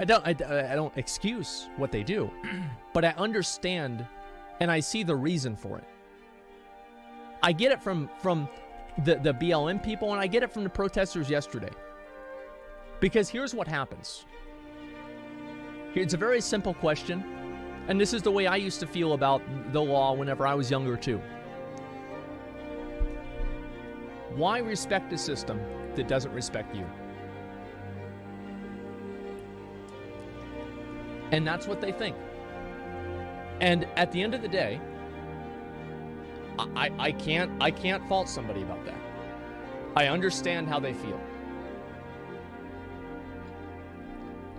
I don't excuse what they do, but I understand and I see the reason for it. I get it from the BLM people, and I get it from the protesters yesterday. Because here's what happens. It's a very simple question, and this is the way I used to feel about the law whenever I was younger too. Why respect a system that doesn't respect you? And that's what they think. And at the end of the day, I can't fault somebody about that. I understand how they feel.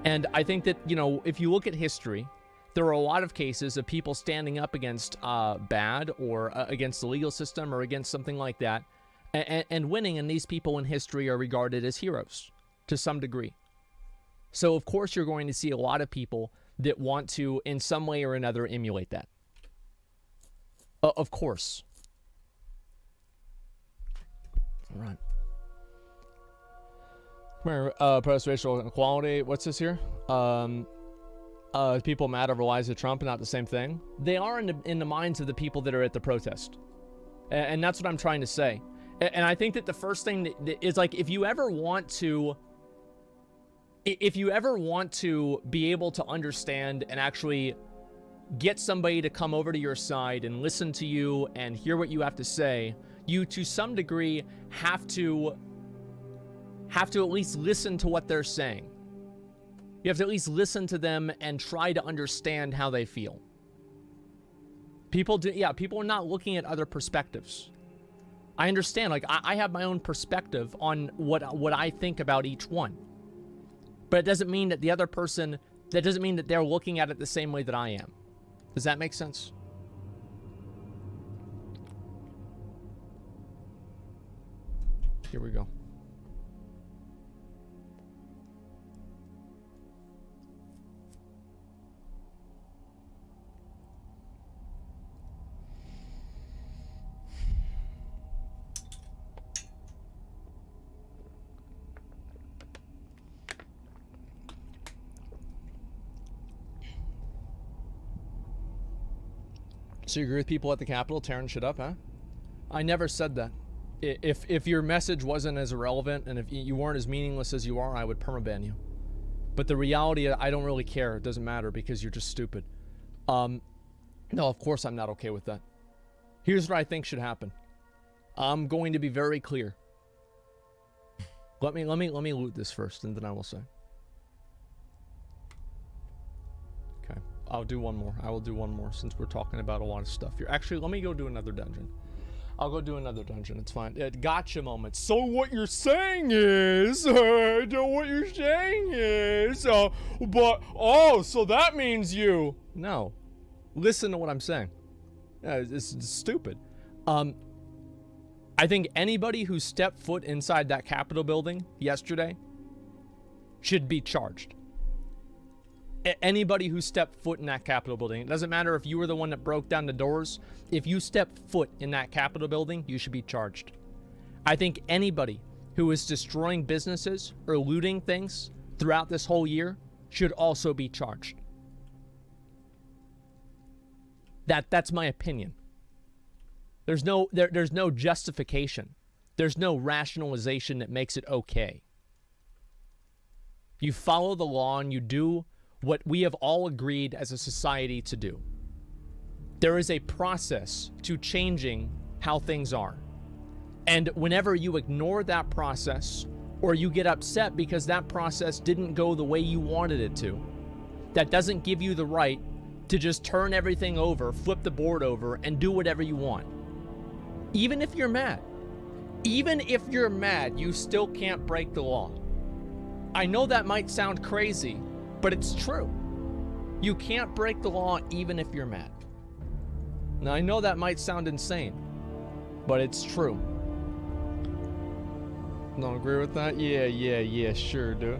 And I think that, you know, if you look at history, there are a lot of cases of people standing up against bad or against the legal system or against something like that and winning, and these people in history are regarded as heroes to some degree. So, of course, you're going to see a lot of people that want to, in some way or another, emulate that. Of course. All right. Come here, post-racial inequality. What's this here? People mad over lies of Trump and not the same thing. They are in the minds of the people that are at the protest. And that's what I'm trying to say. And I think that the first thing that is, like, if you ever want to be able to understand and actually get somebody to come over to your side and listen to you and hear what you have to say, you to some degree have to at least listen to what they're saying. You have to at least listen to them and try to understand how they feel. People are not looking at other perspectives. I understand, like, I have my own perspective on what I think about each one. But it doesn't mean that the other person, that doesn't mean that they're looking at it the same way that I am. Does that make sense? Here we go. So you agree with people at the Capitol tearing shit up, huh? I never said that. If your message wasn't as irrelevant and if you weren't as meaningless as you are, I would permaban you. But the reality, I don't really care. It doesn't matter because you're just stupid. No, of course I'm not okay with that. Here's what I think should happen. I'm going to be very clear. Let me loot this first, and then I will say. Okay, I'll do one more. I will do one more since we're talking about a lot of stuff here. Actually, let me go do another dungeon. I'll go do another dungeon. It's fine. Gotcha moment. So what you're saying is, so that means you. No, listen to what I'm saying. It's stupid. I think anybody who stepped foot inside that Capitol building yesterday should be charged. Anybody who stepped foot in that Capitol building, it doesn't matter if you were the one that broke down the doors. If you stepped foot in that Capitol building, you should be charged. I think anybody who is destroying businesses or looting things throughout this whole year should also be charged. That's my opinion. There's no justification. There's no rationalization that makes it okay. You follow the law and you do what we have all agreed as a society to do. There is a process to changing how things are. And whenever you ignore that process, or you get upset because that process didn't go the way you wanted it to, that doesn't give you the right to just turn everything over, flip the board over, and do whatever you want. Even if you're mad. Even if you're mad, you still can't break the law. I know that might sound crazy, but it's true. You can't break the law even if you're mad. Now, I know that might sound insane, but it's true. Don't agree with that? Yeah, sure, dude.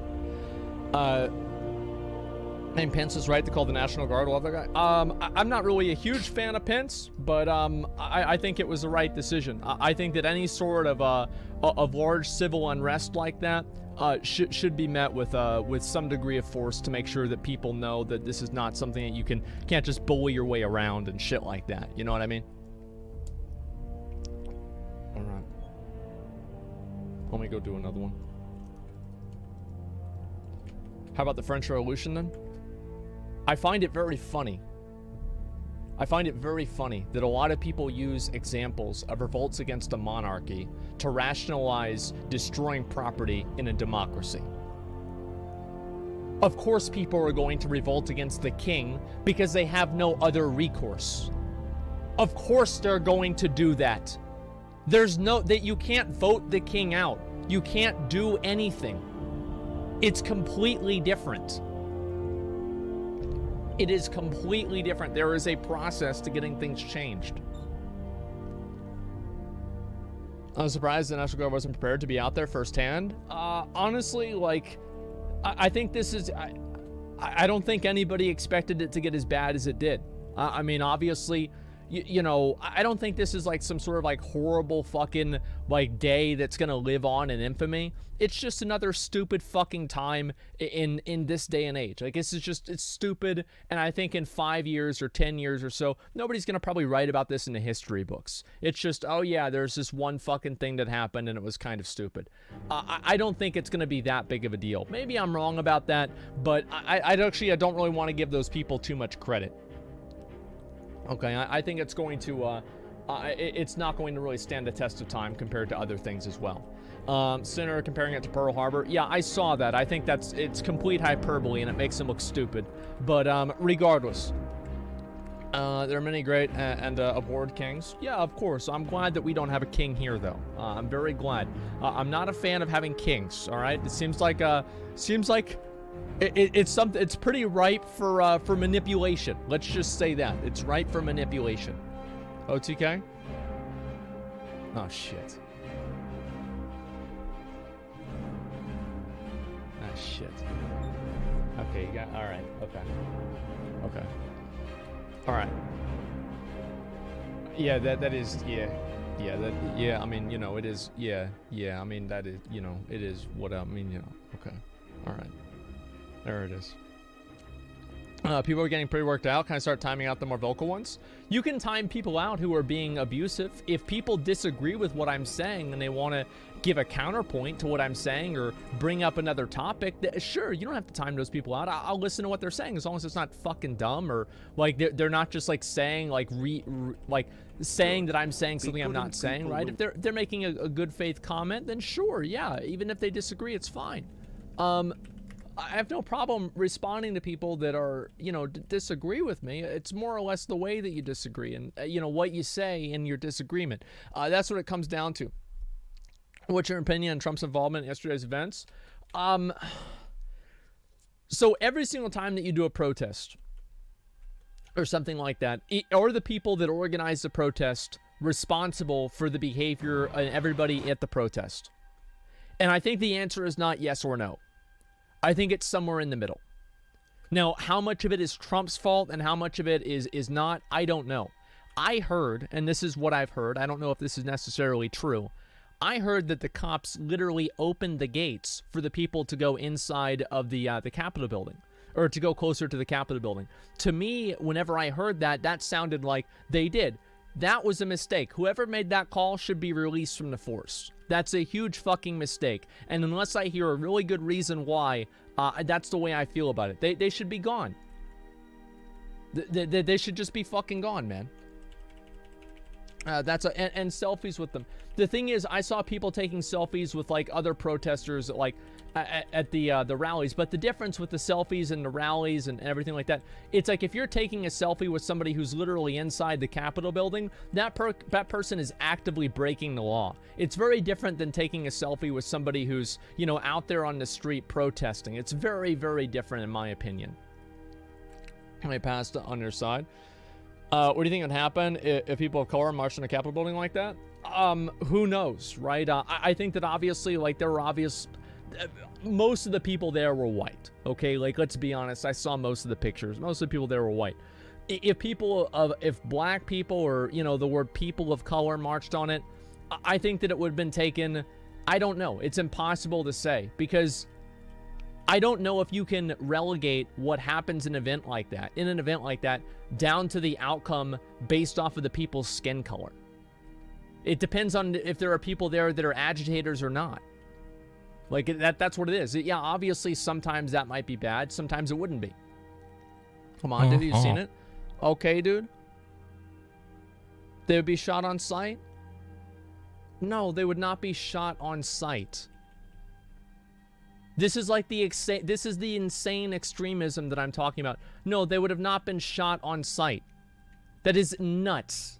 And Pence is right to call the National Guard. Love that guy. I'm not really a huge fan of Pence, but I think it was the right decision. I think that any sort of large civil unrest like that should be met with some degree of force to make sure that people know that this is not something that you can't just bully your way around and shit like that. You know what I mean? All right. Let me go do another one. How about the French Revolution then? I find it very funny. I find it very funny that a lot of people use examples of revolts against a monarchy to rationalize destroying property in a democracy. Of course people are going to revolt against the king because they have no other recourse. Of course they're going to do that. You can't vote the king out. You can't do anything. It's completely different. It is completely different. There is a process to getting things changed. I'm surprised the National Guard wasn't prepared to be out there firsthand. Honestly, like, I think this is... I don't think anybody expected it to get as bad as it did. I mean, obviously... You know, I don't think this is like some sort of like horrible fucking like day that's gonna live on in infamy. It's just another stupid fucking time in this day and age. Like, this is just, it's stupid. And I think in 5 years or 10 years or so, nobody's gonna probably write about this in the history books. It's just, oh yeah, there's this one fucking thing that happened and it was kind of stupid. I don't think it's gonna be that big of a deal. Maybe I'm wrong about that, but I don't really want to give those people too much credit. Okay, I think it's going to, it's not going to really stand the test of time compared to other things as well. Sinner comparing it to Pearl Harbor. Yeah, I saw that. I think it's complete hyperbole and it makes him look stupid. But regardless, there are many great and abhorred kings. Yeah, of course. I'm glad that we don't have a king here, though. I'm very glad. I'm not a fan of having kings. All right, it seems like it's pretty ripe for manipulation. Let's just say that it's ripe for manipulation. OTK? Oh shit. Ah shit. Okay, you got. All right. Okay. Okay. All right. Yeah, that is. Yeah. Yeah. That. Yeah. I mean, you know, it is. Yeah. Yeah. I mean, that is. You know, it is what I mean. You know. Okay. All right. There it is. People are getting pretty worked out. Can I start timing out the more vocal ones? You can time people out who are being abusive. If people disagree with what I'm saying and they want to give a counterpoint to what I'm saying or bring up another topic, sure, you don't have to time those people out. I'll listen to what they're saying as long as it's not fucking dumb or like they're not just like saying like saying that I'm saying something I'm not saying, right? If they're making a good faith comment, then sure, yeah. Even if they disagree, it's fine. I have no problem responding to people that are, you know, disagree with me. It's more or less the way that you disagree and, you know, what you say in your disagreement. That's what it comes down to. What's your opinion on Trump's involvement in yesterday's events? So every single time that you do a protest or something like that, are the people that organize the protest responsible for the behavior of everybody at the protest? And I think the answer is not yes or no. I think it's somewhere in the middle. Now, how much of it is Trump's fault and how much of it is not, I don't know. I heard, and this is what I've heard, I don't know if this is necessarily true, I heard that the cops literally opened the gates for the people to go inside of the Capitol building, or to go closer to the Capitol building. To me, whenever I heard that, that sounded like they did. That was a mistake. Whoever made that call should be released from the force. That's a huge fucking mistake. And unless I hear a really good reason why, that's the way I feel about it. They should be gone. They should just be fucking gone, man. And selfies with them. The thing is, I saw people taking selfies with like other protesters, like at the rallies. But the difference with the selfies and the rallies and everything like that, it's like if you're taking a selfie with somebody who's literally inside the Capitol building, that person is actively breaking the law. It's very different than taking a selfie with somebody who's, you know, out there on the street protesting. It's very, very different in my opinion. I passed on your side. What do you think would happen if people of color marched in a Capitol building like that? Who knows, right? I think that obviously, like, there most of the people there were white. Okay, like, let's be honest. I saw most of the pictures. Most of the people there were white. If black people, or, you know, the word people of color marched on it, I think that it would have been taken. I don't know. It's impossible to say, because I don't know if you can relegate what happens in an event like that, down to the outcome based off of the people's skin color. It depends on if there are people there that are agitators or not. Like, that's what it is. Yeah, obviously, sometimes that might be bad. Sometimes it wouldn't be. Come on, dude. You seen it? Okay, dude. They would be shot on sight? No, they would not be shot on sight. This is like this is the insane extremism that I'm talking about. No, they would have not been shot on sight. That is nuts.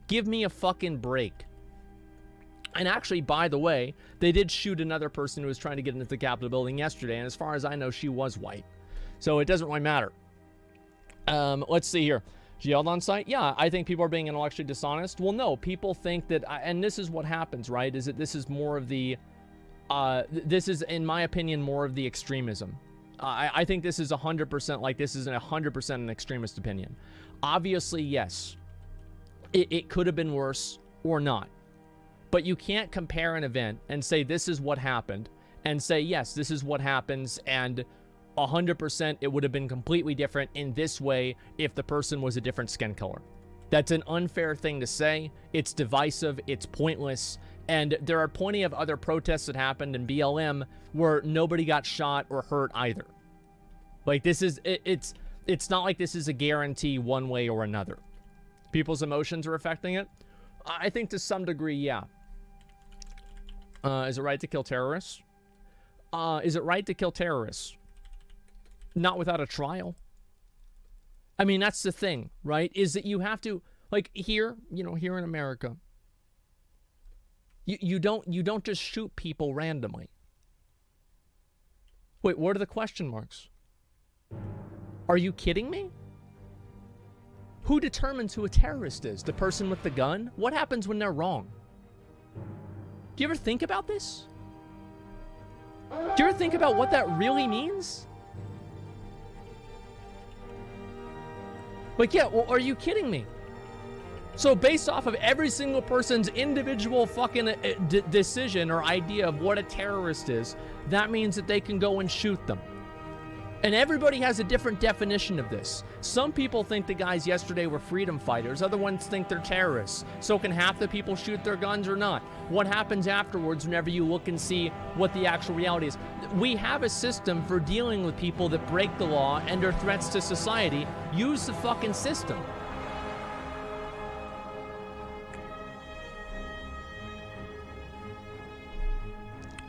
Give me a fucking break. And actually, by the way, they did shoot another person who was trying to get into the Capitol building yesterday, and as far as I know, she was white. So it doesn't really matter. Let's see here. She yelled on site? Yeah, I think people are being intellectually dishonest. Well, no, people think that, and this is what happens, right? Is that this is more of the, this is, in my opinion, more of the extremism. I think this is 100%, like, this is 100% an extremist opinion. Obviously, yes, it could have been worse or not. But you can't compare an event and say this is what happened and say, yes, this is what happens, and 100% it would have been completely different in this way if the person was a different skin color. That's an unfair thing to say. It's divisive. It's pointless. And there are plenty of other protests that happened in BLM where nobody got shot or hurt either. Like, this is, it's not like this is a guarantee one way or another. People's emotions are affecting it. I think to some degree, yeah. Is it right to kill terrorists? Is it right to kill terrorists? Not without a trial. I mean, that's the thing, right? Is that you have to, like, here, you know, here in America, you don't just shoot people randomly. Wait, what are the question marks? Are you kidding me? Who determines who a terrorist is? The person with the gun? What happens when they're wrong? Do you ever think about this? Do you ever think about what that really means? Like, yeah, well, are you kidding me? So based off of every single person's individual fucking decision or idea of what a terrorist is, that means that they can go and shoot them. And everybody has a different definition of this. Some people think the guys yesterday were freedom fighters. Other ones think they're terrorists. So can half the people shoot their guns or not? What happens afterwards whenever you look and see what the actual reality is? We have a system for dealing with people that break the law and are threats to society. Use the fucking system.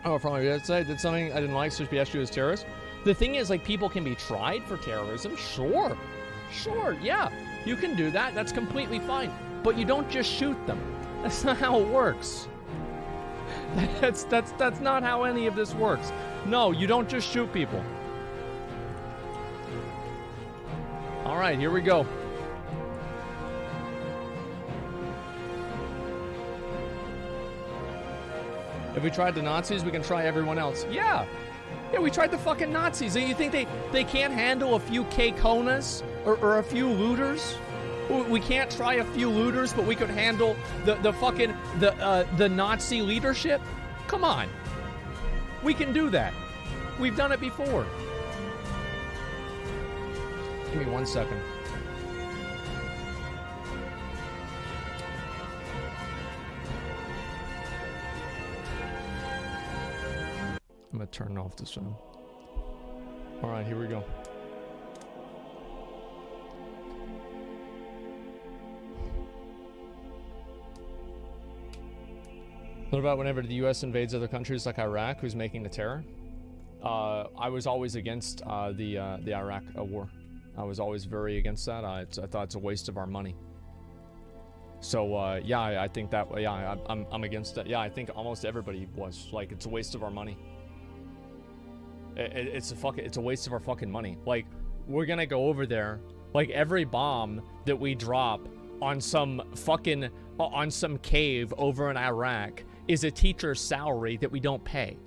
Oh, from my website, did something I didn't like, so be asked you as terrorist. The thing is, like, people can be tried for terrorism. Sure, yeah, you can do that. That's completely fine. But you don't just shoot them. That's not how it works. That's not how any of this works. No, you don't just shoot people. All right, here we go. If we tried the Nazis, we can try everyone else. Yeah, we tried the fucking Nazis. You think they can't handle a few K-Konas or a few looters? We can't try a few looters, but we could handle the fucking the Nazi leadership? Come on. We can do that. We've done it before. Give me 1 second. I'm gonna turn off the sound. All right, here we go. What about whenever the U.S. invades other countries like Iraq, who's making the terror? I was always against the Iraq war. I was always very against that. I thought it's a waste of our money. So yeah, I think that. Yeah, I'm against that. Yeah, I think almost everybody was. Like, it's a waste of our money. It's a waste of our fucking money. Like, we're gonna go over there. Like, every bomb that we drop on some fucking on some cave over in Iraq is a teacher's salary that we don't pay.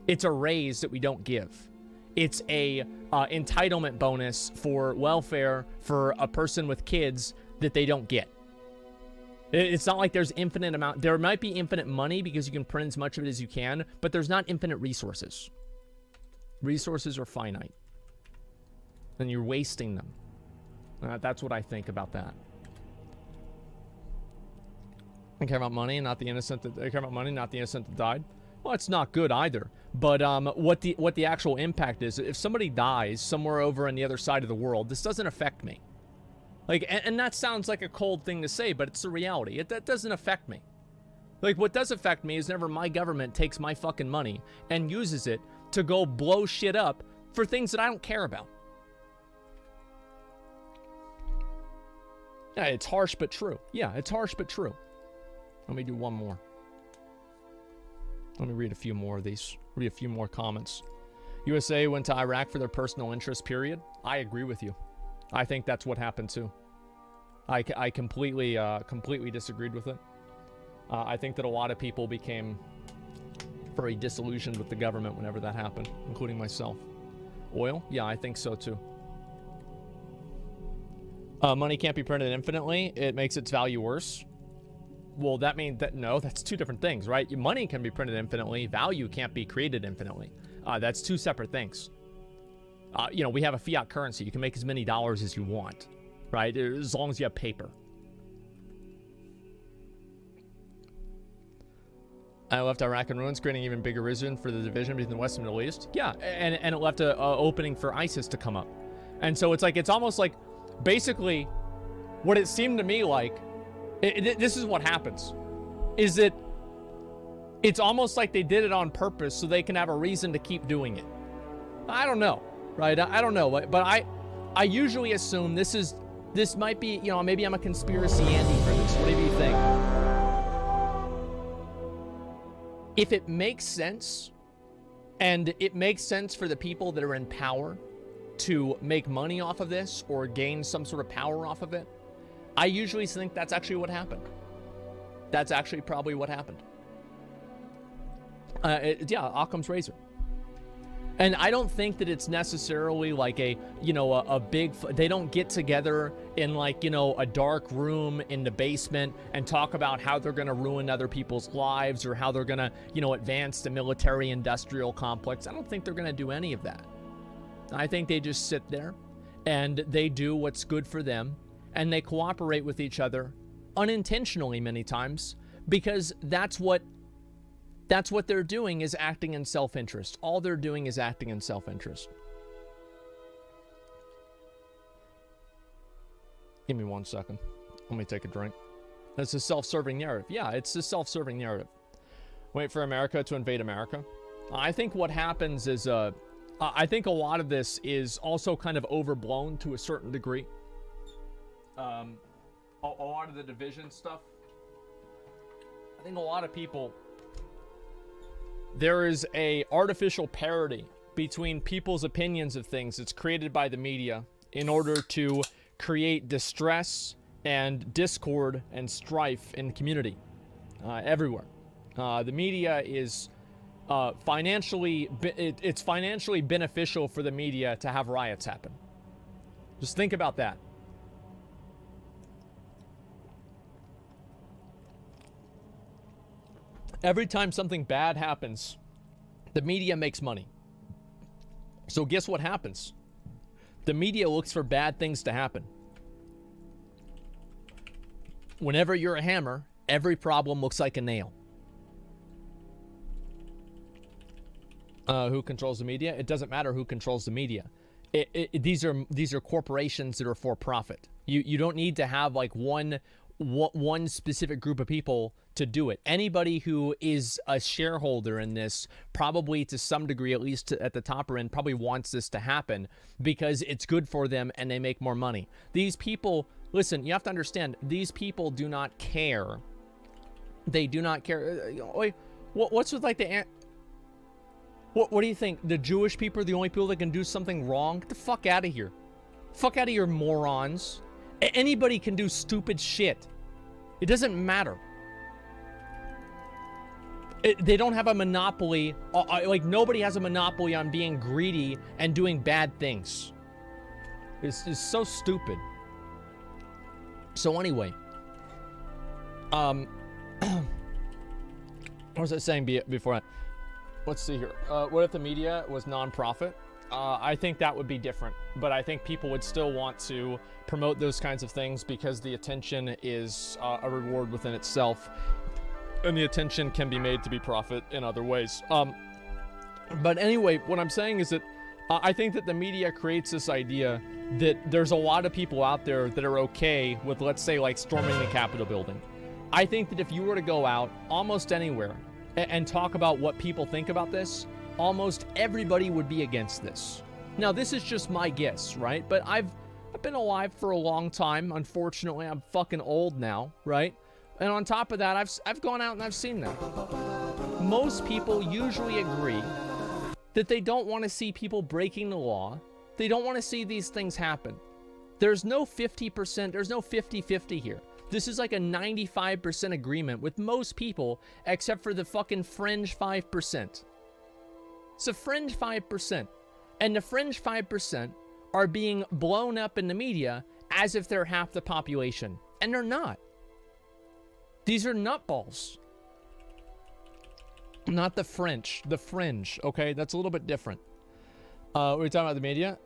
It's a raise that we don't give. It's a entitlement bonus for welfare for a person with kids that they don't get. It's not like there's infinite amount. There might be infinite money because you can print as much of it as you can, but there's not infinite resources. Resources are finite. And you're wasting them. That's what I think about that. I care about money, not the innocent. I care about money, not the innocent that died. Well, it's not good either. But what the actual impact is, if somebody dies somewhere over on the other side of the world, this doesn't affect me. Like, and that sounds like a cold thing to say, but it's the reality. That doesn't affect me. Like, what does affect me is whenever my government takes my fucking money and uses it to go blow shit up for things that I don't care about. Yeah, it's harsh but true. Yeah, it's harsh but true. Let me do one more. Let me read a few more of these. Read a few more comments. USA went to Iraq for their personal interest, period. I agree with you. I think that's what happened too. I completely disagreed with it. I think that a lot of people became very disillusioned with the government whenever that happened, including myself. Oil? Yeah, I think so too. Money can't be printed infinitely. It makes its value worse. Well, that means that, no, that's two different things, right? Money can be printed infinitely. Value can't be created infinitely. That's two separate things. You know, we have a fiat currency. You can make as many dollars as you want, right? As long as you have paper. I left Iraq in ruins, creating even bigger reason for the division between the West and Middle East. Yeah, and it left a opening for ISIS to come up. And so it's like, it's almost like, basically, what it seemed to me like, this is what happens, is that it's almost like they did it on purpose so they can have a reason to keep doing it. I don't know, right? I don't know, but I usually assume this might be, you know, maybe I'm a conspiracy Andy for this. Whatever you think. If it makes sense, and it makes sense for the people that are in power to make money off of this or gain some sort of power off of it, I usually think that's actually what happened. That's actually probably what happened. Yeah, Occam's razor. And I don't think that it's necessarily like a big, they don't get together in like, you know, a dark room in the basement and talk about how they're going to ruin other people's lives or how they're going to, you know, advance the military industrial complex. I don't think they're going to do any of that. I think they just sit there and they do what's good for them and they cooperate with each other unintentionally many times because that's what they're doing, is acting in self-interest. All they're doing is acting in self-interest. Give me 1 second. Let me take a drink. That's a self-serving narrative. Yeah, it's a self-serving narrative. Wait for America to invade America. I think what happens is, I think a lot of this is also kind of overblown to a certain degree. A lot of the division stuff. I think a lot of people... There is a artificial parity between people's opinions of things that's created by the media in order to create distress and discord and strife in the community everywhere. The media is financially beneficial for the media to have riots happen. Just think about that. Every time something bad happens, the media makes money. So guess what happens? The media looks for bad things to happen. Whenever you're a hammer, every problem looks like a nail. Who controls the media? It doesn't matter who controls the media. These are corporations that are for profit. You don't need to have like one specific group of people to do it. Anybody who is a shareholder in this, probably to some degree, at least at the top end, probably wants this to happen because it's good for them and they make more money. These people, listen, you have to understand, these people do not care. They do not care. Wait, what's with like the... What do you think? The Jewish people are the only people that can do something wrong? Get the fuck out of here. Fuck out of here, morons. Anybody can do stupid shit. It doesn't matter. They don't have a monopoly. Like, nobody has a monopoly on being greedy and doing bad things. It's so stupid. So anyway, what was I saying before? Let's see here. What if the media was non-profit? I think that would be different, but I think people would still want to promote those kinds of things because the attention is a reward within itself, and the attention can be made to be profit in other ways. But anyway, what I'm saying is that I think that the media creates this idea that there's a lot of people out there that are okay with, let's say, like storming the Capitol building. I think that if you were to go out almost anywhere and talk about what people think about this, almost everybody would be against this. Now, this is just my guess, right? But I've been alive for a long time. Unfortunately, I'm fucking old now, right? And on top of that, I've gone out and I've seen that. Most people usually agree that they don't want to see people breaking the law. They don't want to see these things happen. There's no 50%, there's no 50-50 here. This is like a 95% agreement with most people, except for the fucking fringe 5%. It's a fringe 5%. And the fringe 5% are being blown up in the media as if they're half the population. And they're not. These are nutballs. Not the French, the fringe, okay? That's a little bit different. We're talking about the media.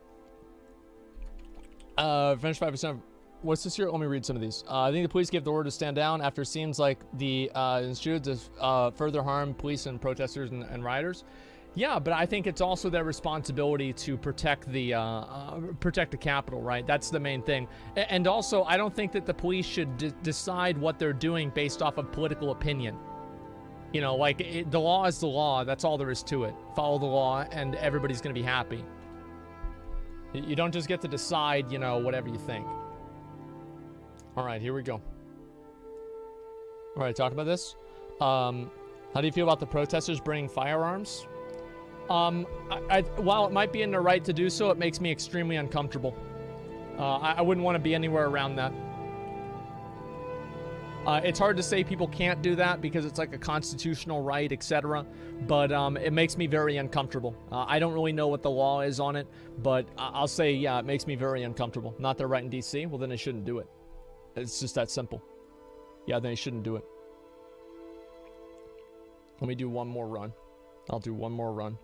French 5%. What's this here? Let me read some of these. I think the police gave the order to stand down after scenes like the ensued to further harm police and protesters and rioters. Yeah, but I think it's also their responsibility to protect the Capitol, right? That's the main thing. And also, I don't think that the police should decide what they're doing based off of political opinion. You know, like, the law is the law. That's all there is to it. Follow the law, and everybody's going to be happy. You don't just get to decide, you know, whatever you think. All right, here we go. All right, talk about this. How do you feel about the protesters bringing firearms? While it might be in their right to do so, it makes me extremely uncomfortable. I wouldn't want to be anywhere around that. It's hard to say people can't do that because it's like a constitutional right, etc. But it makes me very uncomfortable. I don't really know what the law is on it, but I'll say, yeah, it makes me very uncomfortable. Not their right in DC? Well, then they shouldn't do it. It's just that simple. Yeah, then they shouldn't do it. Let me do one more run. I'll do one more run.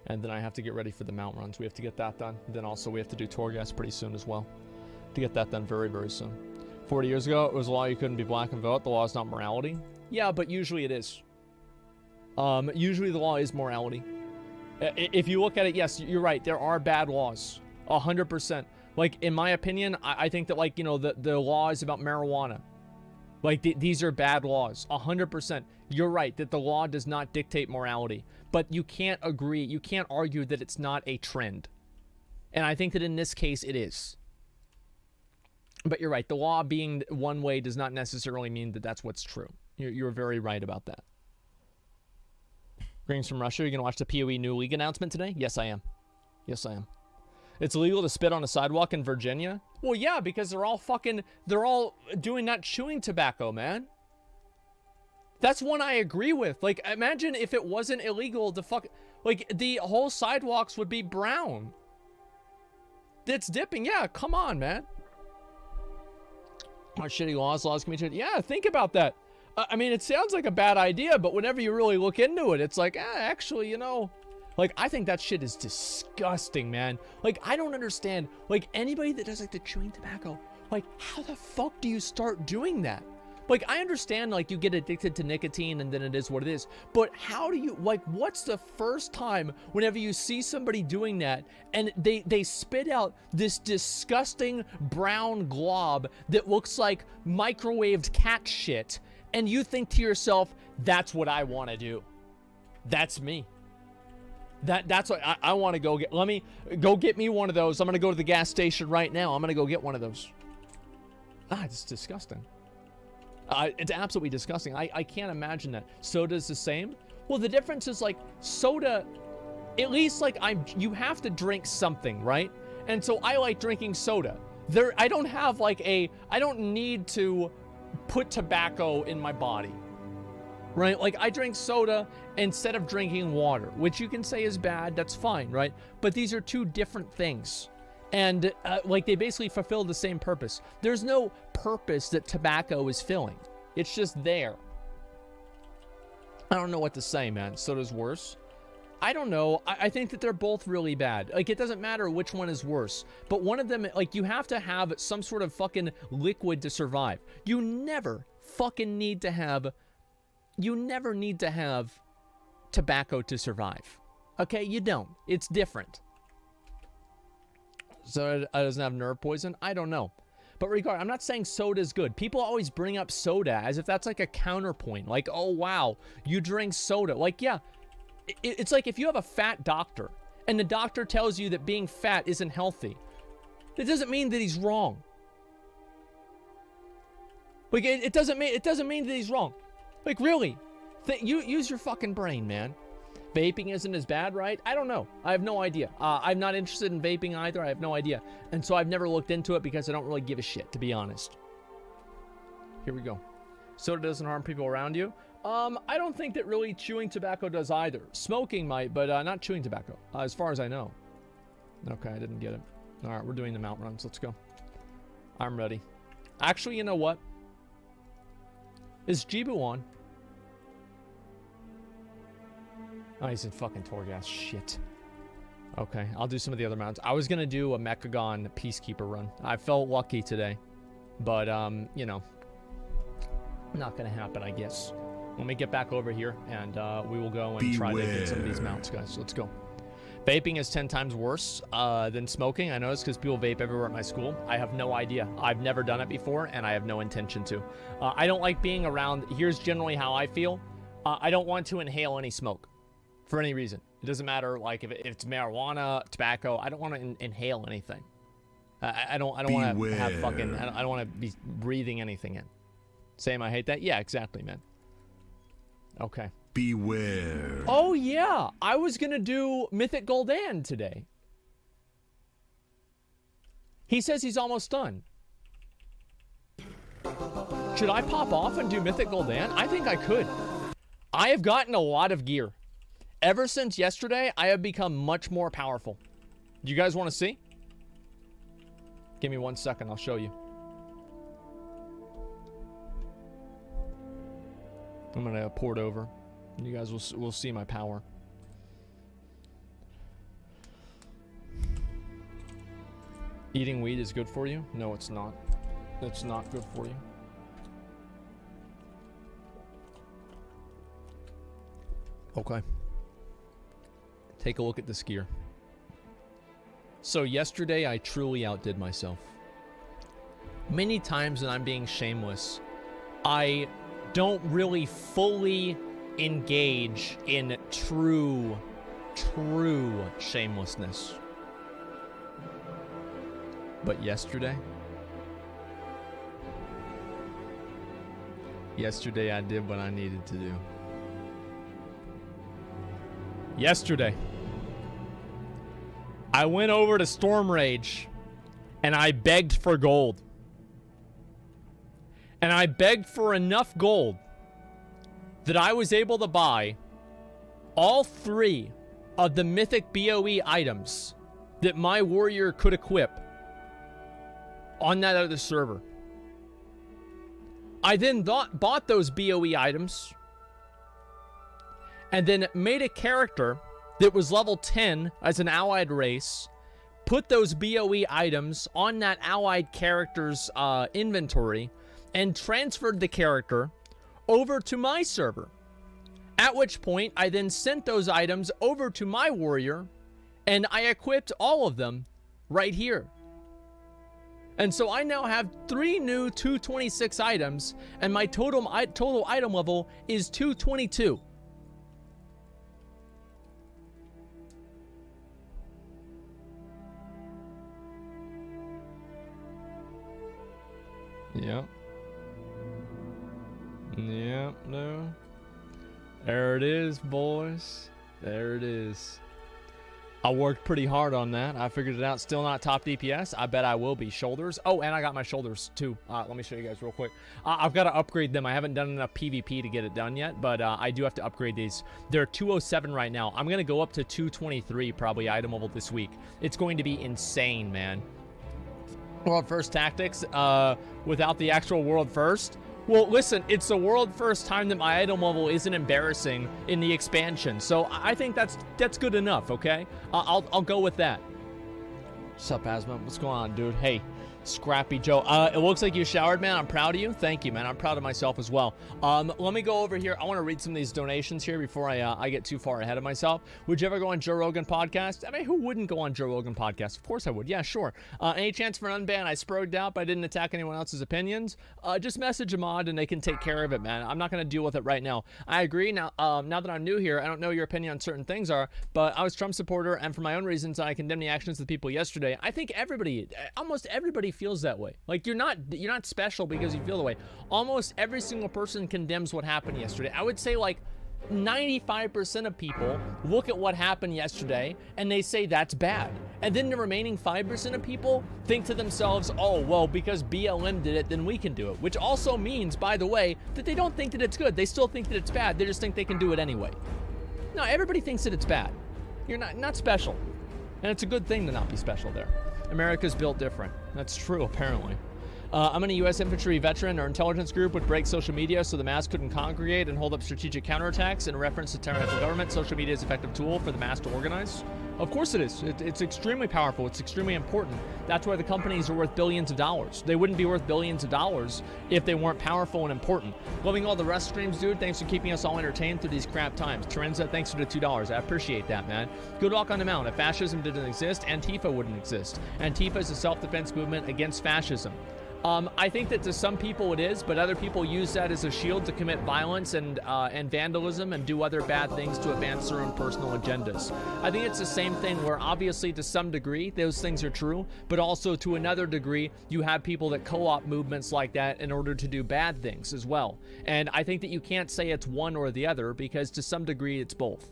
And then I have to get ready for the mount runs. We have to get that done. Then also we have to do Torghast pretty soon as well. To get that done very, very soon. 40 years ago, it was a law you couldn't be black and vote. The law is not morality. Yeah, but usually it is. Usually the law is morality. If you look at it, yes, you're right. There are bad laws. 100%. Like, in my opinion, I think that, like, you know, the law is about marijuana. Like, these are bad laws. 100%. You're right that the law does not dictate morality. But you can't agree, you can't argue that it's not a trend. And I think that in this case, it is. But you're right, the law being one way does not necessarily mean that that's what's true. You're very right about that. Greetings from Russia. You're going to watch the PoE new league announcement today? Yes, I am. Yes, I am. It's illegal to spit on a sidewalk in Virginia? Well, yeah, because they're all doing that chewing tobacco, man. That's one I agree with. Like, imagine if it wasn't illegal to like, the whole sidewalks would be brown. It's dipping. Yeah, come on, man. Our shitty laws can be changed. Yeah, think about that. I mean, it sounds like a bad idea, but whenever you really look into it, it's like, actually, you know, like, I think that shit is disgusting, man. Like, I don't understand. Like, anybody that does, like, the chewing tobacco, like, how the fuck do you start doing that? Like, I understand, like, you get addicted to nicotine and then it is what it is. But how do you, like, what's the first time whenever you see somebody doing that and they spit out this disgusting brown glob that looks like microwaved cat shit, and you think to yourself, that's what I want to do. That's me. That's what I want to go get. Let me go get me one of those. I'm going to go to the gas station right now. I'm going to go get one of those. It's disgusting. It's absolutely disgusting. I can't imagine that. Soda's the same? Well, the difference is, like, soda, at least, like, you have to drink something, right? And so I like drinking soda. I don't have, like, I don't need to put tobacco in my body. right? Like, I drink soda instead of drinking water, which you can say is bad. That's fine, right? But these are two different things. And, like, they basically fulfill the same purpose. There's no purpose that tobacco is filling. It's just there. I don't know what to say, man. Soda's worse. I don't know. I think that they're both really bad. Like, it doesn't matter which one is worse. But one of them, like, you have to have some sort of fucking liquid to survive. You never fucking need to have... You never need to have tobacco to survive. Okay? You don't. It's different. So it doesn't have nerve poison? I don't know. But regardless, I'm not saying soda is good. People always bring up soda as if that's like a counterpoint. Like, oh, wow, you drink soda. Like, yeah. It's like if you have a fat doctor and the doctor tells you that being fat isn't healthy, it doesn't mean that he's wrong. Like, it doesn't mean that he's wrong. Like, really, you use your fucking brain, man. Vaping isn't as bad, right? I don't know. I have no idea. I'm not interested in vaping either. I have no idea. And so I've never looked into it because I don't really give a shit, to be honest. Here we go. Soda doesn't harm people around you. I don't think that really chewing tobacco does either. Smoking might, but not chewing tobacco, as far as I know. Okay, I didn't get it. All right, we're doing the mount runs. Let's go. I'm ready. Actually, you know what? Is Jibu on? Oh, he's in fucking Torghast. Shit. Okay, I'll do some of the other mounts. I was going to do a Mechagon Peacekeeper run. I felt lucky today. But, you know, not going to happen, I guess. Let me get back over here, and we will go and try to get some of these mounts, guys. Let's go. Vaping is 10 times worse than smoking. I know it's because people vape everywhere at my school. I have no idea. I've never done it before, and I have no intention to. I don't like being around. Here's generally how I feel. I don't want to inhale any smoke for any reason. It doesn't matter, like, if it's marijuana, tobacco. I don't want to inhale anything. I don't want to have fucking... I don't want to be breathing anything in. Same, I hate that? Yeah, exactly, man. Okay. Beware. Oh, yeah. I was going to do Mythic Gul'dan today. He says he's almost done. Should I pop off and do Mythic Gul'dan? I think I could. I have gotten a lot of gear. Ever since yesterday, I have become much more powerful. Do you guys want to see? Give me 1 second. I'll show you. I'm going to port over. And you guys will see my power. Eating weed is good for you? No, it's not. It's not good for you. Okay. Take a look at this gear. So yesterday, I truly outdid myself. Many times when I'm being shameless, I don't really fully engage in true shamelessness. But yesterday I did what I needed to do. Yesterday, I went over to Storm Rage and I begged for gold. And I begged for enough gold that I was able to buy all 3 of the mythic BOE items that my warrior could equip on that other server. I then bought those BOE items and then made a character that was level 10 as an allied race, put those BOE items on that allied character's inventory, and transferred the character over to my server. At which point, I then sent those items over to my warrior, and I equipped all of them right here. And so I now have 3 new 226 items, and my total item level is 222. Yep. Yep, no. There it is, boys. There it is. I worked pretty hard on that. I figured it out. Still not top DPS. I bet I will be. Shoulders. Oh, and I got my shoulders too. Let me show you guys real quick. I've got to upgrade them. I haven't done enough PvP to get it done yet, but I do have to upgrade these. They're 207 right now. I'm going to go up to 223 probably item level this week. It's going to be insane, man. World first tactics without the actual world first. Well, listen, it's the world first time that my item level isn't embarrassing in the expansion, so I think that's good enough. Okay, I'll go with that. What's up, Asma? What's going on, dude? Hey, Scrappy Joe. It looks like you showered, man. I'm proud of you. Thank you, man. I'm proud of myself as well. Let me go over here. I want to read some of these donations here before I get too far ahead of myself. Would you ever go on Joe Rogan podcast? I mean, who wouldn't go on Joe Rogan podcast? Of course I would. Yeah, sure. Any chance for an unban? I sprogged out, but I didn't attack anyone else's opinions. Just message a mod and they can take care of it, man. I'm not going to deal with it right now. I agree. Now that I'm new here, I don't know your opinion on certain things are, but I was Trump supporter, and for my own reasons, I condemn the actions of the people yesterday. I think almost everybody feels that way. Like, you're not special because you feel the way. Almost every single person condemns what happened yesterday. I would say like 95% of people look at what happened yesterday and they say that's bad. And then the remaining 5% of people think to themselves, oh, well, because BLM did it, then we can do it. Which also means, by the way, that they don't think that it's good. They still think that it's bad. They just think they can do it anyway. No, everybody thinks that it's bad. You're not special. And it's a good thing to not be special there. America's built different. That's true, apparently. I'm in a U.S. infantry veteran. Our intelligence group would break social media so the mass couldn't congregate and hold up strategic counterattacks in reference to tyrannical government. Social media is an effective tool for the mass to organize. Of course it is. It's extremely powerful. It's extremely important. That's why the companies are worth billions of dollars. They wouldn't be worth billions of dollars if they weren't powerful and important. Loving all the Rust streams, dude. Thanks for keeping us all entertained through these crap times. Terenza, thanks for the $2. I appreciate that, man. Good luck on the mount. If fascism didn't exist, Antifa wouldn't exist. Antifa is a self-defense movement against fascism. I think that to some people it is, but other people use that as a shield to commit violence and vandalism and do other bad things to advance their own personal agendas. I think it's the same thing where obviously to some degree those things are true, but also to another degree you have people that co-op movements like that in order to do bad things as well. And I think that you can't say it's one or the other because to some degree it's both.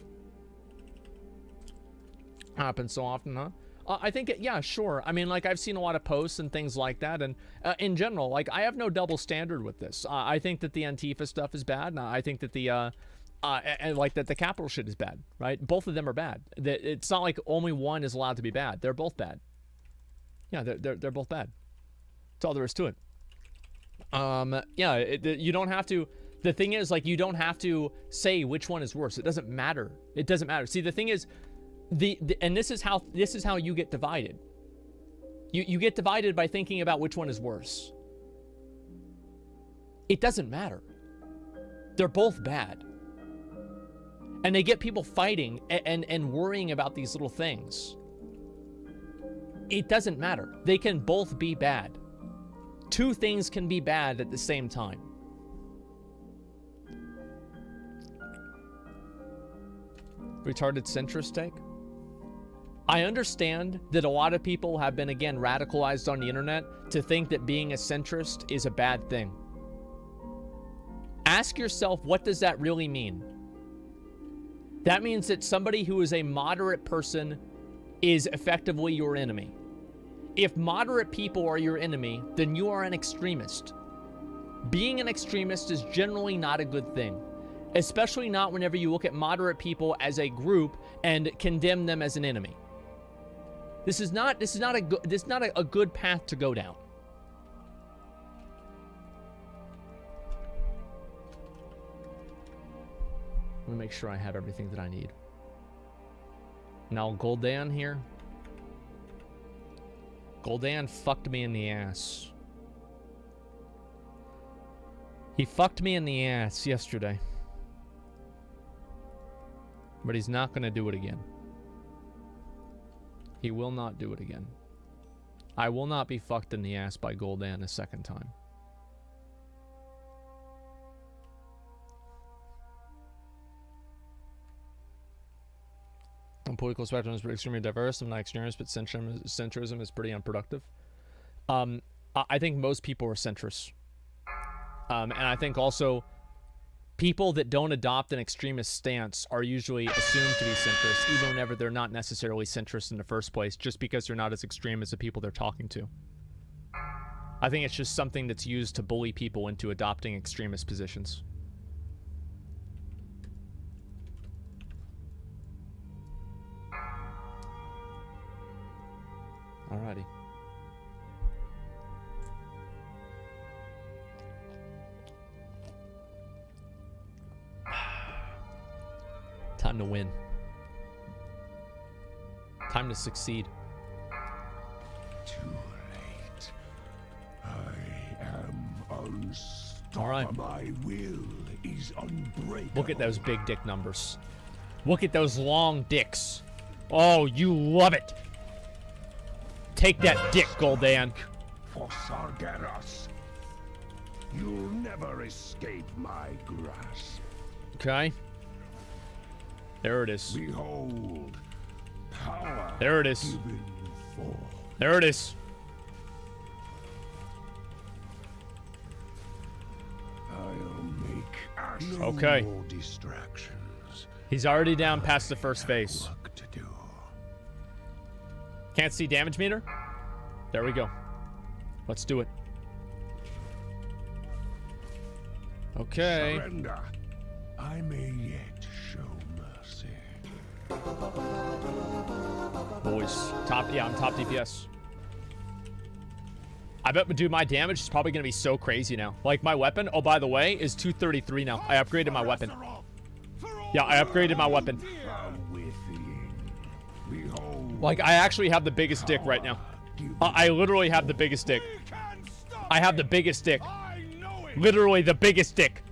Happens so often, huh? I think, yeah, sure. I mean, like, I've seen a lot of posts and things like that, and in general, like, I have no double standard with this. I think that the Antifa stuff is bad, and I think that the, like, that the Capitol shit is bad, right? Both of them are bad. It's not like only one is allowed to be bad. They're both bad. Yeah, they're both bad. That's all there is to it. Yeah, you don't have to... The thing is, like, you don't have to say which one is worse. It doesn't matter. It doesn't matter. See, the thing is... and this is how you get divided. You get divided by thinking about which one is worse. It doesn't matter. They're both bad. And they get people fighting and worrying about these little things. It doesn't matter. They can both be bad. Two things can be bad at the same time. Retarded centrist take? I understand that a lot of people have been, again, radicalized on the internet to think that being a centrist is a bad thing. Ask yourself, what does that really mean? That means that somebody who is a moderate person is effectively your enemy. If moderate people are your enemy, then you are an extremist. Being an extremist is generally not a good thing, especially not whenever you look at moderate people as a group and condemn them as an enemy. This is not a good path to go down. Let me make sure I have everything that I need. Now Goldan here. Goldan fucked me in the ass. He fucked me in the ass yesterday. But he's not going to do it again. He will not do it again. I will not be fucked in the ass by Goldan a second time. The political spectrum is extremely diverse. I'm not extremist, but centrism is pretty unproductive. I think most people are centrists. And I think also People that don't adopt an extremist stance are usually assumed to be centrist, even whenever they're not necessarily centrist in the first place, just because they're not as extreme as the people they're talking to. I think it's just something that's used to bully people into adopting extremist positions. Alrighty. Time to win. Time to succeed. Too late. I am unstoppable. All right. My will is unbreakable. Look at those big dick numbers. Look at those long dicks. Oh, you love it. Take that dick, Gul'dan. For Sargeras. You'll never escape my grasp. Okay. There it is. Behold, power. There it is. Given forth. There it is. I'll make no Okay. more distractions. He's already down past the first phase. Work to do. Can't see damage meter? There we go. Let's do it. Okay. Surrender. I may yet show mercy. Boys. I'm top DPS. I bet, dude, my damage is probably going to be so crazy now. Like, my weapon, oh, by the way, is 233 now. I upgraded my weapon. Yeah, I upgraded my weapon. Like, I actually have the biggest dick right now. I literally have the biggest dick. I have the biggest dick. Literally the biggest dick.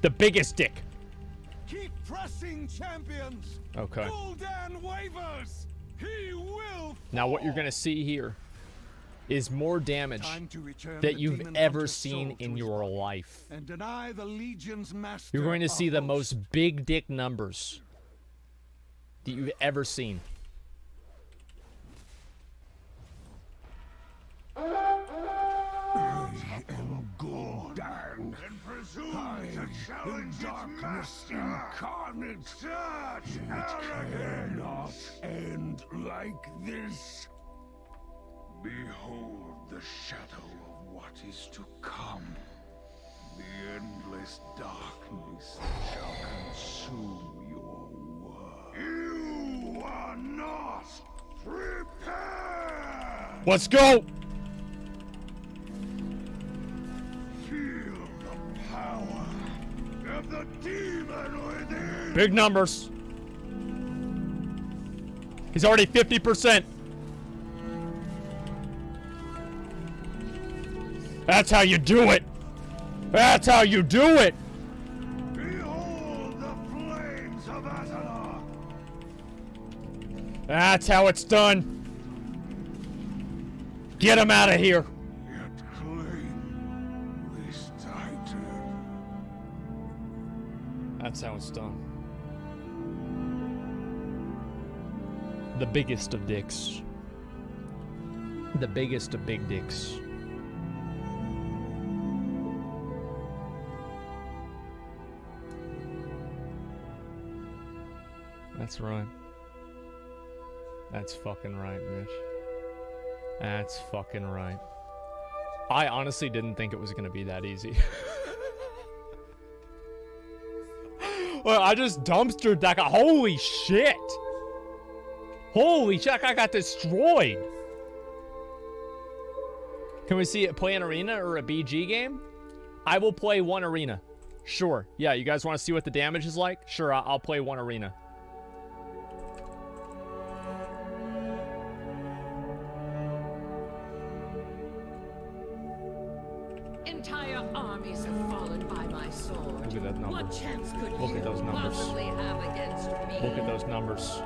The biggest dick. Keep pressing, champions. Okay. Gul'dan wavers. He will. Now what you're gonna see here is more damage Time to return that the you've demon ever hunter's seen soul to in his your body life. and deny the Legion's master. You're going to see the a host. most big dick numbers that you've ever seen. Gul'dan, hide in darkness incarnate. It cannot end like this. Behold the shadow of what is to come. The endless darkness that shall consume your world. You are not prepared. Let's go! Feel the power of the demon within. Big numbers. He's already 50%. That's how you do it. That's how you do it. Behold the flames of Azeroth. That's how it's done. Get him out of here. Yet claim this titan. That's how it's done. The biggest of dicks. The biggest of big dicks. That's right. That's fucking right, bitch. That's fucking right. I honestly didn't think it was gonna be that easy. Well, I just dumpstered that guy. Holy shit! Holy shit, I got destroyed! Can we see it play an arena or a BG game? I will play one arena. Sure. Yeah, you guys want to see what the damage is like? Sure, I'll play one arena. Entire armies have fallen by my sword. Look at that number. What chance could Look you at those numbers. possibly have against me? Look at those numbers.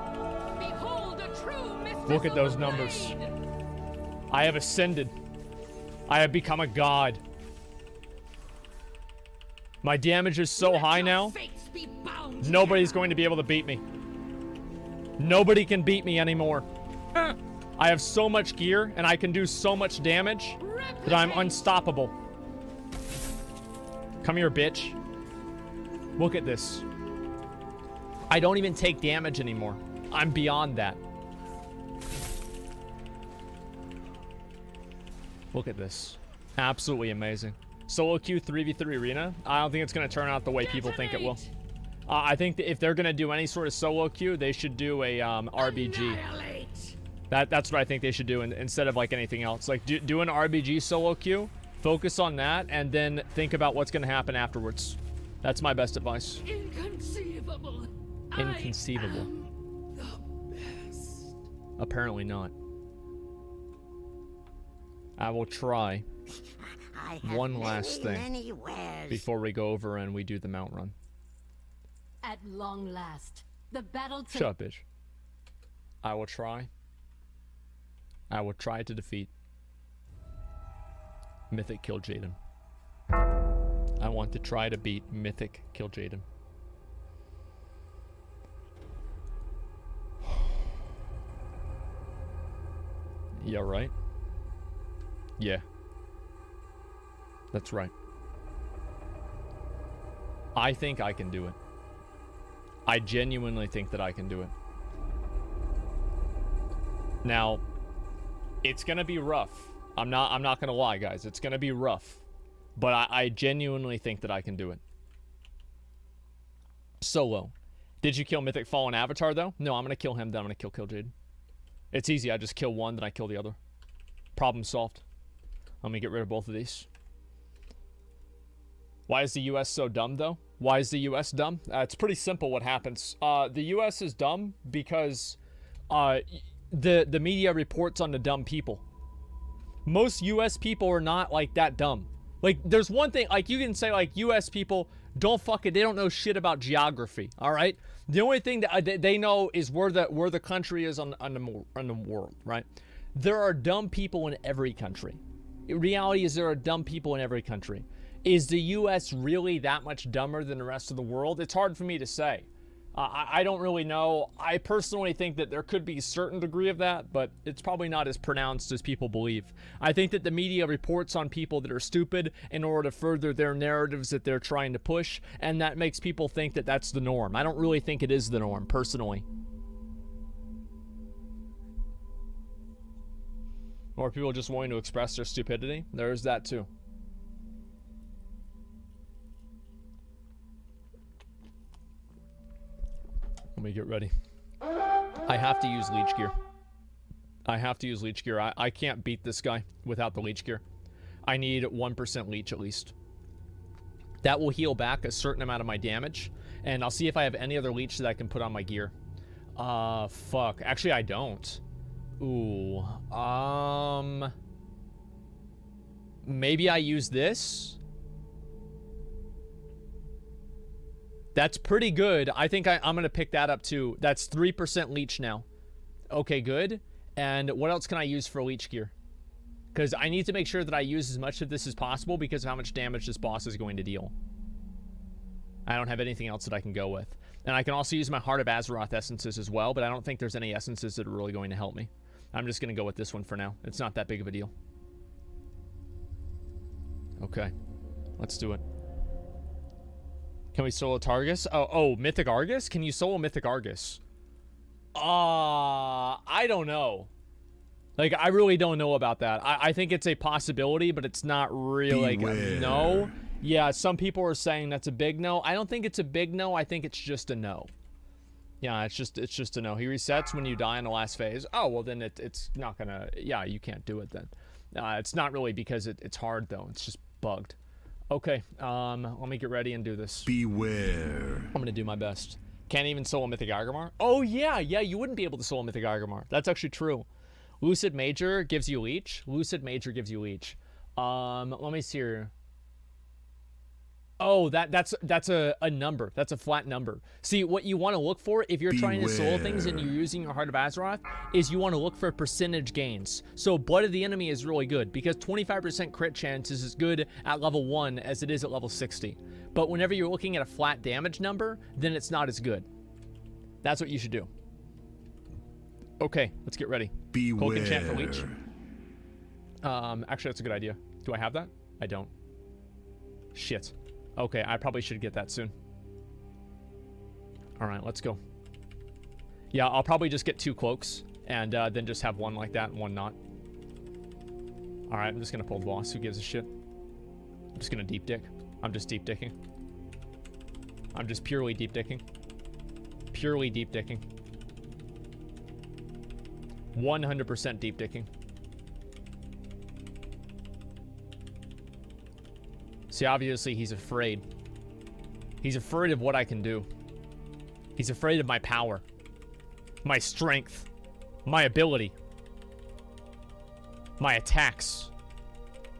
Behold a true mystical Look at those numbers. blade. I have ascended. I have become a god. My damage is so Let high your now, fates be bound nobody's together. going to be able to beat me. Nobody can beat me anymore. I have so much gear and I can do so much damage that I'm Replicate. unstoppable. Come here, bitch. Look at this. I don't even take damage anymore. I'm beyond that. Look at this. Absolutely amazing. Solo queue 3v3 arena. I don't think it's going to turn out the way people think it will. I think that if they're going to do any sort of solo queue, they should do a RBG. That's what I think they should do instead of like anything else. Like do an RBG solo queue, focus on that, and then think about what's going to happen afterwards. That's my best advice. Inconceivable. Inconceivable. I am the best. Apparently not. I will try one last thing before we go over and we do the mount run. At long last, the battle Shut up, bitch. I will try. I will try to defeat Mythic Kill Jaden. I want to try to beat Mythic Kill Jaden. Yeah, right? Yeah. That's right. I think I can do it. I genuinely think that I can do it. Now, it's gonna be rough. I'm not gonna lie, guys. It's gonna be rough. But I genuinely think that I can do it. Solo. Did you kill Mythic Fallen Avatar, though? No, I'm gonna kill him, then I'm gonna kill Jade. It's easy. I just kill one, then I kill the other. Problem solved. Let me get rid of both of these. Why is the US so dumb, though? Why is the US dumb? It's pretty simple what happens. The US is dumb because the media reports on the dumb people. Most US people are not like that dumb. Like, there's one thing, like, you can say, like, US people don't they don't know shit about geography, all right? The only thing that they know is where the country is on the world, right? There are dumb people in every country. Reality is there are dumb people in every country. Is the US really that much dumber than the rest of the world? It's hard for me to say. I don't really know. I personally think that there could be a certain degree of that, but it's probably not as pronounced as people believe. I think that the media reports on people that are stupid in order to further their narratives that they're trying to push, and that makes people think that that's the norm. I don't really think it is the norm, personally. Or people just wanting to express their stupidity. There's that too. Let me get ready. I have to use leech gear. I have to use leech gear. I can't beat this guy without the leech gear. I need 1% leech at least. That will heal back a certain amount of my damage. And I'll see if I have any other leech that I can put on my gear. Fuck. Actually, I don't. Ooh. Maybe I use this? That's pretty good. I think I'm going to pick that up too. That's 3% leech now. Okay, good. And what else can I use for leech gear? Because I need to make sure that I use as much of this as possible because of how much damage this boss is going to deal. I don't have anything else that I can go with. And I can also use my Heart of Azeroth essences as well, but I don't think there's any essences that are really going to help me. I'm just going to go with this one for now. It's not that big of a deal. Okay. Let's do it. Can we solo Targus? Oh, Mythic Argus? Can you solo Mythic Argus? I don't know. Like, I really don't know about that. I think it's a possibility, but it's not really like a no. Yeah, some people are saying that's a big no. I don't think it's a big no. I think it's just a no. Yeah, it's just a no. He resets when you die in the last phase. Oh, well, then it's not gonna... Yeah, you can't do it then. It's not really because it's hard, though. It's just bugged. Okay, let me get ready and do this. Beware. I'm gonna do my best. Can't even solo Mythic Argamar? Oh, yeah, you wouldn't be able to solo Mythic Argamar. That's actually true. Lucid Major gives you Leech. Lucid Major gives you Leech. Let me see here. Oh, that's a number. That's a flat number. See, what you want to look for if you're trying to solo things and you're using your Heart of Azeroth is you want to look for percentage gains. So Blood of the Enemy is really good because 25% crit chance is as good at level 1 as it is at level 60. But whenever you're looking at a flat damage number, then it's not as good. That's what you should do. Okay, let's get ready. Beware. Cloak enchant for Leech. Actually, that's a good idea. Do I have that? I don't. Shit. Okay, I probably should get that soon. All right, let's go. Yeah, I'll probably just get 2 cloaks and then just have one like that and one not. All right, I'm just gonna pull the boss. Who gives a shit? I'm just gonna deep dick. I'm just deep dicking. I'm just purely deep dicking. Purely deep dicking. 100% deep dicking. See, obviously he's afraid. He's afraid of what I can do. He's afraid of my power. My strength. My ability. My attacks.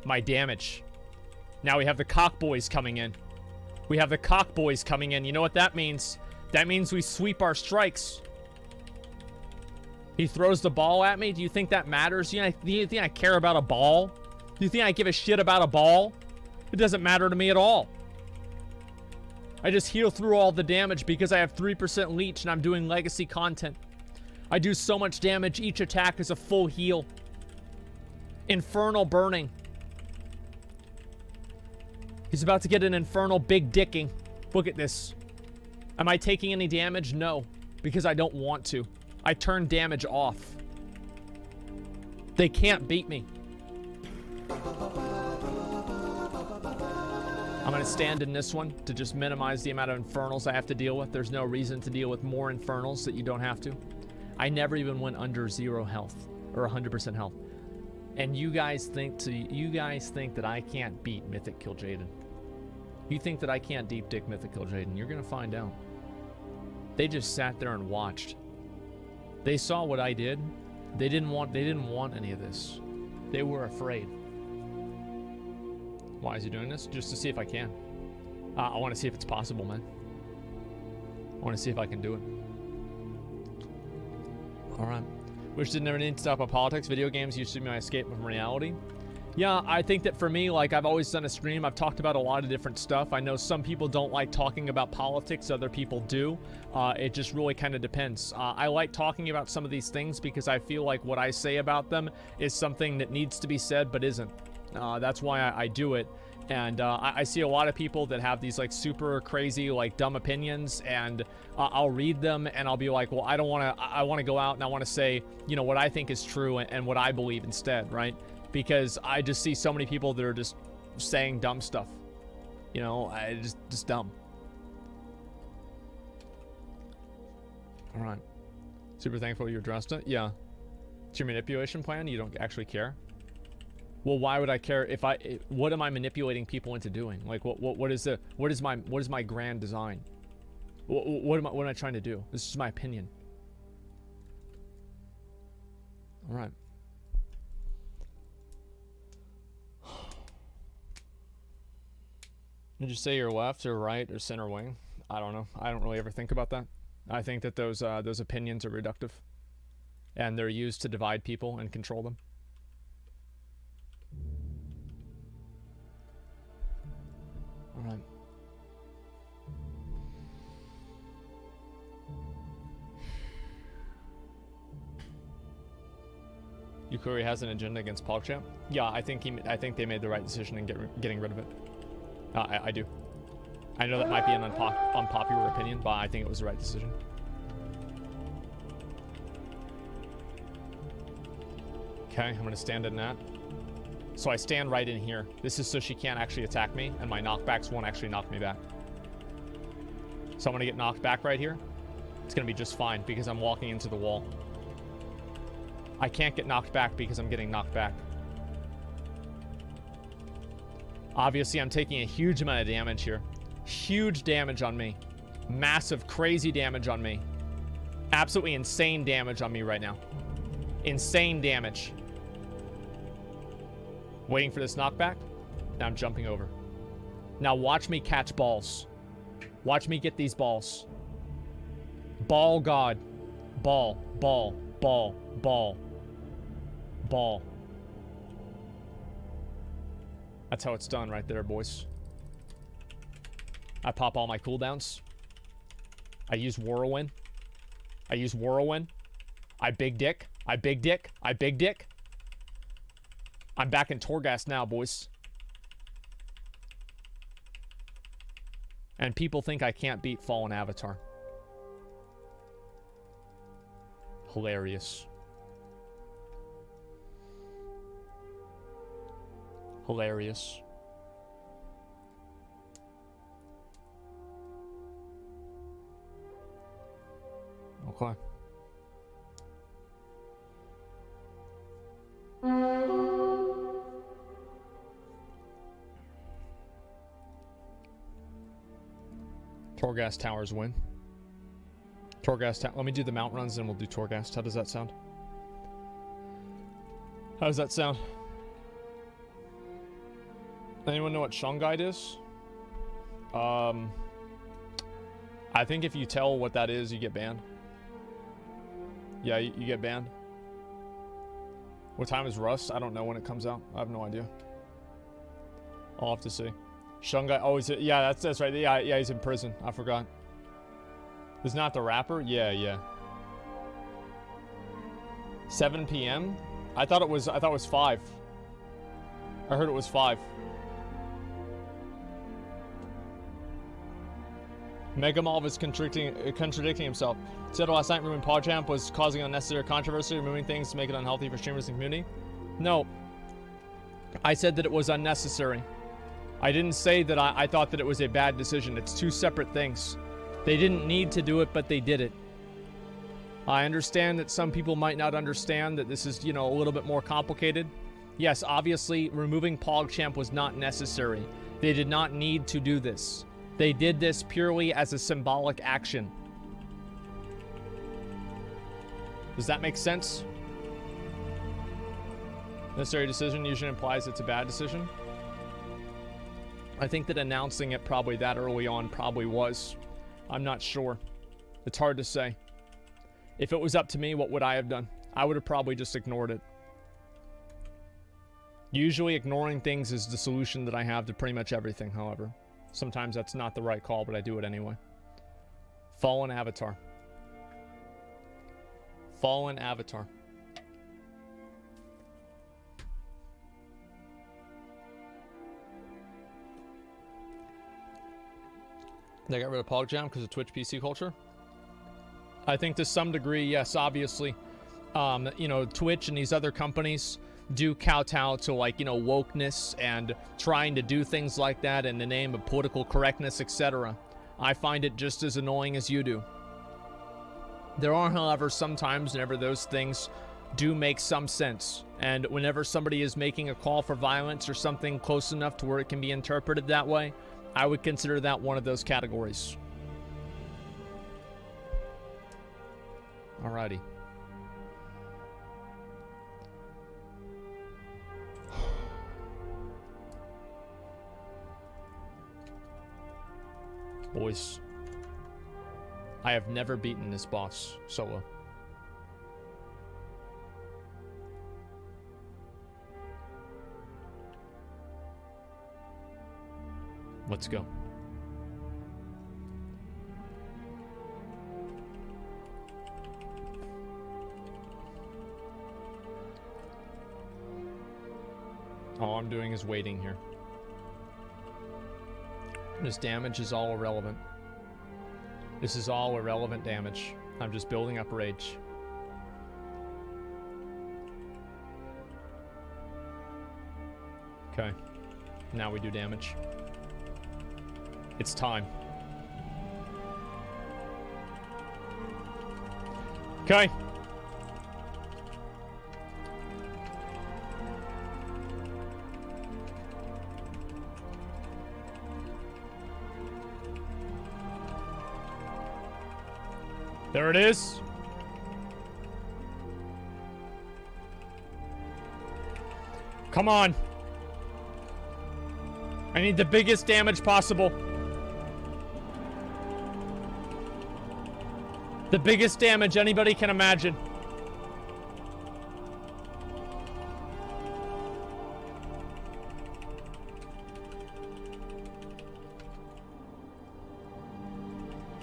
My damage. Now we have the cock boys coming in. We have the cock boys coming in. You know what that means? That means we sweep our strikes. He throws the ball at me. Do you think that matters? Do you think I care about a ball? Do you think I give a shit about a ball? It doesn't matter to me at all. I just heal through all the damage because I have 3% leech and I'm doing legacy content. I do so much damage. Each attack is a full heal. Infernal burning. He's about to get an infernal big dicking. Look at this. Am I taking any damage? No, because I don't want to. I turn damage off. They can't beat me. I'm gonna stand in this one to just minimize the amount of infernals I have to deal with. There's no reason to deal with more infernals that you don't have to. I never even went under 0 health or 100% health. And you guys think that I can't beat Mythic Kill Jaden. You think that I can't deep dick Mythic Kill Jaden. You're gonna find out. They just sat there and watched. They saw what I did. They didn't want any of this. They were afraid. Why is he doing this? Just to see if I can. I want to see if it's possible, man. I want to see if I can do it. Alright. Wish didn't ever need to stop on politics. Video games used to be my escape from reality. Yeah, I think that for me, like, I've always done a stream. I've talked about a lot of different stuff. I know some people don't like talking about politics. Other people do. It just really kind of depends. I like talking about some of these things because I feel like what I say about them is something that needs to be said but isn't. That's why I do it. And I see a lot of people that have these like super crazy like dumb opinions, and I'll read them and I'll be like, well, I don't want to. I want to go out and I want to say, you know, what I think is true and what I believe instead, right? Because I just see so many people that are just saying dumb stuff. You know, I just dumb. All right. Super thankful you addressed it. Yeah. It's your manipulation plan. You don't actually care. Well, why would I care if what am I manipulating people into doing? Like, what is my grand design? What am I trying to do? This is my opinion. All right. Did you say you're left or right or center wing? I don't know. I don't really ever think about that. I think that those opinions are reductive, and they're used to divide people and control them. All right. Yukuri has an agenda against PogChamp. Yeah, I think they made the right decision in getting rid of it. I do. I know that might be an unpopular opinion, but I think it was the right decision. Okay, I'm gonna stand in that. So I stand right in here. This is so she can't actually attack me, and my knockbacks won't actually knock me back. So I'm gonna get knocked back right here. It's gonna be just fine because I'm walking into the wall. I can't get knocked back because I'm getting knocked back. Obviously, I'm taking a huge amount of damage here. Huge damage on me. Massive, crazy damage on me. Absolutely insane damage on me right now. Insane damage. Waiting for this knockback. Now I'm jumping over. Now watch me catch balls. Watch me get these balls. Ball god. Ball, ball, ball, ball. Ball. That's how it's done right there, boys. I pop all my cooldowns. I use Whirlwind. I use Whirlwind. I big dick. I big dick. I big dick. I'm back in Torghast now, boys. And people think I can't beat Fallen Avatar. Hilarious. Hilarious. Okay. Torghast Towers win. Torghast Tower. Let me do the mount runs and we'll do Torghast. How does that sound? How does that sound? Anyone know what Shungite is? I think if you tell what that is, you get banned. Yeah, you get banned. What time is Rust? I don't know when it comes out. I have no idea. I'll have to see. Shungite. Oh, yeah, that's right. Yeah, he's in prison. I forgot. Is not the rapper? Yeah. 7 p.m. I thought it was 5. I heard it was 5. Megamolv is contradicting himself. Said last night removing PogChamp was causing unnecessary controversy, removing things to make it unhealthy for streamers and community. No. I said that it was unnecessary. I didn't say that I thought that it was a bad decision. It's two separate things. They didn't need to do it, but they did it. I understand that some people might not understand that this is, you know, a little bit more complicated. Yes, obviously, removing PogChamp was not necessary. They did not need to do this. They did this purely as a symbolic action. Does that make sense? Necessary decision usually implies it's a bad decision. I think that announcing it probably that early on probably was. I'm not sure. It's hard to say. If it was up to me, what would I have done? I would have probably just ignored it. Usually ignoring things is the solution that I have to pretty much everything, however. Sometimes that's not the right call, but I do it anyway. Fallen Avatar. Fallen Avatar. They got rid of PogChamp because of Twitch PC culture? I think to some degree, yes, obviously. You know, Twitch and these other companies do kowtow to, like, you know, wokeness and trying to do things like that in the name of political correctness, etc. I find it just as annoying as you do. There are, however, sometimes whenever those things do make some sense. And whenever somebody is making a call for violence or something close enough to where it can be interpreted that way, I would consider that one of those categories. Alrighty. Boys, I have never beaten this boss solo. Let's go. All I'm doing is waiting here. This damage is all irrelevant. This is all irrelevant damage. I'm just building up rage. Okay. Now we do damage. It's time. Okay. There it is. Come on. I need the biggest damage possible. The biggest damage anybody can imagine.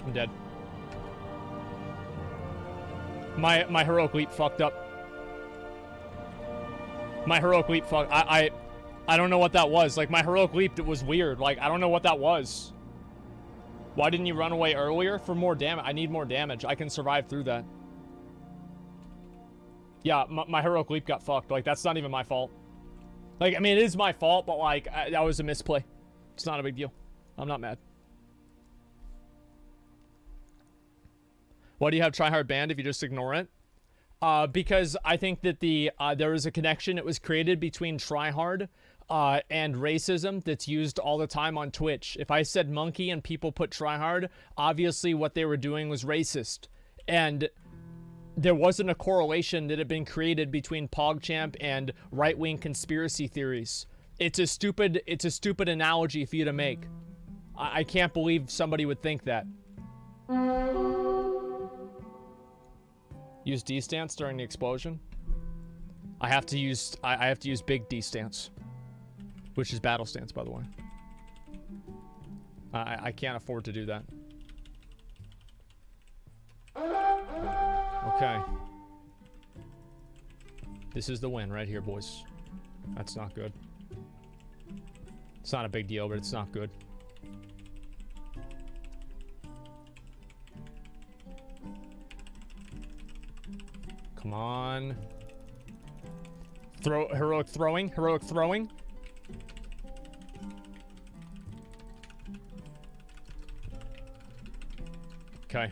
I'm dead. My heroic leap fucked up. My heroic leap fucked. I don't know what that was. Like, my heroic leap, it was weird. Like, I don't know what that was. Why didn't you run away earlier? For more damage. I need more damage. I can survive through that. Yeah, my heroic leap got fucked. Like, that's not even my fault. Like, I mean, it is my fault, but, like, that was a misplay. It's not a big deal. I'm not mad. Why do you have tryhard banned if you just ignore it? Because I think that there is a connection. It was created between tryhard and racism that's used all the time on Twitch. If I said monkey and people put tryhard, obviously what they were doing was racist. And there wasn't a correlation that had been created between PogChamp and right-wing conspiracy theories. It's a stupid analogy for you to make. I can't believe somebody would think that. Use D stance during the explosion. I have to use big D stance, which is battle stance, by the way. I can't afford to do that. Okay. This is the win right here, boys. That's not good. It's not a big deal, but it's not good. Come on. Heroic throwing. Heroic throwing. Okay.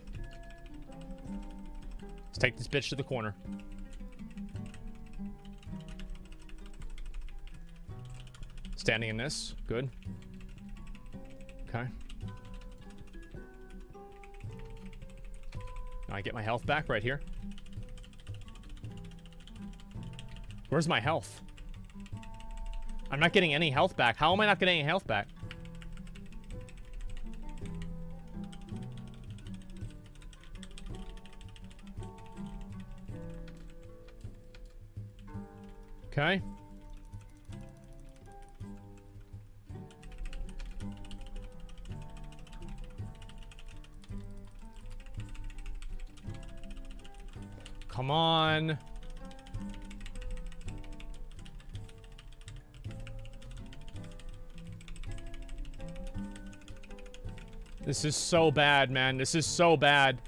Let's take this bitch to the corner. Standing in this. Good. Okay. Now I get my health back right here. Where's my health? I'm not getting any health back. How am I not getting any health back? Okay. Come on. This is so bad, man. This is so bad.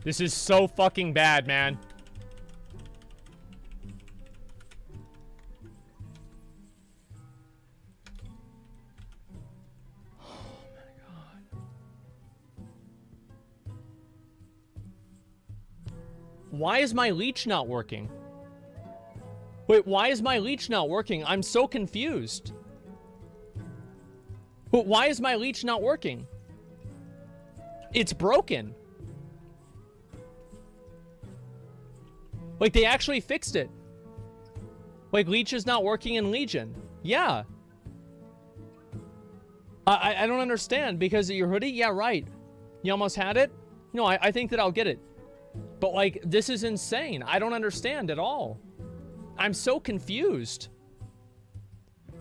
This is so fucking bad, man. Why is my leech not working? Wait, why is my leech not working? I'm so confused. But why is my leech not working? It's broken. Like, they actually fixed it. Like, leech is not working in Legion. Yeah. I don't understand. Because of your hoodie? Yeah, right. You almost had it? No, I think that I'll get it. But, like, this is insane. I don't understand at all. I'm so confused.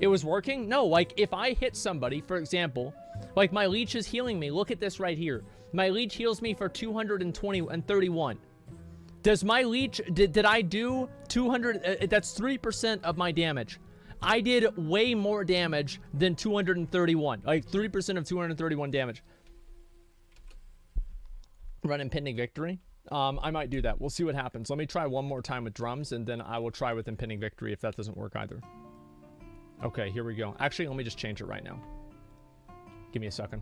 It was working? No, like, if I hit somebody, for example, like, my leech is healing me. Look at this right here. My leech heals me for 220 and 31. Does my leech, did I do 200, that's 3% of my damage. I did way more damage than 231. Like, 3% of 231 damage. Run impending victory? I might do that. We'll see what happens. Let me try one more time with drums, and then I will try with impending victory if that doesn't work either. Okay, here we go. Actually, let me just change it right now. Give me a second.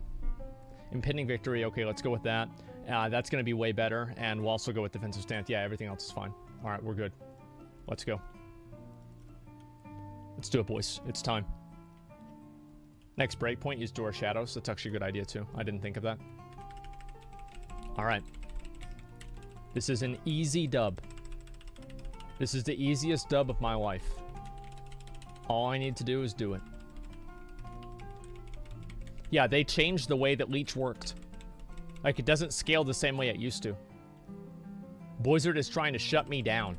Impending victory. Okay, let's go with that. That's going to be way better, and we'll also go with defensive stance. Yeah, everything else is fine. All right, we're good. Let's go. Let's do it, boys. It's time. Next breakpoint, use door shadows. That's actually a good idea, too. I didn't think of that. All right. This is an easy dub. This is the easiest dub of my life. All I need to do is do it. Yeah, they changed the way that Leech worked. Like, it doesn't scale the same way it used to. Blizzard is trying to shut me down.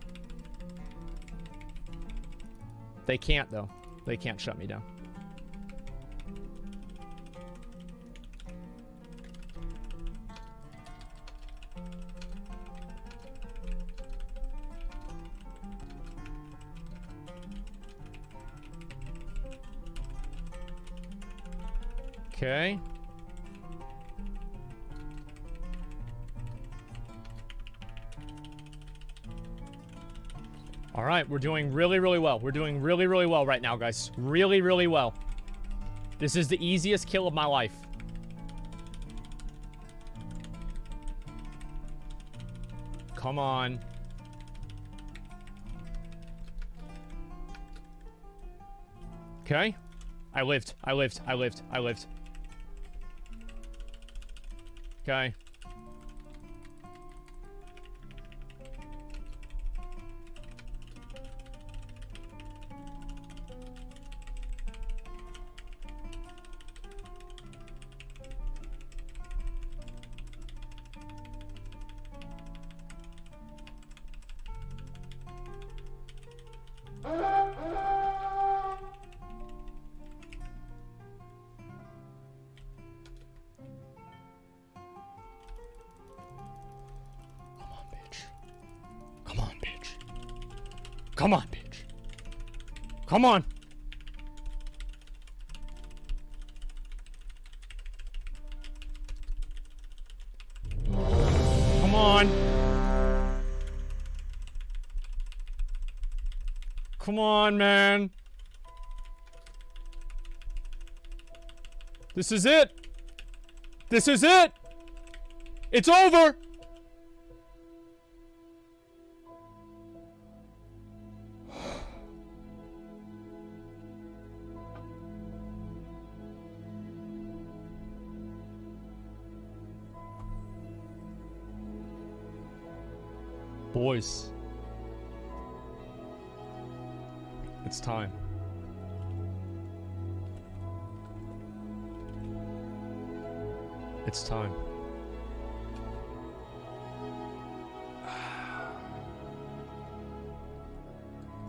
They can't, though. They can't shut me down. Okay. All right, we're doing really, really well. We're doing really, really well right now, guys. Really, really well. This is the easiest kill of my life. Come on. Okay. I lived. I lived. I lived. I lived. Okay. Come on, bitch. Come on. Come on. Come on, man. This is it. This is it. It's over. Boys, it's time. It's time.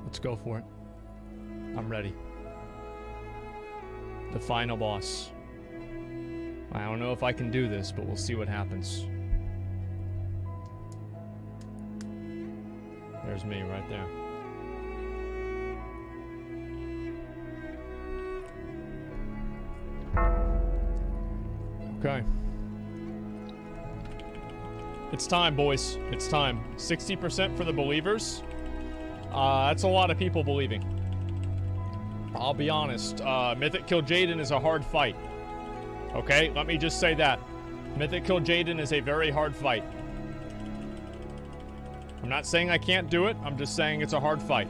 Let's go for it. I'm ready. The final boss. I don't know if I can do this, but we'll see what happens. There's me right there. Okay. It's time, boys. It's time. 60% for the believers. That's a lot of people believing. I'll be honest. Mythic Kill Jaden is a hard fight. Okay? Let me just say that. Mythic Kill Jaden is a very hard fight. I'm not saying I can't do it. I'm just saying it's a hard fight.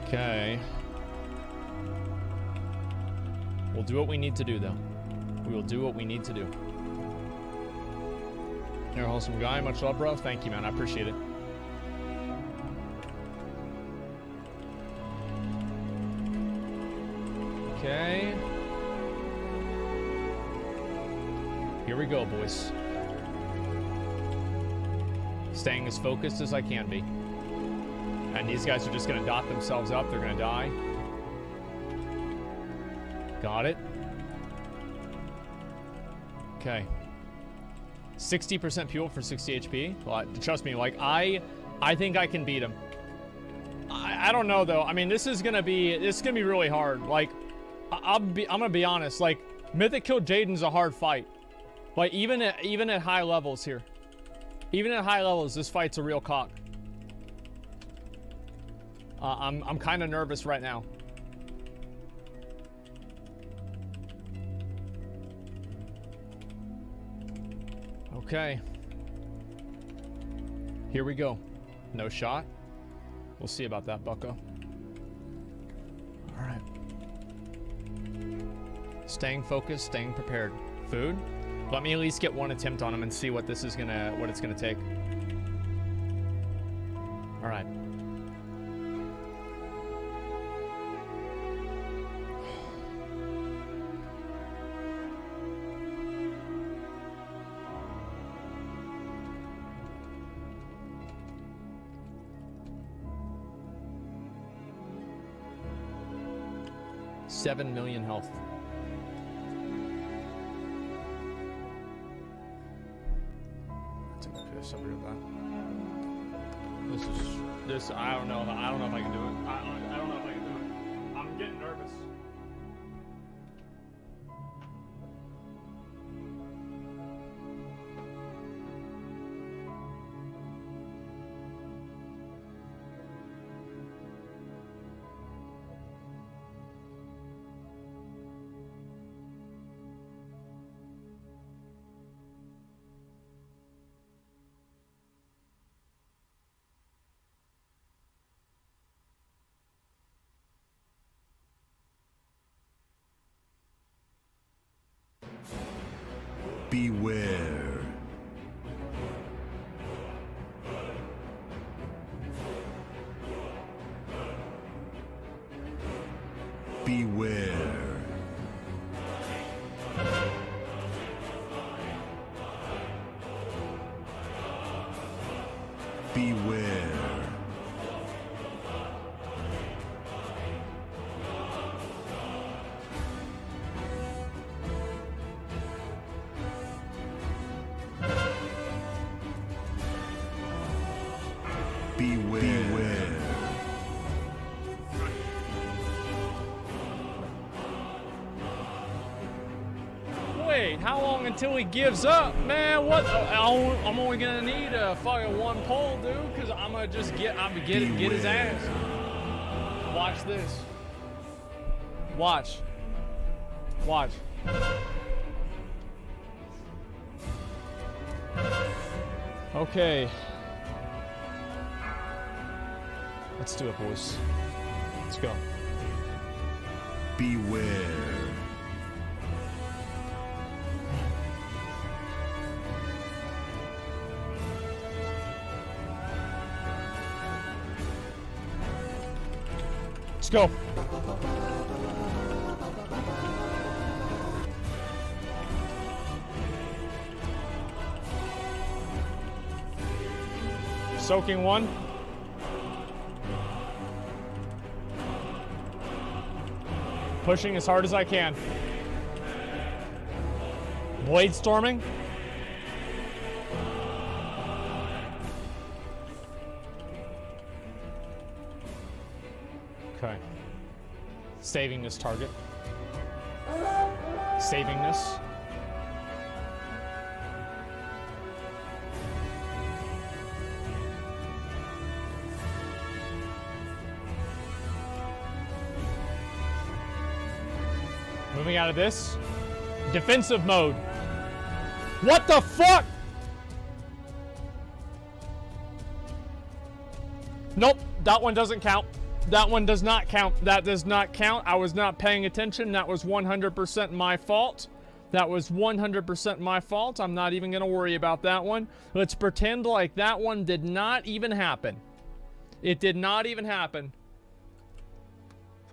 Okay. We'll do what we need to do, though. We will do what we need to do. You're a wholesome guy. Much love, bro. Thank you, man. I appreciate it. Okay. Here we go, boys. Staying as focused as I can be. And these guys are just going to dot themselves up. They're going to die. Got it. Okay. 60% fuel for 60 HP. Well, trust me, like, I think I can beat him. I don't know, though. I mean, this is going to be really hard. Like, I'm going to be honest. Like, Mythic Kill Jaden's a hard fight. Like, even at high levels here. Even at high levels, this fight's a real cock. I'm kind of nervous right now. Okay. Here we go. No shot. We'll see about that, bucko. All right. Staying focused, staying prepared. Food. Let me at least get one attempt on him and see what this is what it's gonna take. All right. $7 million health. Somebody with that. This I don't know if I can do it. I don't know if I can do it. I'm getting nervous. Beware. Beware. Beware. Wait, how long until he gives up? Man, what? I'm only gonna need a fucking one pole, dude, because I'm gonna just get his ass. Watch this. Watch. Watch. Okay. Let's do it, boys. Let's go. Beware. Let's go. Soaking one. Pushing as hard as I can. Blade storming. Okay. Saving this target. Saving this. Moving out of this. Defensive mode. What the fuck? Nope, that one doesn't count. That one does not count. That does not count. I was not paying attention. That was 100% my fault. That was 100% my fault. I'm not even going to worry about that one. Let's pretend like that one did not even happen. It did not even happen.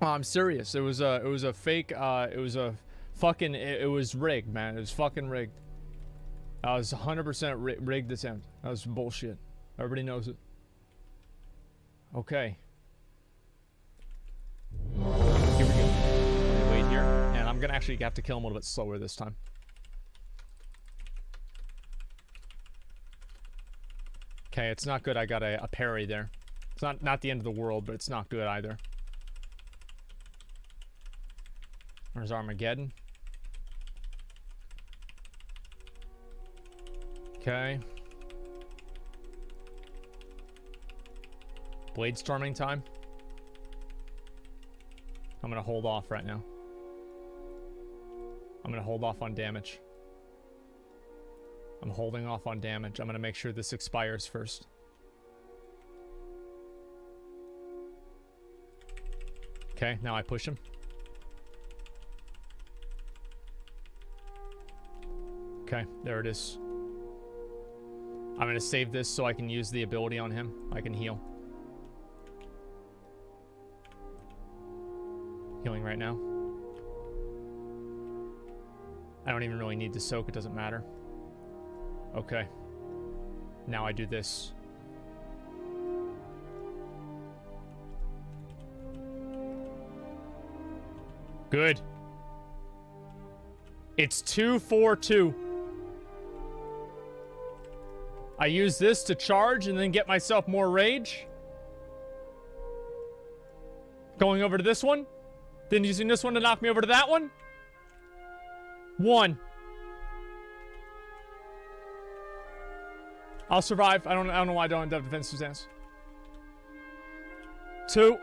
Oh, I'm serious. It was a fake, it was a fucking, it was rigged, man. It was fucking rigged. I was 100% rigged this end. That was bullshit. Everybody knows it. Okay. Here we go. Wait here. And I'm gonna actually have to kill him a little bit slower this time. Okay, it's not good. I got a parry there. It's not the end of the world, but it's not good either. Where's Armageddon? Okay. Blade storming time. I'm gonna hold off right now. I'm gonna hold off on damage. I'm holding off on damage. I'm gonna make sure this expires first. Okay, now I push him. Okay, there it is. I'm gonna save this so I can use the ability on him. I can heal. Healing right now. I don't even really need to soak, it doesn't matter. Okay. Now I do this. Good. It's 2-4-2. I use this to charge and then get myself more rage. Going over to this one. Then using this one to knock me over to that one. 1. I'll survive. I don't know why I don't have defensive stance. 2.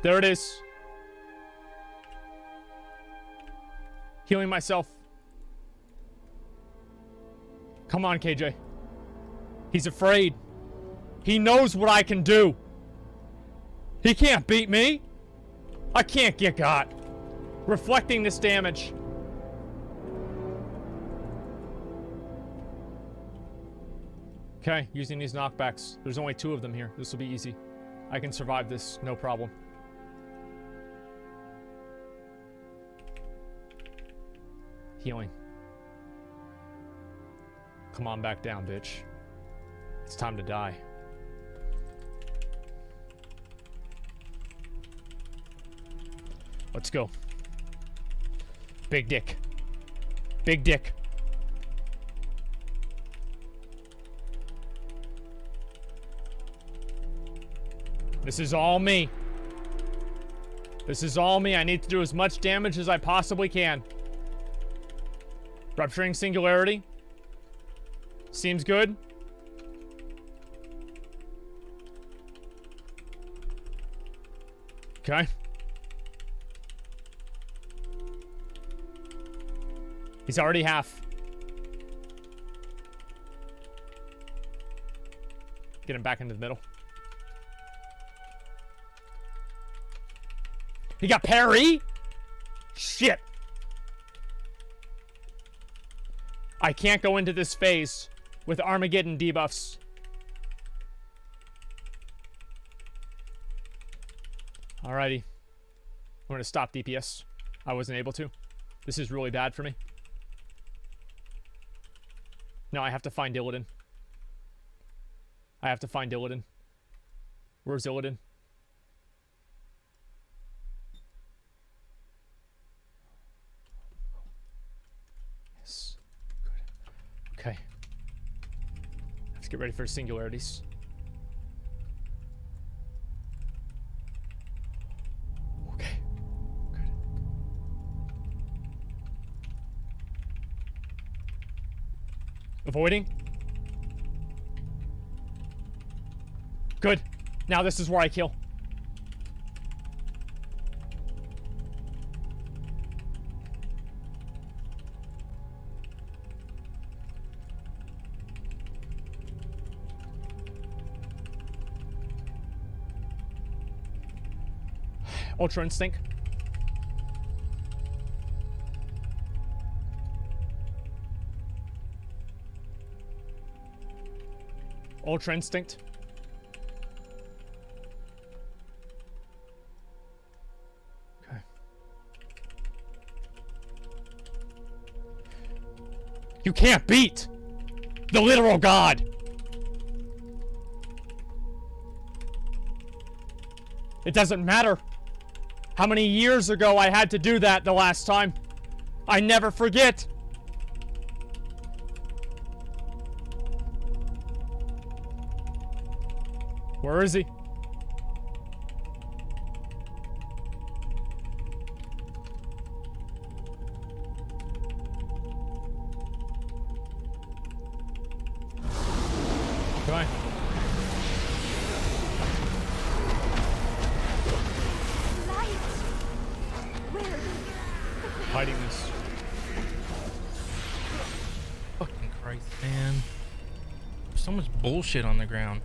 There it is. Healing myself. Come on, KJ. He's afraid. He knows what I can do. He can't beat me. I can't get got. Reflecting this damage. Okay, using these knockbacks. There's only 2 of them here. This will be easy. I can survive this, no problem. healing. Come on back down, bitch. It's time to die. Let's go. Big dick. Big dick. This is all me. This is all me. I need to do as much damage as I possibly can. Rupturing Singularity. Seems good. Okay. He's already half. Get him back into the middle. He got parry? Shit. I can't go into this phase with Armageddon debuffs. Alrighty. I'm gonna stop DPS. I wasn't able to. This is really bad for me. No, I have to find Illidan. I have to find Illidan. Where's Illidan? Yes. Good. Okay. Let's get ready for singularities. Okay. Good. Avoiding. Good. Now this is where I kill. Ultra Instinct. Ultra Instinct. Okay. You can't beat the literal god. It doesn't matter how many years ago I had to do that the last time. I never forget. Where is he? Come on. Hiding this. Fucking Christ, man. So much bullshit on the ground.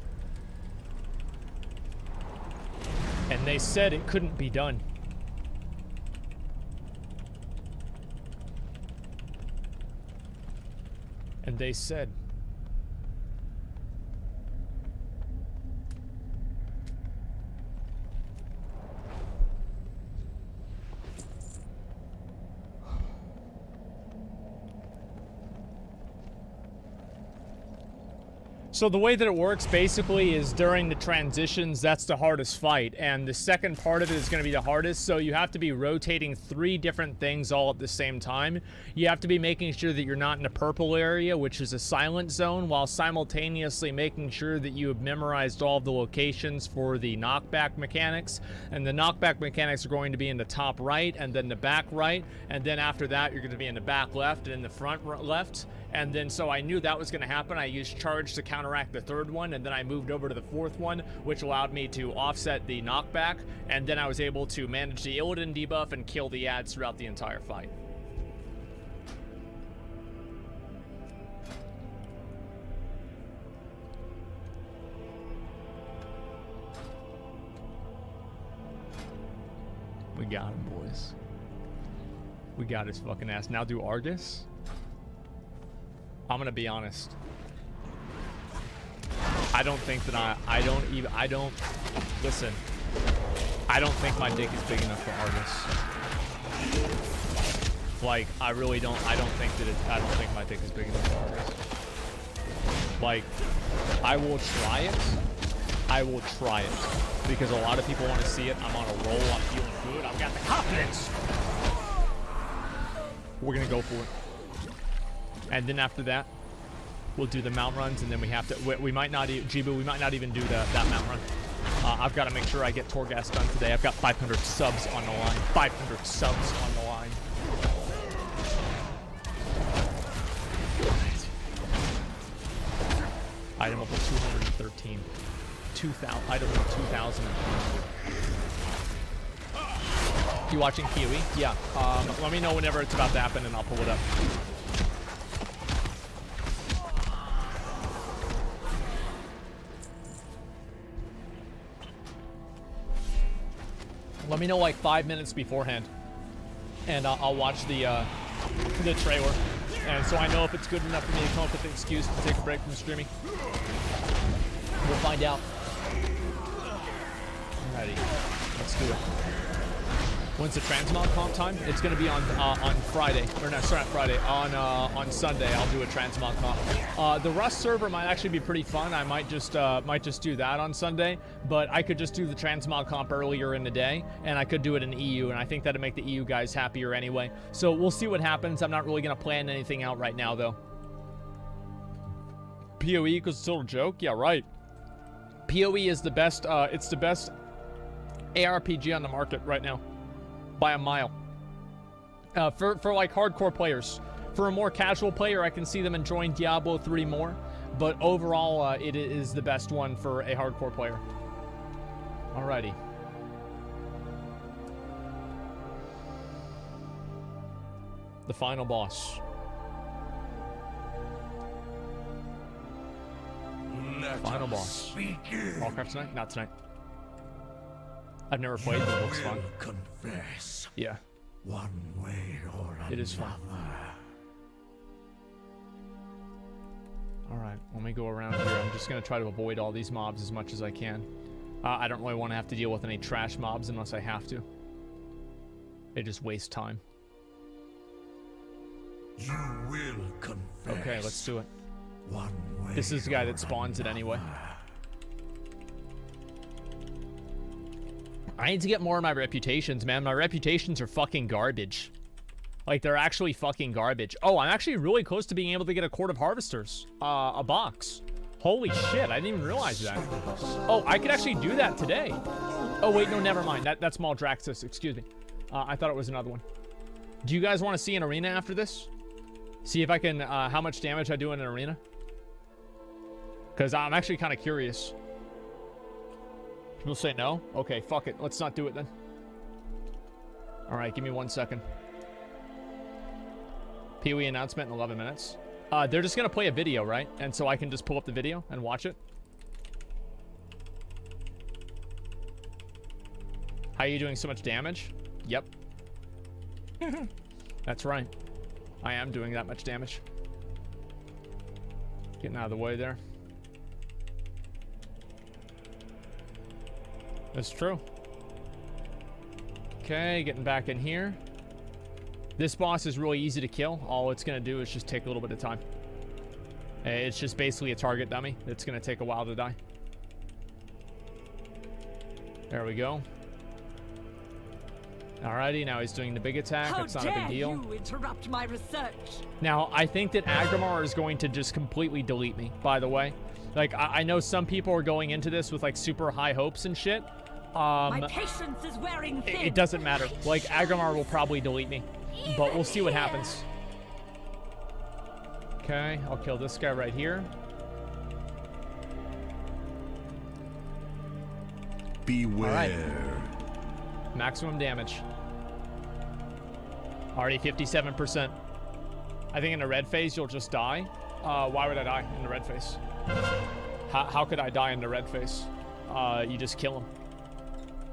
And they said it couldn't be done. And they said. So the way that it works basically is during the transitions, that's the hardest fight. And the second part of it is going to be the hardest. So you have to be rotating 3 different things all at the same time. You have to be making sure that you're not in a purple area, which is a silent zone, while simultaneously making sure that you have memorized all of the locations for the knockback mechanics. And the knockback mechanics are going to be in the top right and then the back right. And then after that, you're going to be in the back left and in the front left. And then, so I knew that was going to happen. I used charge to counteract the 3rd one, and then I moved over to the 4th one, which allowed me to offset the knockback, and then I was able to manage the Illidan debuff and kill the ads throughout the entire fight. We got him, boys. We got his fucking ass. Now do Argus? I'm gonna be honest. I don't think that I don't listen. I don't think my dick is big enough for Argus. Like, I really don't, I don't think my dick is big enough for this. Like, I will try it. I will try it. Because a lot of people want to see it. I'm on a roll. I'm feeling good. I've got the confidence. We're going to go for it. And then after that, we'll do the mount runs. And then we have to, we might not, Jibu, we might not even do that mount run. I've got to make sure I get Torghast done today. I've got 500 subs on the line. 500 subs on the line. Item level 213. 2,000. Item level 2,000. You watching PoE? Yeah. Let me know whenever it's about to happen and I'll pull it up. Let me know like 5 minutes beforehand, and I'll watch the trailer, and so I know if it's good enough for me to come up with an excuse to take a break from streaming. We'll find out. Alrighty, let's do it. When's the transmog comp time? It's gonna be on Friday, or no, sorry, not Friday. On Sunday, I'll do a transmog comp. The Rust server might actually be pretty fun. I might just do that on Sunday, but I could just do the transmog comp earlier in the day, and I could do it in EU, and I think that'd make the EU guys happier anyway. So we'll see what happens. I'm not really gonna plan anything out right now, though. PoE equals still a joke? Yeah, right. PoE is the best. It's the best ARPG on the market right now. By a mile. For like hardcore players. For a more casual player, I can see them enjoying Diablo 3 more, but overall, it is the best one for a hardcore player. Alrighty. The final boss. Final boss. Warcraft tonight? Not tonight. I've never played, but it looks fun. Confess. Yeah. One way or another. It is fun. Alright, let me go around here. I'm just going to try to avoid all these mobs as much as I can. I don't really want to have to deal with any trash mobs unless I have to. It just wastes time. You will confess. Okay, let's do it. One way. This is the guy that spawns it anyway. I need to get more of my reputations, man. My reputations are fucking garbage. Like, they're actually fucking garbage. Oh, I'm actually really close to being able to get a Court of Harvesters. A box. Holy shit, I didn't even realize that. Oh, I could actually do that today. Oh, wait, no, never mind. That's Maldraxxus, excuse me. I thought it was another one. Do you guys want to see an arena after this? See if I can, how much damage I do in an arena? Because I'm actually kind of curious. People say no? Okay, fuck it. Let's not do it then. Alright, give me 1 second. PoE announcement in 11 minutes. They're just gonna play a video, right? And so I can just pull up the video and watch it. How are you doing so much damage? Yep. That's right. I am doing that much damage. Getting out of the way there. That's true. Okay, getting back in here. This boss is really easy to kill. All it's going to do is just take a little bit of time. It's just basically a target dummy. It's going to take a while to die. There we go. Alrighty, now he's doing the big attack. It's not a big deal. How dare you interrupt my research? Now, I think that Agrimar is going to just completely delete me, by the way. Like, I know some people are going into this with, like, super high hopes and shit. My patience is wearing thin. It doesn't matter. Like, Agrimar will probably delete me. But we'll see what happens. Okay, I'll kill this guy right here. Beware. Right. Maximum damage. Already 57%. I think in the red phase, you'll just die. Why would I die in the red phase? How could I die in the red phase? You just kill him.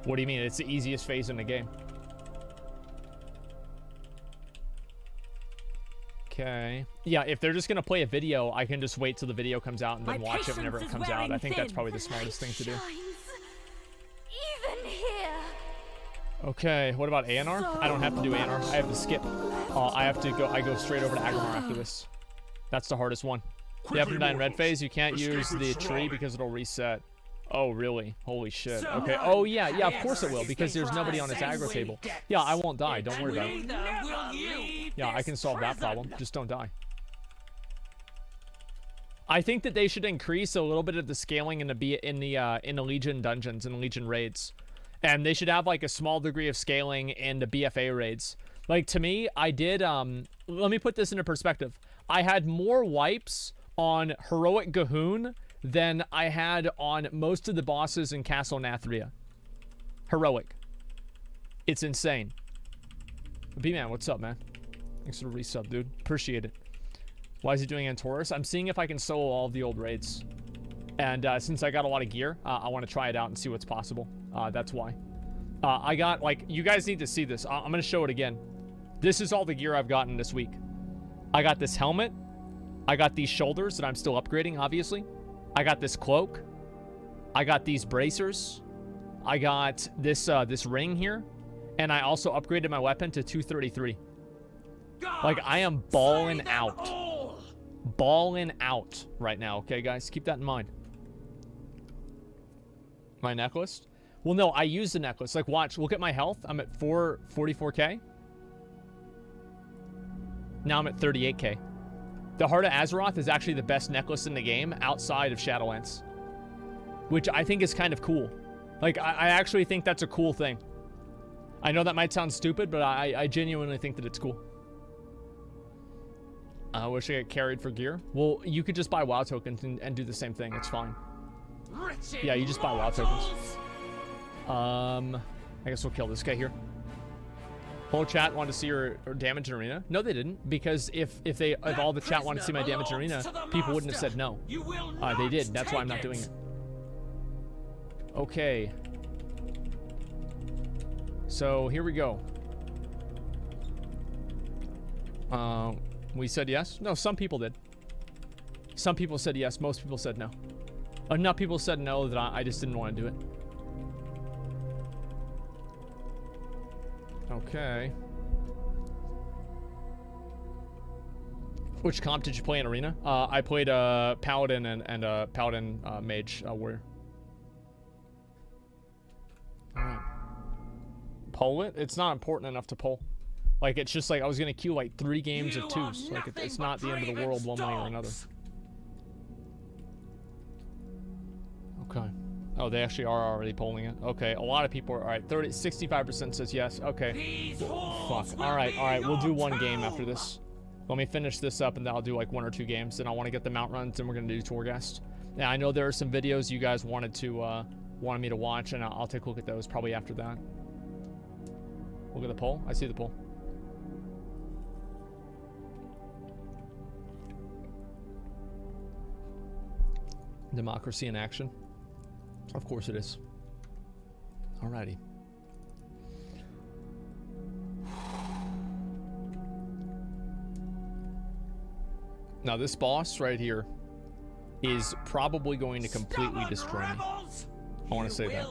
What do you mean? It's the easiest phase in the game. Okay. Yeah, if they're just going to play a video, I can just wait till the video comes out and then watch it whenever it comes out. I think that's probably the smartest thing to do. Even here. Okay, what about A&R? I don't have to do A&R. I have to skip. I go straight over to Agrimar after this. That's the hardest one. The up and down red phase, you can't use the tree because it'll reset. Oh, really? Holy shit. Okay. Oh, yeah, of course it will, because there's nobody on its aggro table. Yeah, I won't die. Don't worry about it. Yeah, I can solve that problem. Just don't die. I think that they should increase a little bit of the scaling in the Legion dungeons and Legion raids. And they should have like a small degree of scaling in the BFA raids. Like, to me, I did, let me put this into perspective. I had more wipes on Heroic Gahoon than I had on most of the bosses in Castle Nathria. Heroic. It's insane. B-Man, what's up, man? Thanks for the resub, dude. Appreciate it. Why is he doing Antorus? I'm seeing if I can solo all of the old raids. And since I got a lot of gear, I want to try it out and see what's possible. That's why. I got, like, you guys need to see this. I'm going to show it again. This is all the gear I've gotten this week. I got this helmet. I got these shoulders that I'm still upgrading, obviously. I got this cloak. I got these bracers. I got this this ring here. And I also upgraded my weapon to 233. Like, I am balling out. Balling out right now, okay, guys? Keep that in mind. My necklace? Well, no, I use the necklace. Like, watch. Look at my health. I'm at 44k. Now I'm at 38k. The Heart of Azeroth is actually the best necklace in the game outside of Shadowlands. Which I think is kind of cool. Like, I actually think that's a cool thing. I know that might sound stupid, but I genuinely think that it's cool. I wish I get carried for gear. Well, you could just buy WoW tokens and do the same thing. It's fine. Yeah, you just buy WoW tokens. I guess we'll kill this guy here. Whole chat wanted to see your damage in arena. No, they didn't, because if all the chat wanted to see my damage in arena, people wouldn't have said no. They did. That's why I'm not doing it. Okay. So here we go. We said yes. No, some people did. Some people said yes. Most people said no. Enough people said no that I just didn't want to do it. Okay. Which comp did you play in arena? I played Paladin and Paladin Mage Warrior. Alright. Pull it? It's not important enough to pull. Like, it's just like I was gonna queue like 3 games of 2s. Like, it's not the end of the world one way or another. Okay. Oh, they actually are already polling it. Okay, a lot of people are. All right, 65% says yes. Okay. Fuck. All right. We'll do 1 game after this. Let me finish this up, and then I'll do like 1 or 2 games. Then I want to get the mount runs, and we're gonna do Torghast. Now I know there are some videos you guys wanted me to watch, and I'll take a look at those probably after that. Look at the poll. I see the poll. Democracy in action. Of course it is. Alrighty. Now this boss right here is probably going to completely destroy me. I want to say that.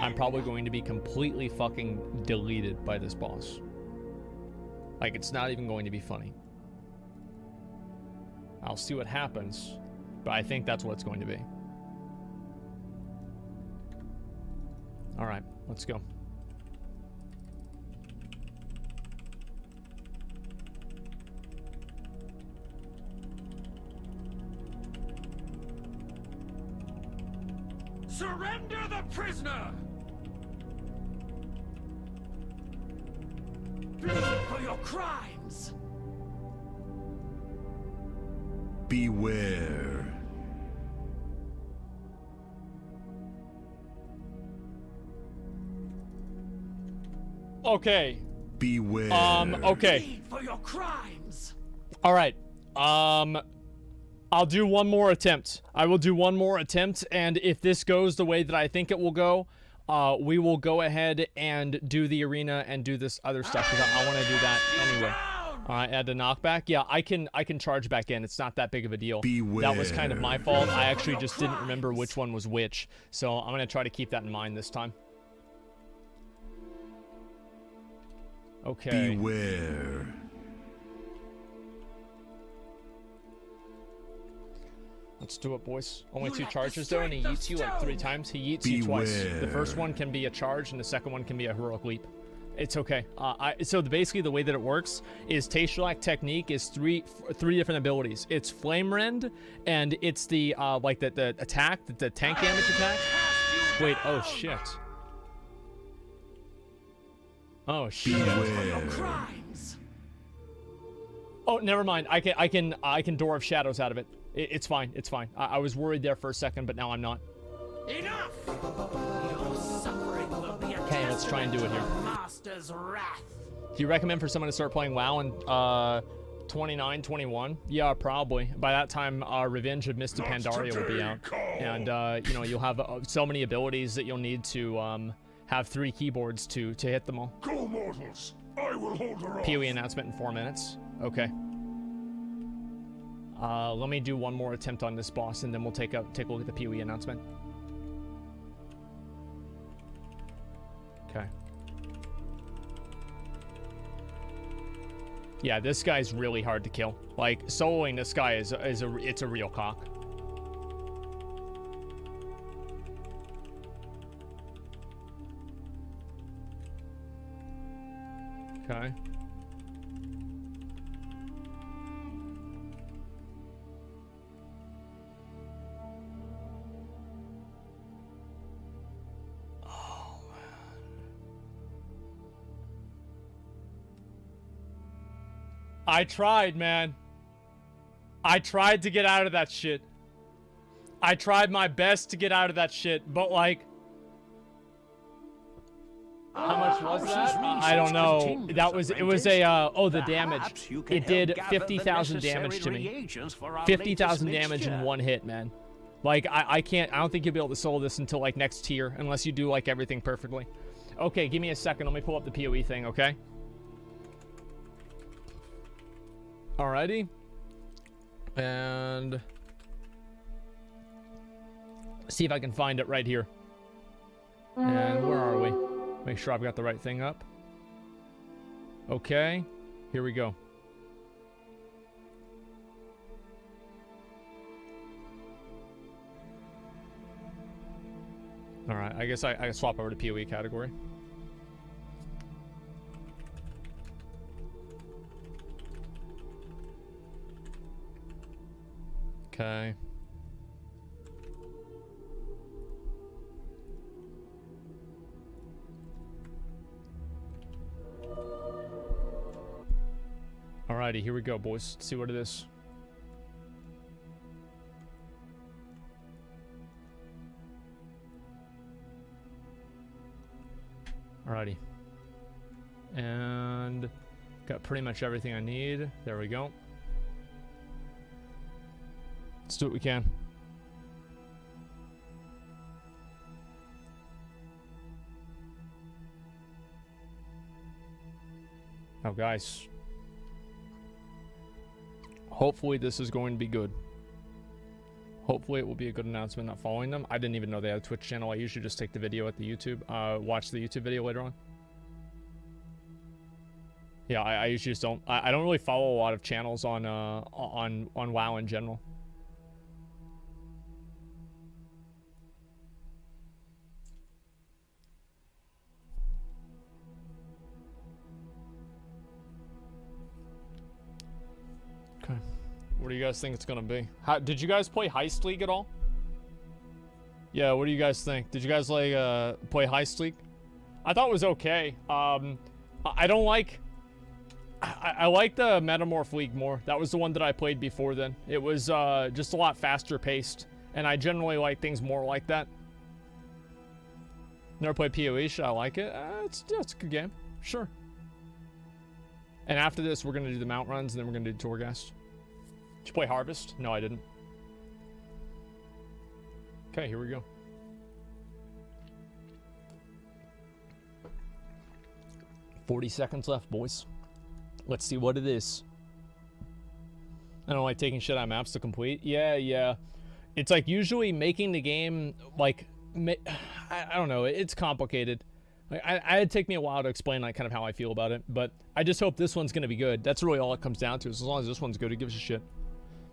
I'm probably going to be completely fucking deleted by this boss. Like, it's not even going to be funny. I'll see what happens, but I think that's what it's going to be. All right, let's go. Surrender the prisoner! Bleed for your crimes! Beware. Okay. Beware. Okay. Bleed for your crimes! All right. I'll do 1 more attempt. I will do 1 more attempt, and if this goes the way that I think it will go, we will go ahead and do the arena and do this other stuff, because I want to do that anyway. Add the knockback. Yeah, I can charge back in. It's not that big of a deal. Beware. That was kind of my fault. I actually just didn't remember which one was which, so I'm going to try to keep that in mind this time. Okay. Beware. Let's do it, boys. Only You 2 lack the charges though, and he strength yeets of you like 3 stone. times. He yeets you twice. The Beware. first one can be a charge, and the second one can be a heroic leap. It's okay. Basically the way that it works is Tayshalak technique is three different abilities. It's Flame Rend, and it's the like the attack, the tank damage attack. Wait, oh shit. Oh shit. For your crimes. Oh, never mind. I can Dwarf Shadows out of it. It's fine. It's fine. I was worried there for a second, but now I'm not. Enough! Your suffering will be a Okay, let's try and do it testament here. to the Master's wrath. Do you recommend for someone to start playing WoW in 29, 21? Yeah, probably. By that time, Revenge of Mr. Pandaria will be out. And, you know, you'll have so many abilities that you'll need to have 3 keyboards to hit them all. Go, mortals. I will hold her off. PoE announcement in 4 minutes. Okay. Let me do one more attempt on this boss, and then we'll take a look at the PoE announcement. Okay. Yeah, this guy's really hard to kill. Like, soloing this guy it's a real cock. Okay. I tried, man. I tried to get out of that shit. I tried my best to get out of that shit, but like... How much was that? I don't know. That was, it was a, oh, the damage. It did 50,000 damage to me. 50,000 damage in one hit, man. Like, I don't think you'll be able to solo this until like next tier, unless you do like everything perfectly. Okay, give me a second. Let me pull up the PoE thing, okay? Alrighty. And see if I can find it right here. And where are we? Make sure I've got the right thing up. Okay. Here we go. Alright, I guess I can swap over to PoE category. Okay. Alrighty, here we go, boys. Let's see what it is. Alrighty. And got pretty much everything I need. There we go. Let's do what we can. Now, guys. Hopefully this is going to be good. Hopefully it will be a good announcement not following them. I didn't even know they had a Twitch channel. I usually just take the video at the YouTube. Watch the YouTube video later on. Yeah, I usually just don't. I don't really follow a lot of channels on WoW in general. Okay. What do you guys think it's gonna be? Did you guys play Heist League at all? Yeah, what do you guys think? Did you guys like play Heist League? I thought it was okay. I don't like. I like the Metamorph League more. That was the one that I played before then. It was just a lot faster paced, and I generally like things more like that. Never played PoE. Should I like it? It's a good game. Sure. And after this, we're gonna do the mount runs, and then we're gonna do Torghast. Did you play Harvest? No, I didn't. Okay, here we go. $40 seconds left, boys. Let's see what it is. I don't like taking shit out of maps to complete. Yeah. It's like usually making the game, like, I don't know. It's complicated. It'd take me a while to explain like kind of how I feel about it, but I just hope this one's gonna be good. That's really all it comes down to. Is as long as this one's good, it gives a shit.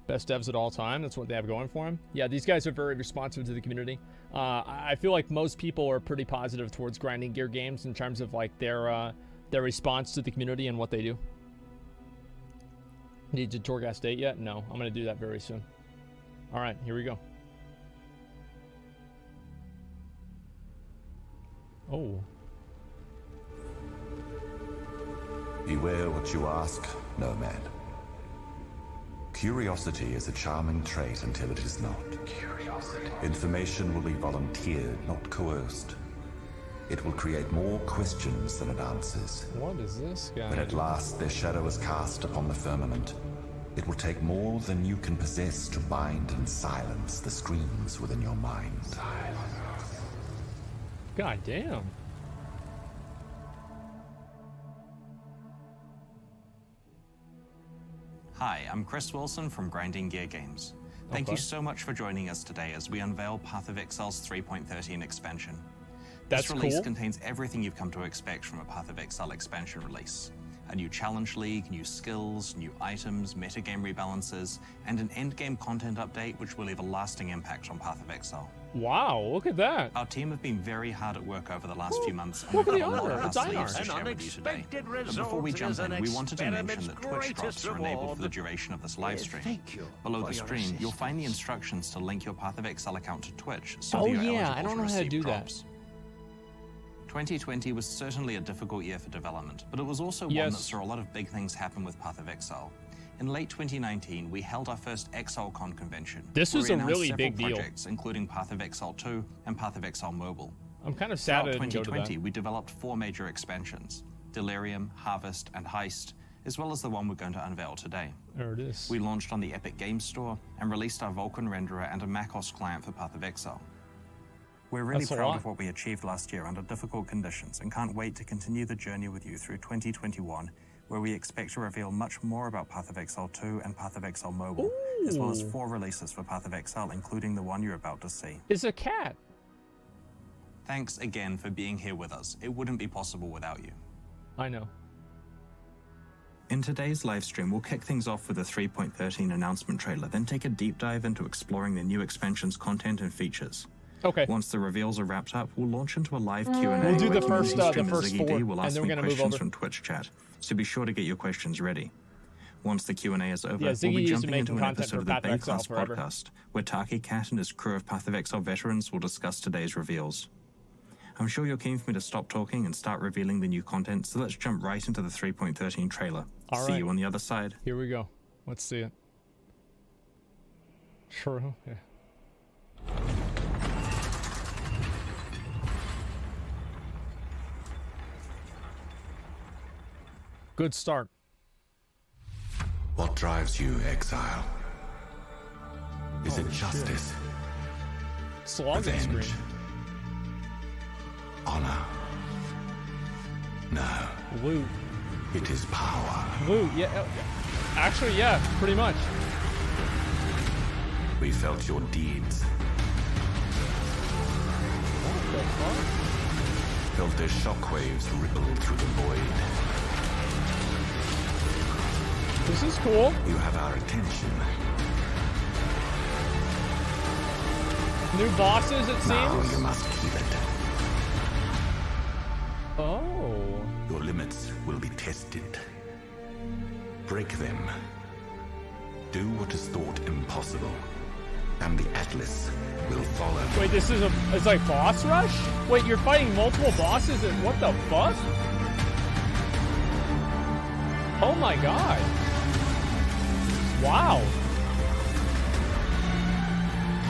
Best devs at all time. That's what they have going for them. Yeah, these guys are very responsive to the community. I feel like most people are pretty positive towards grinding gear games in terms of like their response to the community and what they do. Need to Torghast State yet? No, I'm gonna do that very soon. All right, here we go. Oh. Beware what you ask, nomad. Curiosity is a charming trait until it is not. Curiosity. Information will be volunteered, not coerced. It will create more questions than it answers. What is this guy? When at last their shadow is cast upon the firmament, it will take more than you can possess to bind and silence the screams within your mind. God damn. Hi, I'm Chris Wilson from Grinding Gear Games. Thank you so much for joining us today as we unveil Path of Exile's 3.13 expansion. That's this release cool. contains everything you've come to expect from a Path of Exile expansion release. A new challenge league, new skills, new items, metagame rebalances, and an endgame content update which will leave a lasting impact on Path of Exile. Wow, look at that. Our team have been very hard at work over the last few months, and Look we've at got the a lot art. of It's our sleeves to An share with you today. unexpected But before result we jump is in, an we wanted to mention that experiment's Twitch drops greatest are enabled for the reward. duration of this live stream. Thank you Below for the your stream, you'll find the assistance. instructions to link your Path of Exile account to Twitch, so Oh, that you're yeah, eligible I don't know how to receive do that. drops. 2020 was certainly a difficult year for development, but it was also one Yes. that saw a lot of big things happen with Path of Exile. In late 2019, we held our first ExileCon convention. This where was we a announced really several big deal. projects, including Path of Exile 2 and Path of Exile Mobile. I'm kind of sad I Throughout didn't go to 2020, that. we developed 4 major expansions: Delirium, Harvest, and Heist, as well as the one we're going to unveil today. There it is. We launched on the Epic Games Store and released our Vulkan renderer and a macOS client for Path of Exile. We're really That's a proud lot. of what we achieved last year under difficult conditions and can't wait to continue the journey with you through 2021, where we expect to reveal much more about Path of Exile 2 and Path of Exile Mobile, as well as 4 releases for Path of Exile, including the one you're about to see. It's a cat. Thanks again for being here with us. It wouldn't be possible without you. I know. In today's live stream, we'll kick things off with a 3.13 announcement trailer, then take a deep dive into exploring the new expansion's content and features. Okay. Once the reveals are wrapped up, we'll launch into a live Q&A. We'll do where the first, community streamer first Ziggy 4, D will and ask then we're me gonna move questions over. from Twitch chat, so be sure to get your questions ready. Once the Q&A is over, Yeah, we'll Ziggy be used to jumping make into an content episode for of the Path of Bay Exile Class forever. podcast, where Taki Cat and his crew of Path of Exile veterans will discuss today's reveals. I'm sure you're keen for me to stop talking and start revealing the new content, so let's jump right into the 3.13 trailer. All See right. you on the other side. Here we go. Let's see it. True. Yeah. Good start. What drives you, exile? Is it justice? Slogan screen. Revenge? Honor? No, Loot. it is power. Loot. Yeah. Actually, yeah. Pretty much. We felt your deeds, What the fuck? felt their shockwaves ripple through the void. This is cool. You have our attention. New bosses, it Now seems. you must keep it. Oh. Your limits will be tested. Break them. Do what is thought impossible, and the Atlas will follow. Wait, this is it's like boss rush? Wait, you're fighting multiple bosses and what the fuck? Oh my god. Wow.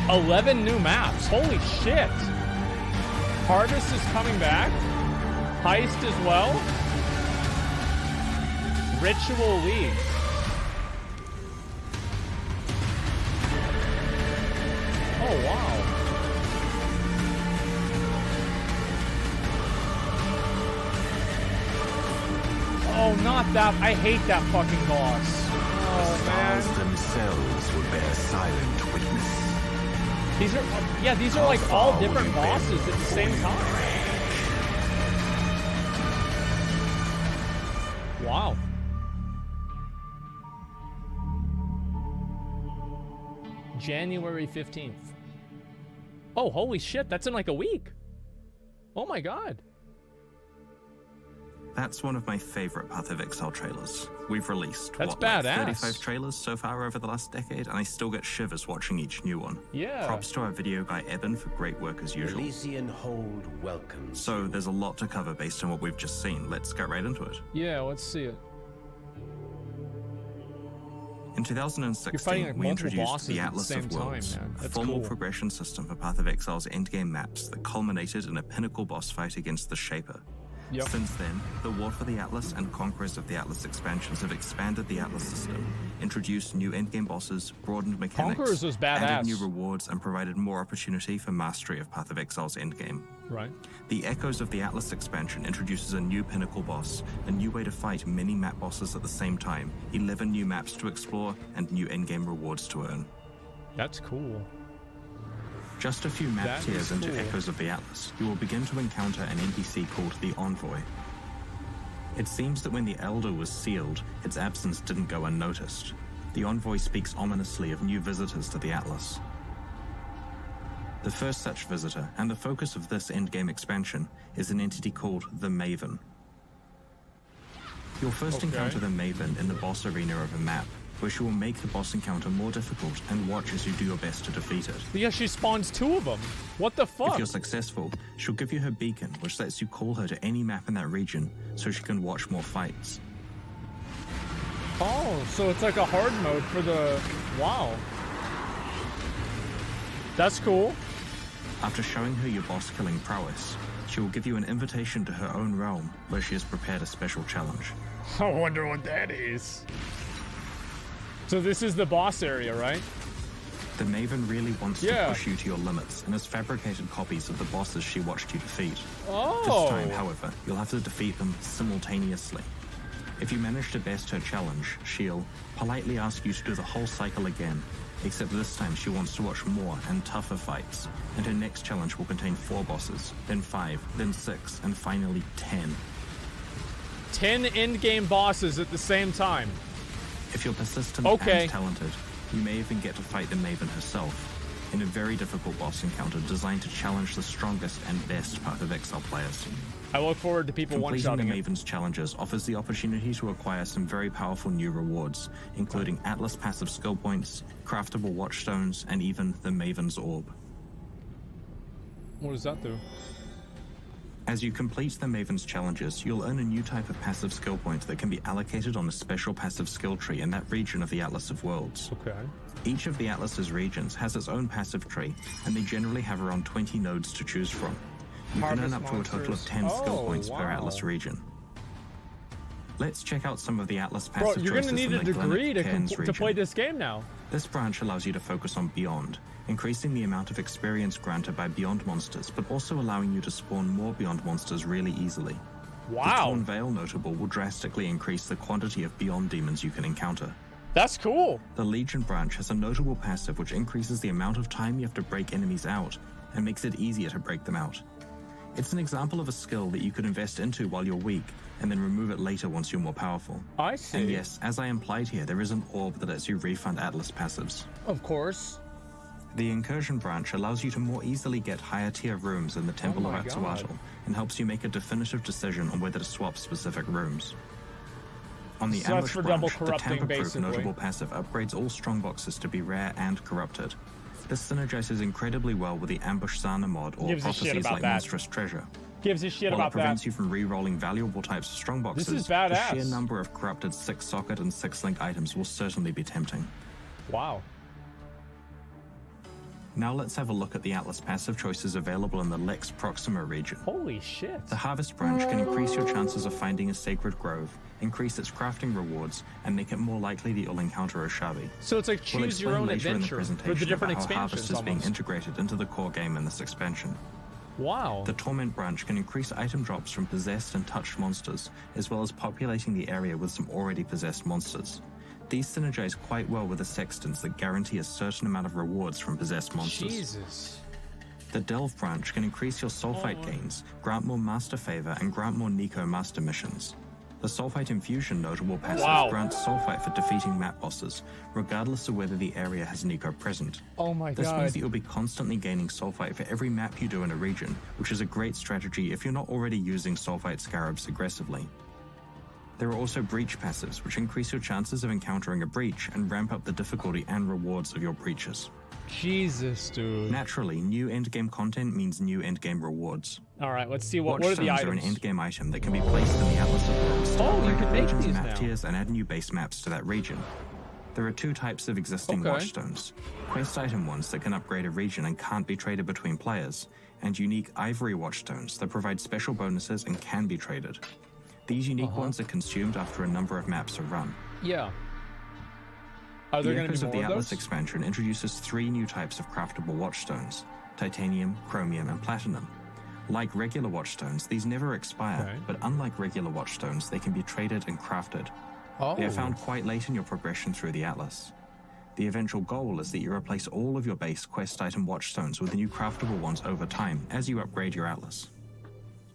11 new maps. Holy shit. Harvest is coming back. Heist as well. Ritual League. Oh wow. Oh, not that. I hate that fucking boss. Oh, Stars man. themselves will bear silent witness. These are, yeah, these are like all different bosses at the same time. January 15th. Oh, holy shit, that's in like a week. Oh my god. That's one of my favorite Path of Exile trailers. We've released, That's what, like badass. 35 trailers so far over the last decade, and I still get shivers watching each new one. Yeah. Props to our video guy Eben for great work as usual. Elysian Hold welcomes. So there's a lot to cover based on what we've just seen. Let's get right into it. Yeah, let's see it. In You're fighting, 2016, like, we multiple introduced bosses the at the Atlas same of time, Worlds, man. a That's formal cool. progression system for Path of Exile's endgame maps that culminated in a pinnacle boss fight against the Shaper. Yep. Since then, the War for the Atlas and Conquerors of the Atlas expansions have expanded the Atlas system, introduced new endgame bosses, broadened mechanics, Conquerors was badass. added new rewards, and provided more opportunity for mastery of Path of Exile's endgame. Right. The Echoes of the Atlas expansion introduces a new pinnacle boss, a new way to fight many map bosses at the same time, 11 new maps to explore, and new endgame rewards to earn. That's cool. Just a few map That tiers is into cool. Echoes of the Atlas, you will begin to encounter an NPC called the Envoy. It seems that when the Elder was sealed, its absence didn't go unnoticed. The Envoy speaks ominously of new visitors to the Atlas. The first such visitor, and the focus of this endgame expansion, is an entity called the Maven. You'll first Okay. encounter the Maven in the boss arena of a map, where she will make the boss encounter more difficult and watch as you do your best to defeat it. But yeah, she spawns 2 of them. What the If fuck? you're successful, she'll give you her beacon, which lets you call her to any map in that region, so she can watch more fights. Oh, so it's like a hard mode for the... Wow. That's cool. After showing her your boss-killing prowess, she will give you an invitation to her own realm, where she has prepared a special challenge. I wonder what that is. So this is the boss area, right? The Maven really wants Yeah. to push you to your limits, and has fabricated copies of the bosses she watched you defeat. Oh. This time, however, you'll have to defeat them simultaneously. If you manage to best her challenge, she'll politely ask you to do the whole cycle again, except this time she wants to watch more and tougher fights, and her next challenge will contain 4 bosses, then 5, then 6, and finally 10. 10 endgame bosses at the same time. If you're persistent Okay. and talented, you may even get to fight the Maven herself, in a very difficult boss encounter designed to challenge the strongest and best Path of Exile players. I look forward to people Completing the one-shotting it. Maven's challenges offers the opportunity to acquire some very powerful new rewards, including Atlas passive skill points, craftable watchstones, and even the Maven's Orb. What does that do? As you complete the Maven's challenges, you'll earn a new type of passive skill point that can be allocated on a special passive skill tree in that region of the Atlas of Worlds. Okay. Each of the Atlas's regions has its own passive tree, and they generally have around 20 nodes to choose from. You can earn Harvest up to a total of monsters. 10 skill Oh, points per wow. Atlas region. Let's check out some of the Atlas Bro, passive you're gonna choices need in a the degree to, Cairns to region. play this game now. This branch allows you to focus on Beyond, increasing the amount of experience granted by Beyond monsters, but also allowing you to spawn more Beyond monsters really easily. The Wow. Torn Veil notable will drastically increase the quantity of Beyond demons you can encounter. That's cool. The Legion branch has a notable passive which increases the amount of time you have to break enemies out, and makes it easier to break them out. It's an example of a skill that you could invest into while you're weak, and then remove it later once you're more powerful. I see. And yes, as I implied here, there is an orb that lets you refund Atlas passives. Of course. The Incursion branch allows you to more easily get higher tier rooms in the Temple Oh of my Axolotl, God. and helps you make a definitive decision on whether to swap specific rooms. On the So that's Ambush for double branch, the corrupting, tamper-proof basically. notable passive upgrades all strongboxes to be rare and corrupted. This synergizes incredibly well with the Ambush Zana mod or Gives a shit prophecies about like that. Monstrous Treasure. Gives a shit While it about prevents that. you from re-rolling valuable types of strongboxes, This is the badass. sheer number of corrupted 6-socket and 6-link items will certainly be tempting. Wow. Now let's have a look at the Atlas passive choices available in the Lex Proxima region. Holy shit. The Harvest branch can increase your chances of finding a sacred grove, increase its crafting rewards, and make it more likely that you'll encounter a Shavi. So it's like We'll choose your explain own later in the adventure presentation for the different about how Harvest expansions is being almost. integrated into the core game in this expansion. Wow. The Torment branch can increase item drops from possessed and touched monsters, as well as populating the area with some already possessed monsters. These synergize quite well with the Sextants that guarantee a certain amount of rewards from possessed monsters. Jesus. The Delve branch can increase your soul fight gains, grant more master favor, and grant more Nico master missions. The Sulfite Infusion notable passive Wow. grants Sulfite for defeating map bosses, regardless of whether the area has an eco present. Oh my This means god. that you'll be constantly gaining Sulfite for every map you do in a region, which is a great strategy if you're not already using Sulfite Scarabs aggressively. There are also breach passives, which increase your chances of encountering a breach and ramp up the difficulty and rewards of your breaches. Jesus, dude. Naturally, new endgame content means new endgame rewards. All right, let's see what are the Watchstones are an items. endgame item that can be placed in the Atlas of Worlds to Oh, you upgrade can a make region's these map now. tiers and add new base maps to that region. There are two types of existing Okay. Watchstones. Quest item ones that can upgrade a region and can't be traded between players, and unique Ivory Watchstones that provide special bonuses and can be traded. These unique ones are consumed after a number of maps are run. Yeah. Are there The going to Echoes be of more the of Atlas those? expansion introduces 3 new types of craftable watchstones: titanium, chromium, and platinum. Like regular watchstones, these never expire, Okay. but unlike regular watchstones, they can be traded and crafted. Oh. They are found quite late in your progression through the Atlas. The eventual goal is that you replace all of your base quest item watchstones with the new craftable ones over time as you upgrade your Atlas.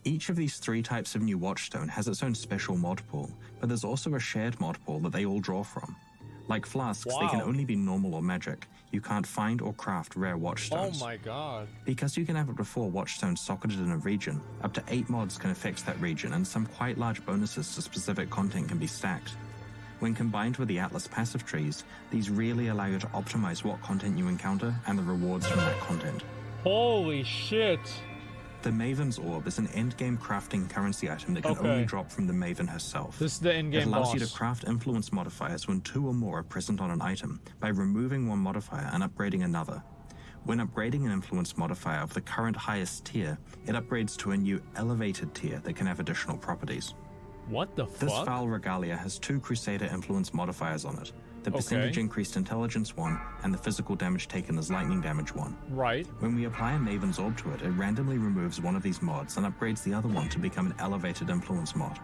Each of these 3 types of new watchstone has its own special mod pool, but there's also a shared mod pool that they all draw from. Like flasks, they can Wow. only be normal or magic. You can't find or craft rare Oh watchstones. my god. Because you can have up to 4 watchstones socketed in a region, up to 8 mods can affect that region, and some quite large bonuses to specific content can be stacked. When combined with the Atlas passive trees, these really allow you to optimize what content you encounter and the rewards from that content. Holy shit. The Maven's Orb is an endgame crafting currency item that can Okay. only drop from the Maven herself. This is the It in-game allows boss. you to craft influence modifiers when 2 or more are present on an item by removing one modifier and upgrading another. When upgrading an influence modifier of the current highest tier, it upgrades to a new elevated tier that can have additional properties. What the This fuck? foul regalia has 2 Crusader influence modifiers on it: the percentage increased intelligence one and the physical damage taken as lightning damage one. Right. When we apply a Maven's Orb to it, it randomly removes one of these mods and upgrades the other one to become an elevated influence mod.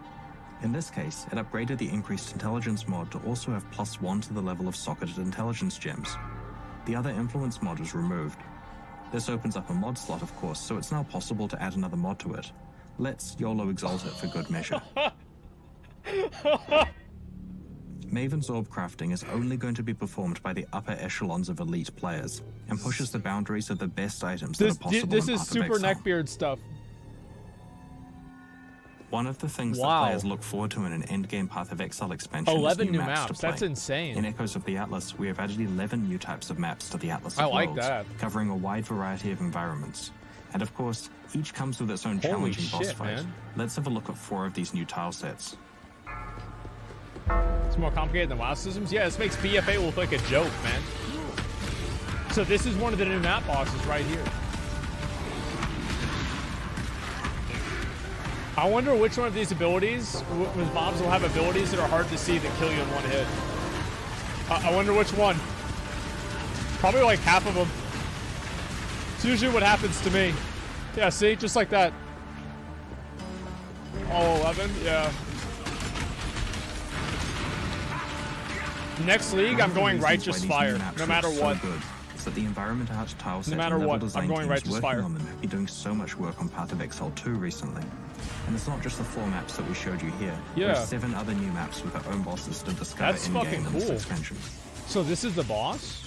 In this case, it upgraded the increased intelligence mod to also have +1 to the level of socketed intelligence gems. The other influence mod was removed. This opens up a mod slot, of course, so it's now possible to add another mod to it. Let's YOLO exalt it for good measure. Maven's Orb crafting is only going to be performed by the upper echelons of elite players, and pushes the boundaries of the best items that are possible This in is Path of super Exile. neckbeard stuff. One of the things Wow. that players look forward to in an endgame Path of Exile expansion 11 is new new maps to maps. play. That's insane. In Echoes of the Atlas, we have added 11 new types of maps to the Atlas I of like Worlds, that. covering a wide variety of environments. And of course, each comes with its own Holy challenging boss shit, fight. man. Let's have a look at 4 of these new tile sets. It's more complicated than WoW systems. Yeah, this makes BFA look like a joke, man. So this is one of the new map bosses right here. I wonder which one of these abilities, with mobs will have abilities that are hard to see that kill you in one hit. I wonder which one. Probably like half of them. It's usually what happens to me. Yeah, see? Just like that. All 11? Yeah. Next league, I'm going One of the reasons why Righteous these new Fire, maps no look matter so what. good is that the environment art tile set matter and level what, I'm design going teams Righteous working Fire. on them have been doing so much work on Path of Exile 2 recently. And it's not just the 4 maps that we showed you here. There Yeah. are 7 other new maps with their own bosses to discover That's in-game fucking in this cool. expansion. So this is the boss?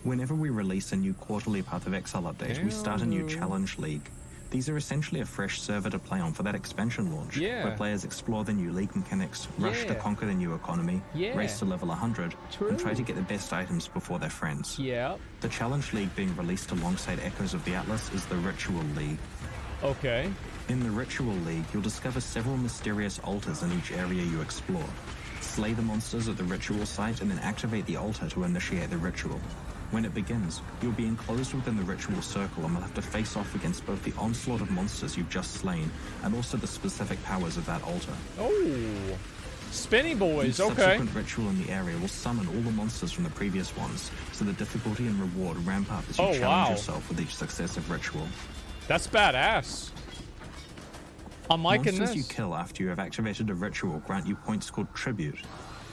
Whenever we release a new quarterly Path of Exile update, we start a new challenge league. These are essentially a fresh server to play on for that expansion launch, Yeah. where players explore the new league mechanics, rush to Yeah. conquer the new economy, Yeah. race to level 100, True. and try to get the best items before their friends. Yeah. The challenge league being released alongside Echoes of the Atlas is the Ritual League. Okay. In the Ritual League, you'll discover several mysterious altars in each area you explore. Slay the monsters at the ritual site and then activate the altar to initiate the ritual. When it begins, you'll be enclosed within the ritual circle and will have to face off against both the onslaught of monsters you've just slain and also the specific powers of that altar. Oh. Spinny Each boys, okay. subsequent ritual in the area will summon all the monsters from the previous ones, so the difficulty and reward ramp up as you Oh, challenge wow. yourself with each successive ritual. That's badass. I'm liking Monsters you this. kill after you have activated a ritual grant you points called tribute.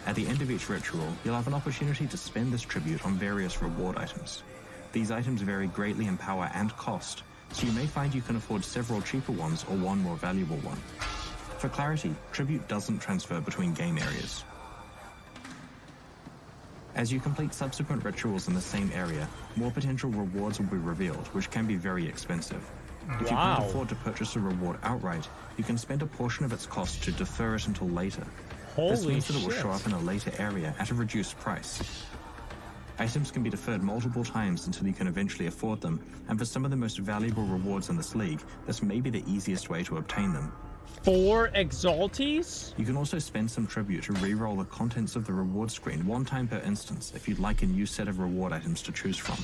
At the end of each ritual, you'll have an opportunity to spend this tribute on various reward items. These items vary greatly in power and cost, so you may find you can afford several cheaper ones or one more valuable one. For clarity, tribute doesn't transfer between game areas. As you complete subsequent rituals in the same area, more potential rewards will be revealed, which can be very expensive. If you can't afford to purchase a reward outright, you can spend a portion of its cost to defer it until later. This Holy means that it will shit. show up in a later area at a reduced price. Items can be deferred multiple times until you can eventually afford them, and for some of the most valuable rewards in this league, this may be the easiest way to obtain them. 4 Exaltes? You can also spend some tribute to re-roll the contents of the reward screen one time per instance if you'd like a new set of reward items to choose from.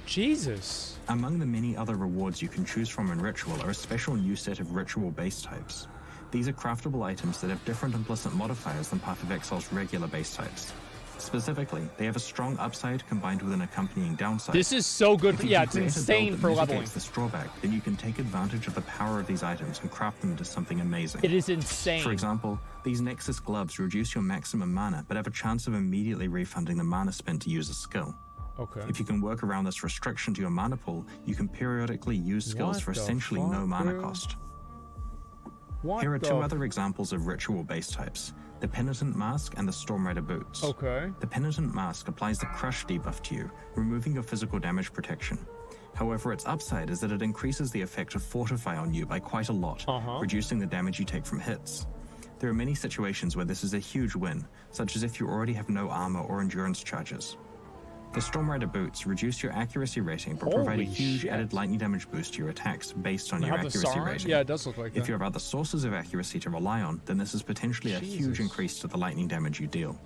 Jesus. Among the many other rewards you can choose from in Ritual are a special new set of Ritual base types. These are craftable items that have different implicit modifiers than Path of Exile's regular base types. Specifically, they have a strong upside combined with an accompanying downside. This is so good. If you Yeah, can it's create a insane build for that leveling. mitigates this drawback, then you can take advantage of the power of these items and craft them into something amazing. It is insane. For example, these Nexus gloves reduce your maximum mana, but have a chance of immediately refunding the mana spent to use a skill. Okay. If you can work around this restriction to your mana pool, you can periodically use skills What for the essentially no fuck, mana bro? cost. What Here are the 2 other examples of Ritual base types, the Penitent Mask and the Storm Rider Boots. Okay. The Penitent Mask applies the Crush debuff to you, removing your physical damage protection. However, its upside is that it increases the effect of Fortify on you by quite a lot, reducing the damage you take from hits. There are many situations where this is a huge win, such as if you already have no armor or endurance charges. The Storm Rider Boots reduce your accuracy rating but provide a Holy huge shit. added lightning damage boost to your attacks based on They your have the accuracy Sauron? rating. Yeah, it does look like If that. you have other sources of accuracy to rely on, then this is potentially a huge increase to the lightning damage you deal.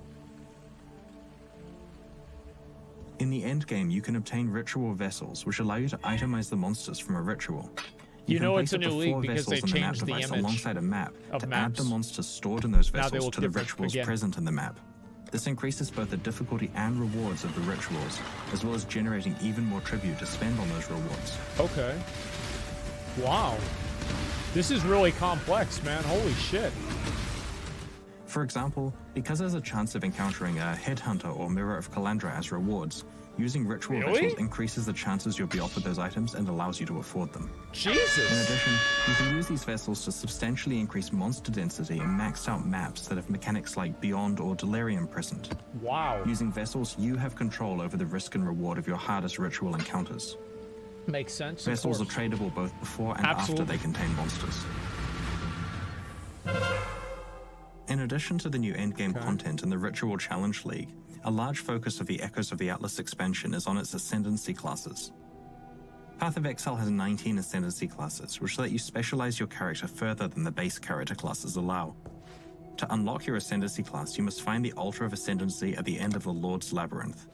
In the end game, you can obtain ritual vessels, which allow you to itemize the monsters from a ritual. You can know place it's a up to new league 4 because they vessels in map changed the device image alongside a map of to add the maps. monsters stored in those Now they vessels look to the different rituals again. present in the map. This increases both the difficulty and rewards of the rituals, as well as generating even more tribute to spend on those rewards. Okay. Wow. This is really complex, man. Holy shit. For example, because there's a chance of encountering a Headhunter or Mirror of Calandra as rewards, using ritual Really? vessels increases the chances you'll be offered those items and allows you to afford them. In Jesus. addition, you can use these vessels to substantially increase monster density and maxed out maps that have mechanics like Beyond or Delirium present. Wow. Using vessels, you have control over the risk and reward of your hardest ritual encounters. Makes sense. of Vessels are course. tradable both before and Absolutely. after they contain monsters. In addition to the new endgame content in the Ritual Challenge League, a large focus of the Echoes of the Atlas expansion is on its Ascendancy classes. Path of Exile has 19 Ascendancy classes, which let you specialize your character further than the base character classes allow. To unlock your Ascendancy class, you must find the Altar of Ascendancy at the end of the Lord's Labyrinth.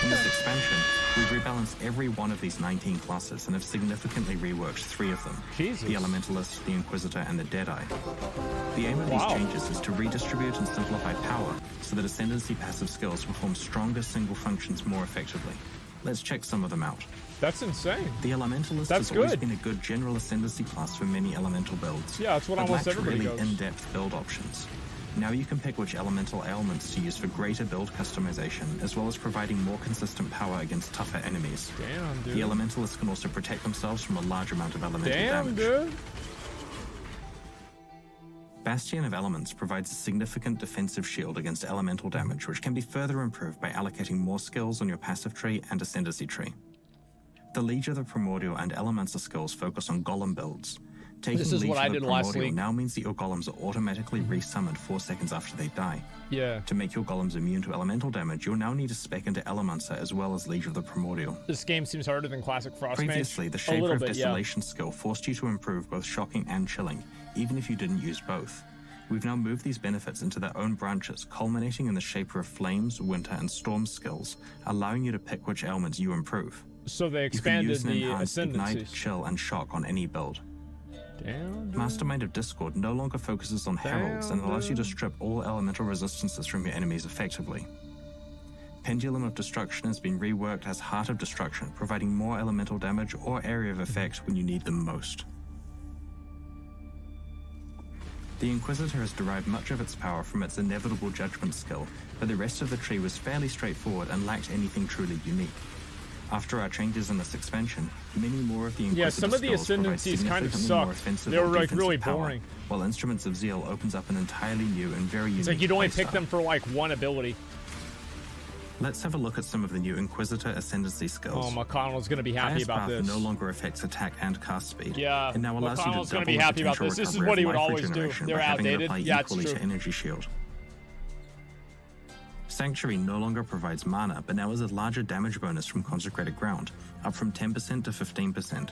In this expansion, we've rebalanced every one of these 19 classes and have significantly reworked 3 of them. Jesus. The Elementalist, the Inquisitor, and the Deadeye. The aim of Wow. these changes is to redistribute and simplify power so that Ascendancy passive skills perform stronger single functions more effectively. Let's check some of them out. That's insane. The Elementalist That's has always good. been a good general Ascendancy class for many elemental builds. Yeah, that's what but almost lacked everybody really goes. in-depth build options. Now you can pick which elemental ailments to use for greater build customization, as well as providing more consistent power against tougher enemies. Damn, dude. The Elementalists can also protect themselves from a large amount of elemental Damn, damage. dude. Bastion of Elements provides a significant defensive shield against elemental damage, which can be further improved by allocating more skills on your passive tree and ascendancy tree. The Liege of the Primordial and Elemental skills focus on golem builds. Taking This is Liege what of I the did last Primordial week. now means that your golems are automatically resummoned 4 seconds after they die. Yeah. To make your golems immune to elemental damage, you'll now need to spec into Elementor as well as Liege of the Primordial. This game seems harder than Classic Frostmage. Previously, the A Shaper little of bit, yeah. Desolation skill forced you to improve both Shocking and Chilling, even if you didn't use both. We've now moved these benefits into their own branches, culminating in the Shaper of Flames, Winter, and Storm skills, allowing you to pick which ailments you improve. So they You can expanded use and the enhance Ignite, ascendancies. Chill, and Shock on any build. Damn, dude. Mastermind of Discord no longer focuses on heralds and allows you to strip all elemental resistances from your enemies effectively. Pendulum of Destruction has been reworked as Heart of Destruction, providing more elemental damage or area of effect when you need them most. The Inquisitor has derived much of its power from its Inevitable Judgment skill, but the rest of the tree was fairly straightforward and lacked anything truly unique. After our changes in this expansion, many more of the Yeah, some of the Inquisitor skills provide ascendancies kind of significantly more sucked. offensive They were or like defensive really power, boring. while Instruments of Zeal opens up an entirely new and very unique It's like you'd only pick playstyle. them for like one ability. Let's have a look at some of the new Inquisitor Ascendancy skills. Oh, McConnell's gonna be happy Highest about Path this. no longer affects attack and cast speed. Yeah, it now allows you to McConnell's gonna double be the happy about potential this. This is recovery what he of would life always do. regeneration They're by having it outdated. apply Yeah, it's equally true. to Energy Shield. Sanctuary no longer provides mana, but now has a larger damage bonus from Consecrated Ground, up from 10% to 15%.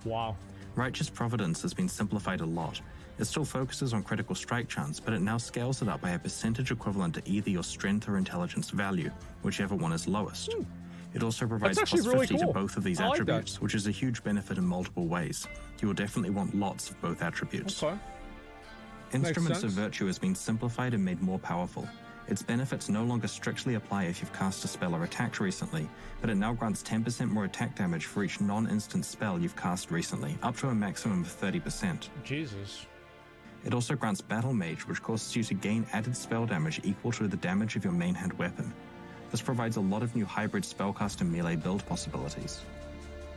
Wow. Righteous Providence has been simplified a lot. It still focuses on critical strike chance, but it now scales it up by a percentage equivalent to either your strength or intelligence value, whichever one is lowest. It also provides actually plus really 50 cool. to both of these I like that. attributes, which is a huge benefit in multiple ways. You will definitely want lots of both attributes. Okay. Instruments of sense. Virtue has been simplified and made more powerful. Its benefits no longer strictly apply if you've cast a spell or attacked recently, but it now grants 10% more attack damage for each non-instant spell you've cast recently, up to a maximum of 30%. Jesus. It also grants Battle Mage, which causes you to gain added spell damage equal to the damage of your main hand weapon. This provides a lot of new hybrid spellcast and melee build possibilities.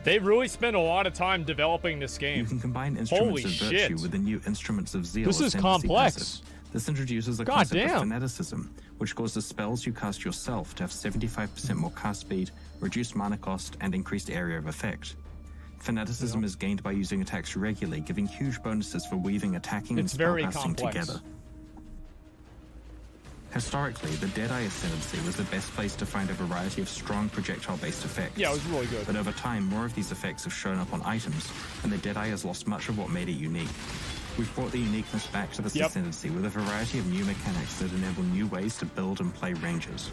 They really spent a lot of time developing this You game. can combine Instruments Holy of Virtue shit. with the new Instruments of Zeal. This is ascendancy complex. passive. This introduces the God concept damn. of fanaticism, which causes spells you cast yourself to have 75% more cast speed, reduced mana cost, and increased area of effect. Fanaticism is gained by using attacks regularly, giving huge bonuses for weaving attacking It's and very spellcasting complex. together. Historically, the Deadeye Ascendancy was the best place to find a variety of strong projectile-based effects. Yeah, it was really good. But over time, more of these effects have shown up on items, and the Deadeye has lost much of what made it unique. We've brought the uniqueness back to this Yep. Ascendancy with a variety of new mechanics that enable new ways to build and play ranges.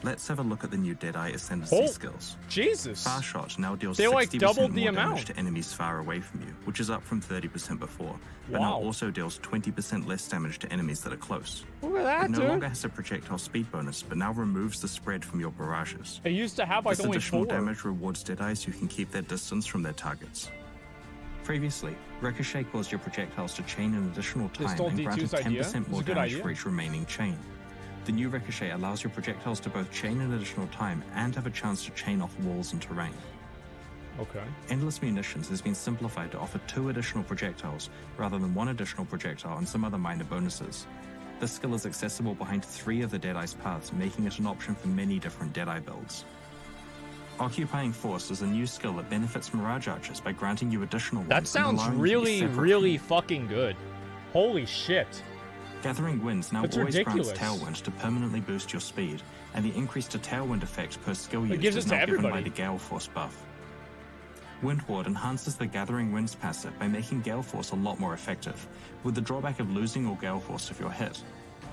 Let's have a look at the new Deadeye Ascendancy Oh, skills. Jesus. Far Shot now deals They, 60% like, doubled the more amount. damage to enemies far away from you, which is up from 30% before, but now Wow. also deals 20% less damage to enemies that are close. Look at that, It no dude. longer has a projectile speed bonus, but now removes the spread from your barrages. It used to have like This only additional 4. damage rewards Deadeyes who can keep their distance from their targets. Previously, Ricochet caused your projectiles to chain an additional They time stole and D2's granted idea? 10% It's more a good damage idea. for each remaining chain. The new Ricochet allows your projectiles to both chain an additional time and have a chance to chain off walls and terrain. Okay. Endless Munitions has been simplified to offer 2 additional projectiles rather than 1 additional projectile and some other minor bonuses. This skill is accessible behind 3 of the Deadeye's paths, making it an option for many different Deadeye builds. Occupying Force is a new skill that benefits Mirage Archers by granting you additional ones. That and sounds allowing you to be really, separate really from- fucking good. Holy shit. Gathering Winds now That's always ridiculous. grants Tailwind to permanently boost your speed, and the increase to Tailwind effect per skill used gives is it to now given by everybody. the Gale Force buff. Wind Ward enhances the Gathering Winds passive by making Gale Force a lot more effective, with the drawback of losing all Gale Force if you're hit.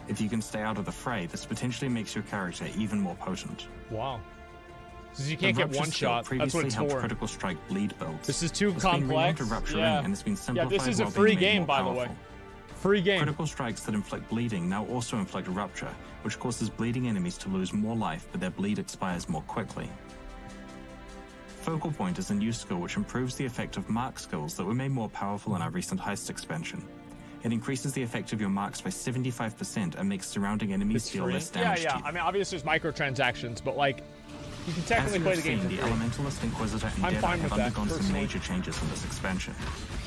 If you can stay out of the fray, this potentially makes your character even more potent. Wow. Since you The can't get Rupture one skill shot, that's what previously it's helped for. Critical Strike bleed builds. This is too It's been renamed complex. to Rupture Yeah. and it's been Yeah, simplified this is a while free being made game, more by the way. powerful. Free game. Critical strikes that inflict bleeding now also inflict Rupture, which causes bleeding enemies to lose more life, but their bleed expires more quickly. Focal Point is a new skill which improves the effect of mark skills that were made more powerful in our recent heist expansion. It increases the effect of your marks by 75% and makes surrounding enemies It's deal free. less Yeah, damage yeah. to you. I mean, obviously there's microtransactions, but like, you can As technically you play have the game seen, for the free. Elementalist, Inquisitor, and I'm Deadeye fine have with that, undergone some personally. major changes in this expansion.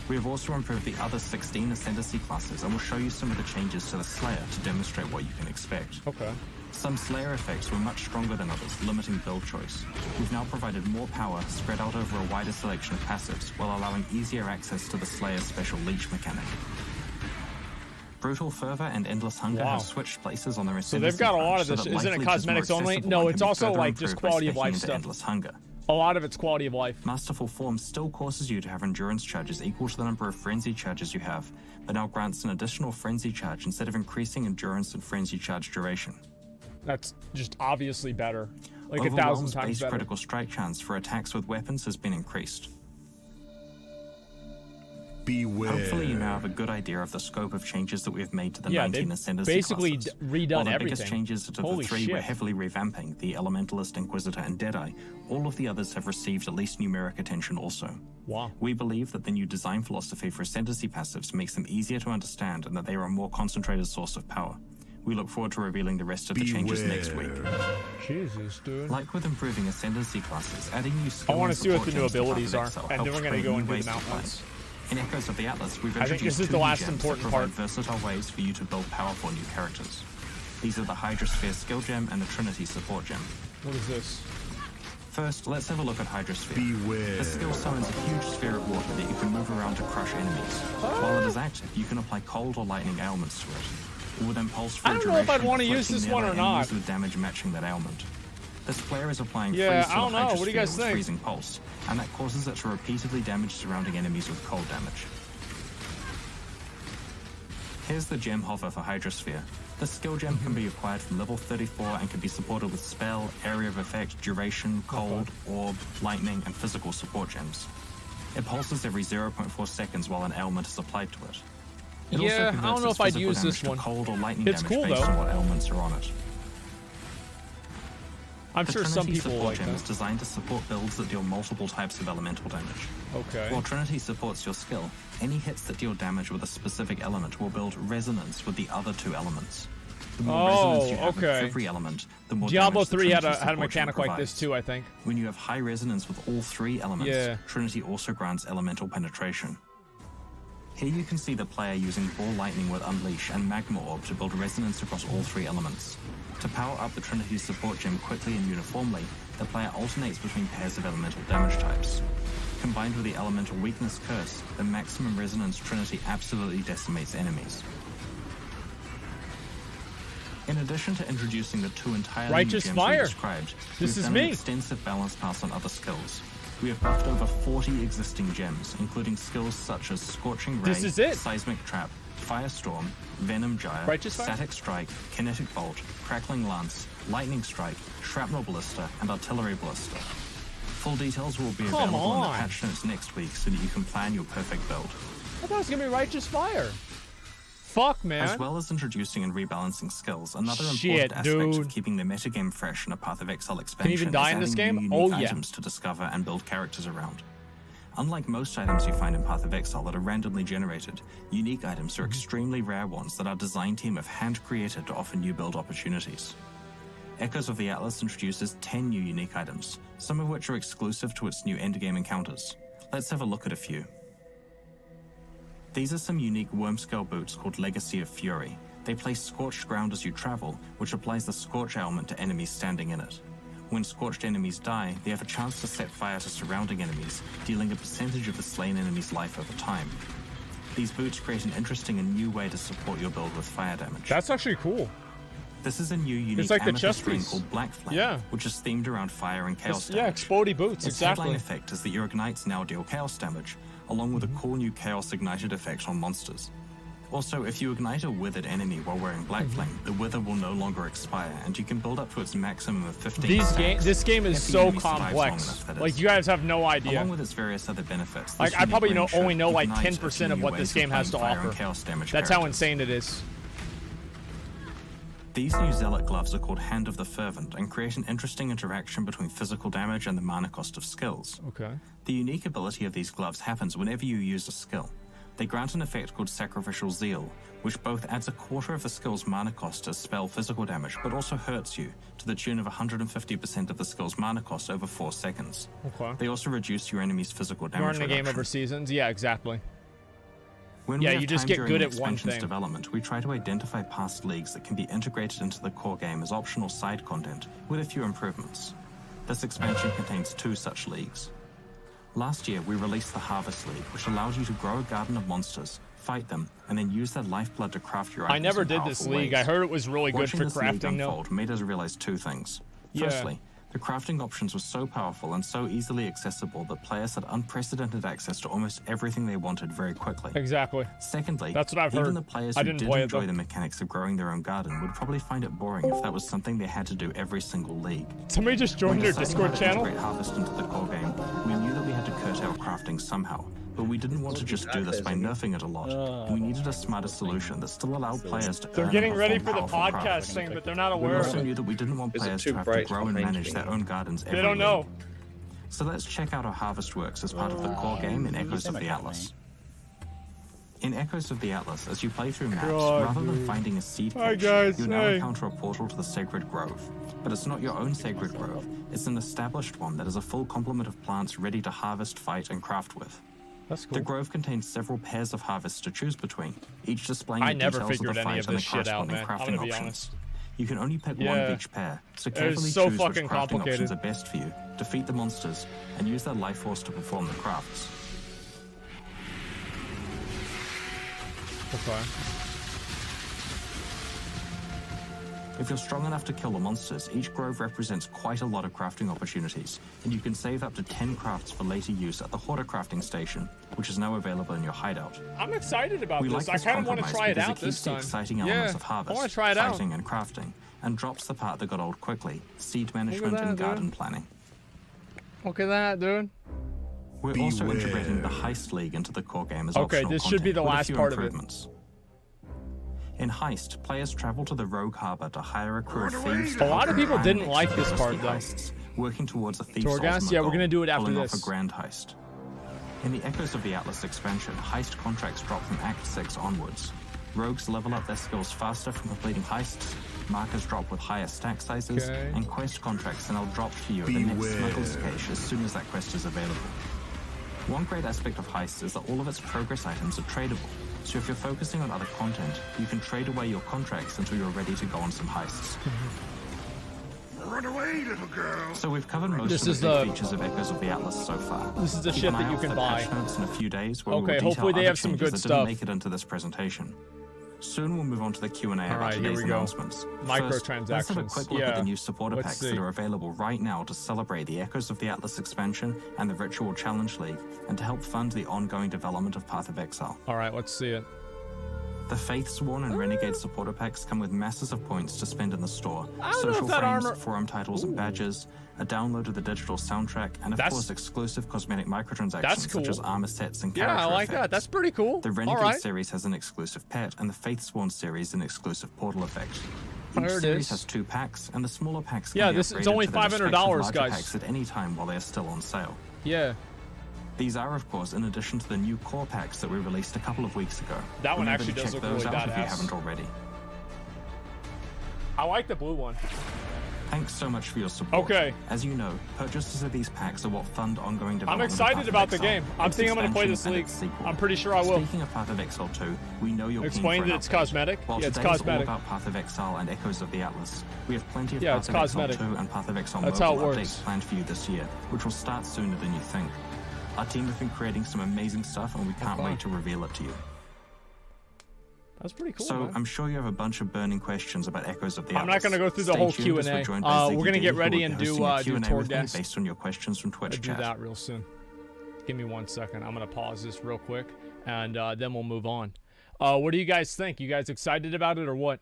We have also improved the other 16 Ascendancy classes and will show you some of the changes to the Slayer to demonstrate what you can expect. Okay. Some Slayer effects were much stronger than others, limiting build choice. We've now provided more power spread out over a wider selection of passives, while allowing easier access to the Slayer's special leech mechanic. Brutal Fervor and Endless Hunger Wow. have switched places on their So Ascendancy they've got a lot branch of so this. that Isn't life it leech is more cosmetics only? accessible No, and it's can be also further like just improved by quality of specking life into stuff. Endless Hunger. A lot of it's quality of life. Masterful Form still causes you to have endurance charges equal to the number of frenzy charges you have, but now grants an additional frenzy charge instead of increasing endurance and frenzy charge duration. That's just obviously better. Like 1,000 Overwhelm's times base better. critical strike chance for attacks with weapons has been increased. Beware. Hopefully you now have a good idea of the scope of changes that we've made to the Yeah, 19 they've Ascendancy basically classes. redone While the everything. biggest changes to Holy the 3 we're shit. heavily revamping, the Elementalist, Inquisitor, and Deadeye, all of the others have received at least numeric attention also. Wow. We believe that the new design philosophy for Ascendancy passives makes them easier to understand and that they are a more concentrated source of power. We look forward to revealing the rest of the changes next week. Jesus, dude. Like with improving Ascendancy classes, adding new skills I want to see what the new and support abilities are, gems to Path of and then we're Exile going to helps go create and new do the ways to play. mountains. In Echoes of the Atlas, we've I think introduced this is two the new last gems important that provide part. versatile ways for you to build powerful new characters. These are the Hydrosphere Skill Gem and the Trinity Support Gem. What is this? First, let's have a look at Hydrosphere. Beware. The skill summons a huge sphere of water that you can move around to crush enemies. While it is active, you can apply cold or lightning ailments to it. It will then pulse for I a don't know if I'd duration, want to use afflicting this one or nearby enemies not. with damage matching that ailment. This player is applying Yeah, freeze I don't to a know. What do you Hydrosphere guys with think? freezing pulse, and that causes it to repeatedly damage surrounding enemies with cold damage. Here's the gem hover for Hydrosphere. This skill gem can be acquired from level 34 and can be supported with spell, area of effect, duration, cold, orb, lightning, and physical support gems. It pulses every 0.4 seconds while an ailment is applied to it. It Yeah, also I don't converts know its if I'd physical use damage this to one. cold or lightning It's damage cool, based though. on what ailments are on it. I'm The sure some Trinity people support like gem is that. designed to support builds that deal multiple types of elemental damage. Okay. While Trinity supports your skill, any hits that deal damage with a specific element will build resonance with the other two elements. The more resonance you have with okay. every element, the more Diablo damage the 3 had Trinity a support gem mechanic like this provides. too, I think. When you have high resonance with all three elements, Yeah. Trinity also grants elemental penetration. Here you can see the player using Ball Lightning with Unleash and Magma Orb to build resonance across all three elements. To power up the Trinity support gem quickly and uniformly, the player alternates between pairs of elemental damage types. Combined with the elemental weakness curse, the maximum resonance Trinity absolutely decimates enemies. In addition to introducing the two entirely Righteous new gems Fire. we described, This we've is done me. an extensive balance pass on other skills. We have buffed over 40 existing gems, including skills such as Scorching Ray, This is it. Seismic Trap, Firestorm, Venom Gyre, Righteous Fire? Static Strike, Kinetic Bolt, Crackling Lance, Lightning Strike, Shrapnel Ballista, and Artillery Ballista. Full details will be Come available in the on. patch notes next week so that you can plan your perfect build. I thought it was gonna be Righteous Fire. Fuck, man. As well as introducing and rebalancing skills, another Shit, important aspect dude. of keeping the metagame fresh in a Path of Exile expansion even die is in this adding game? new unique Oh, yeah. items to discover and build characters around. Unlike most items you find in Path of Exile that are randomly generated, unique items are extremely rare ones that our design team have hand-created to offer new build opportunities. Echoes of the Atlas introduces 10 new unique items, some of which are exclusive to its new endgame encounters. Let's have a look at a few. These are some unique worm-scale boots called Legacy of Fury. They place scorched ground as you travel, which applies the Scorch ailment to enemies standing in it. When scorched enemies die, they have a chance to set fire to surrounding enemies, dealing a percentage of the slain enemy's life over time. These boots create an interesting and new way to support your build with fire damage. That's actually cool. This is a new unique like the amethyst chest ring piece. called Black Flame, Yeah. which is themed around fire and chaos Yeah, damage. explodey boots, Its exactly. headline effect is that your ignites now deal chaos damage, along with a cool new chaos ignited effect on monsters. Also, if you ignite a withered enemy while wearing Black Flame, the wither will no longer expire, and you can build up to its maximum of 15 stacks. This game is if the so enemy survives long complex. enough, that Like, is. you guys have no idea. Along with its various other benefits, Like, this I probably unique ring only know should like ignite 10% a of few what new this ways game of has to playing fire and offer. chaos damage That's how characters. insane it is. These new Zealot gloves are called Hand of the Fervent and create an interesting interaction between physical damage and the mana cost of skills. Okay. The unique ability of these gloves happens whenever you use a skill. They grant an effect called Sacrificial Zeal, which both adds a quarter of the skill's mana cost to spell physical damage, but also hurts you, to the tune of 150% of the skill's mana cost over 4 seconds. Okay. They also reduce your enemy's physical You're damage in the game reduction. over seasons. Yeah, exactly. When Yeah, we have you just time get during good the at one expansion's thing. development, we try to identify past leagues that can be integrated into the core game as optional side content, with a few improvements. This expansion contains 2 such leagues. Last year, we released the Harvest League, which allowed you to grow a garden of monsters, fight them, and then use their lifeblood to craft your items I never in did this powerful league. ways. I heard it was really good Watching for this league crafting, though. unfold made us realize 2 things. Yeah. Firstly, the crafting options were so powerful and so easily accessible that players had unprecedented access to almost everything they wanted very quickly. Exactly. Secondly, That's what I've even heard. the players I who didn't did play it, enjoy though. the mechanics of growing their own garden would probably find it boring if that was something they had to do every single league. Somebody just When joined their deciding Discord how to channel. integrate Harvest into the core game, we knew that we had to curtail crafting somehow, but we didn't want to just do this by nerfing it a lot. We needed a smarter solution that still allowed players to They're earn getting and ready perform for the powerful podcast crafts. thing, but they're not We aware of also it. knew that we didn't want Is it players too to have to bright grow on and main manage screen? their own gardens every They don't week. know. So let's check out how Harvest works as part of the core game in Echoes of the Atlas. In Echoes of the Atlas, as you play through maps, God, rather than dude. finding a seed Hi, cache, guys. you now Hey. encounter a portal to the Sacred Grove. But it's not your own Sacred Grove, it's an established one that is a full complement of plants ready to harvest, fight, and craft with. That's The cool. grove contains several pairs of harvests to choose between, each displaying I the never details figured of the any fight of and the this shit out, corresponding man. I'm crafting gonna be options. honest. You can only pick one Yeah. of each pair, so It was carefully so choose which fucking crafting complicated. options are best for you, defeat the monsters, and use their life force to perform the crafts. Okay. If you're strong enough to kill the monsters, each grove represents quite a lot of crafting opportunities, and you can save up to 10 crafts for later use at the Hoarder crafting station, which is now available in your hideout. I'm excited about We this. like I this kind of want to compromise try it because out it keeps this the time. exciting elements Yeah, of harvest, I want to try it out. fighting, and crafting, and drops the part that got old quickly: seed management that, and dude. garden planning. Look at that, dude. We're also Beware. integrating the Heist League into the core game as Okay, optional this should be content the with a last few part of it. improvements. In Heist, players travel to the Rogue Harbor to hire a crew of thieves. A lot of people and didn't like this execute part, though. heists, working towards a thief's Torghast? ultimate Yeah, we're goal, gonna do it after pulling this. off a grand heist. In the Echoes of the Atlas expansion, heist contracts drop from Act 6 onwards. Rogues level up their skills faster from completing heists, markers drop with higher stack sizes, Okay. and quest contracts are now dropped for you at the next Beware. Smuggler's Cache as soon as that quest is available. One great aspect of Heist is that all of its progress items are tradable, so if you're focusing on other content, you can trade away your contracts until you're ready to go on some heists. Run away, little girl. So we've covered most This of the is big the- features of Echoes of the Atlas so far. This is the Keep shit an eye that you out can for buy. patch notes in a few days where we Okay, will detail hopefully they other have some changes good that stuff. didn't make it into this presentation. Soon we'll move on to the Q&A about right, here today's we go. announcements. First, Microtransactions. let's have a quick look Yeah. at the new supporter Let's packs see. that are available right now to celebrate the Echoes of the Atlas expansion and the Ritual Challenge League, and to help fund the ongoing development of Path of Exile. All right, let's see it. The Faithsworn and Renegade supporter packs come with masses of points to spend in the store, I don't know social if that frames, armor- forum titles and badges, a download of the digital soundtrack, and of That's- course exclusive cosmetic That's microtransactions cool. such as armor sets and Yeah, character I like that. effects. That's pretty cool. The All Renegade right. series has an exclusive pet, and the Faithsworn series an exclusive portal effect. There Each it series is. has 2 packs, and the smaller packs can Yeah, be this- it's upgraded only to their respective $500, larger guys. packs at any time while they are still on sale. Yeah. These are, of course, in addition to the new core packs that we released a couple of weeks ago. That one Remember actually to does check look those really out if you badass. haven't already. I like the blue one. Thanks so much for your support. Okay. As you know, purchases of these packs are what fund ongoing I'm development. of excited Path of about the Exile, game. I'm its thinking I'm going to play this expansion, and league. its sequel. I'm pretty sure I will. Speaking of Path of Exile 2, we know you're Explain keen for that an it's update. cosmetic? While Yeah, it's today is cosmetic. all about Path of Exile and Echoes of the Atlas, we have plenty of Yeah, Path it's of Exile cosmetic. 2 and Path of Exile That's how it mobile works. updates planned for you this year, which will start sooner than you think. Our team have been creating some amazing stuff, and we can't Okay. wait to reveal it to you. That's pretty cool. So man. I'm sure you have a bunch of burning questions about Echoes of the I'm Atlas. not gonna go through the Stay whole tuned as we're Q&A. joined by We're Ziggy gonna D, get who ready will be and do, hosting a do Q&A tour with me guest. based on your questions from Twitch I'll do chat. that real soon. Give me 1 second. I'm gonna pause this real quick, and then we'll move on. What do you guys think? You guys excited about it or what?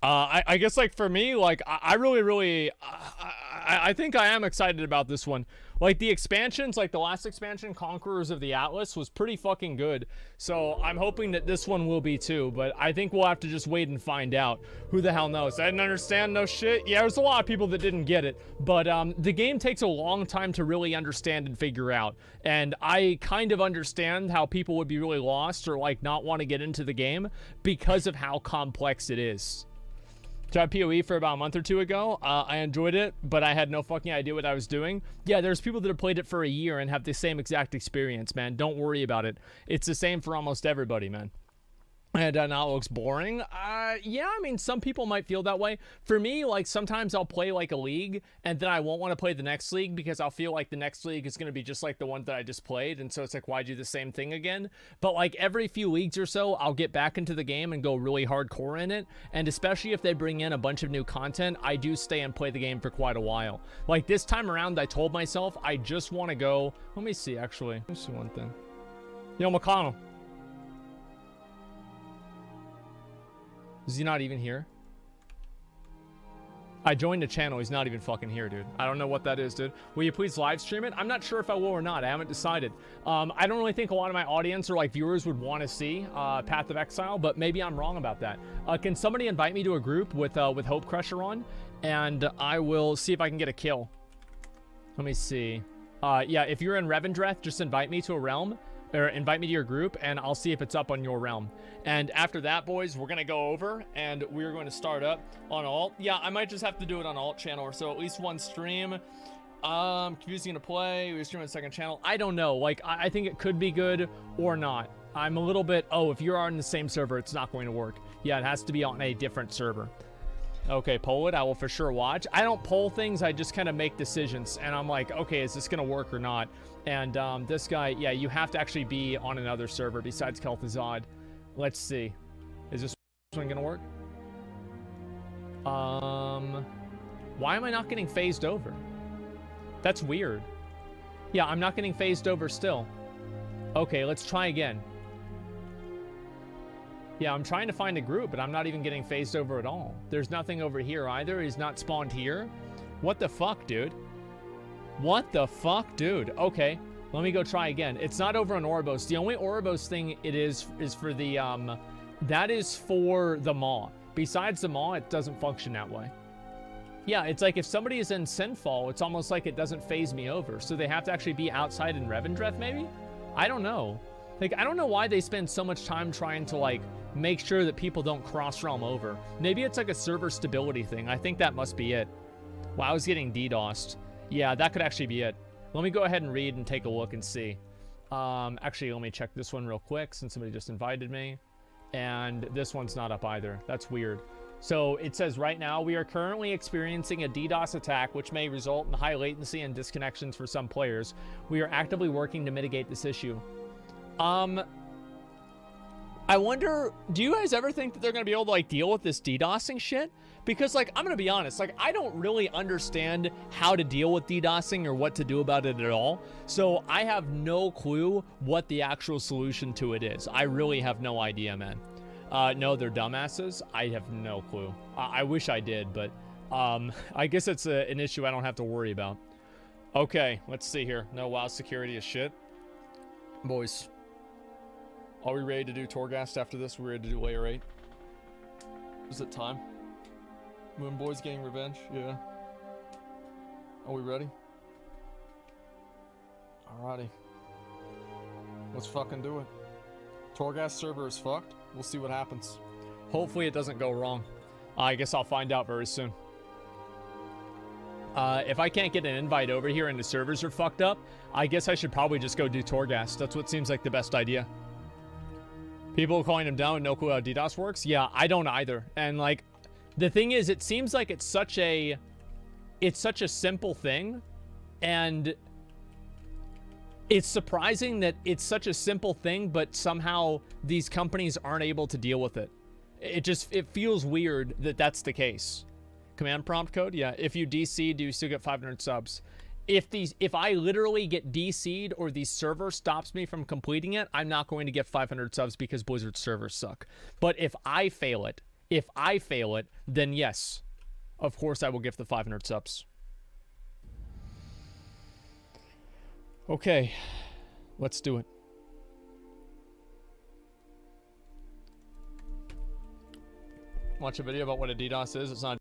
I guess like for me, like I really, I think I am excited about this one. Like the expansions, like the last expansion, Conquerors of the Atlas, was pretty fucking good. So I'm hoping that this one will be too. But I think we'll have to just wait and find out. Who the hell knows? I didn't understand no shit. Yeah, there's a lot of people that didn't get it. But the game takes a long time to really understand and figure out. And I kind of understand how people would be really lost or like not want to get into the game because of how complex it is. Tried PoE for about a month or two ago. I enjoyed it, but I had no fucking idea what I was doing. Yeah, there's people that have played it for a year and have the same exact experience, man. Don't worry about it. It's the same for almost everybody, man. And now it looks boring. Yeah, I mean, some people might feel that way. For me, like, sometimes I'll play, like, a league, and then I won't want to play the next league because I'll feel like the next league is going to be just like the one that I just played, and so it's like, why do the same thing again? But, like, every few leagues or so, I'll get back into the game and go really hardcore in it, and especially if they bring in a bunch of new content, I do stay and play the game for quite a while. Like, this time around, I told myself I just want to go... Let me see, actually. Let me see one thing. Yo, McConnell. Is he not even here? I joined the channel. He's not even fucking here, dude. I don't know what that is, dude. Will you please live stream it? I'm not sure if I will or not. I haven't decided. I don't really think a lot of my audience or like viewers would want to see Path of Exile, but maybe I'm wrong about that. Can somebody invite me to a group with Hope Crusher on, and I will see if I can get a kill. Let me see. Yeah, if you're in Revendreth, just invite me to a realm, or invite me to your group, and I'll see if it's up on your realm. And after that, boys, we're gonna go over and we're going to start up on alt. Yeah, I might just have to do it on alt channel, or so at least one stream. Confusing to play. We stream on the second channel. I don't know. Like, I think it could be good or not. I'm a little bit, oh, if you're on the same server, it's not going to work. Yeah, it has to be on a different server. Okay, poll it. I will for sure watch. I don't poll things. I just kind of make decisions. And I'm like, okay, is this going to work or not? And this guy, yeah, you have to actually be on another server besides Kel'Thuzad. Let's see. Is this one going to work? Why am I not getting phased over? That's weird. Yeah, I'm not getting phased over still. Okay, let's try again. Yeah, I'm trying to find a group, but I'm not even getting phased over at all. There's nothing over here either. He's not spawned here. What the fuck, dude? What the fuck, dude? Okay, let me go try again. It's not over on Oribos. The only Oribos thing it is for the, that is for the Maw. Besides the Maw, it doesn't function that way. Yeah, it's like if somebody is in Sinfall, it's almost like it doesn't phase me over. So they have to actually be outside in Revendreth, maybe? I don't know. Like, I don't know why they spend so much time trying to, like, make sure that people don't cross-realm over. Maybe it's like a server stability thing. I think that must be it. Wow, I was getting DDoSed. Yeah, that could actually be it. Let me go ahead and read and take a look and see. Actually, let me check this one real quick since somebody just invited me. And this one's not up either. That's weird. So it says right now, we are currently experiencing a DDoS attack, which may result in high latency and disconnections for some players. We are actively working to mitigate this issue. I wonder, do you guys ever think that they're going to be able to, like, deal with this DDoSing shit? Because, like, I'm going to be honest, like, I don't really understand how to deal with DDoSing or what to do about it at all. So I have no clue what the actual solution to it is. I really have no idea, man. No, they're dumbasses. I have no clue. I wish I did, but I guess it's an issue I don't have to worry about. Okay, let's see here. No, WoW security is shit. Boys, are we ready to do Torghast after this? We're ready to do layer 8. Is it time? Moon Boys getting revenge? Yeah. Are we ready? Alrighty. Let's fucking do it. Torghast server is fucked. We'll see what happens. Hopefully it doesn't go wrong. I guess I'll find out very soon. If I can't get an invite over here and the servers are fucked up, I guess I should probably just go do Torghast. That's what seems like the best idea. People calling him down, no clue how DDoS works? Yeah, I don't either. And, like, the thing is, it seems like it's such a simple thing, and it's surprising that it's such a simple thing, but somehow these companies aren't able to deal with it. It feels weird that that's the case. Command prompt code? Yeah. If you DC, do you still get 500 subs? If I literally get DC'd or the server stops me from completing it, I'm not going to get 500 subs because Blizzard's servers suck. But if I fail it, then yes, of course I will give the 500 subs. Okay, let's do it. Watch a video about what a DDoS is. It's not.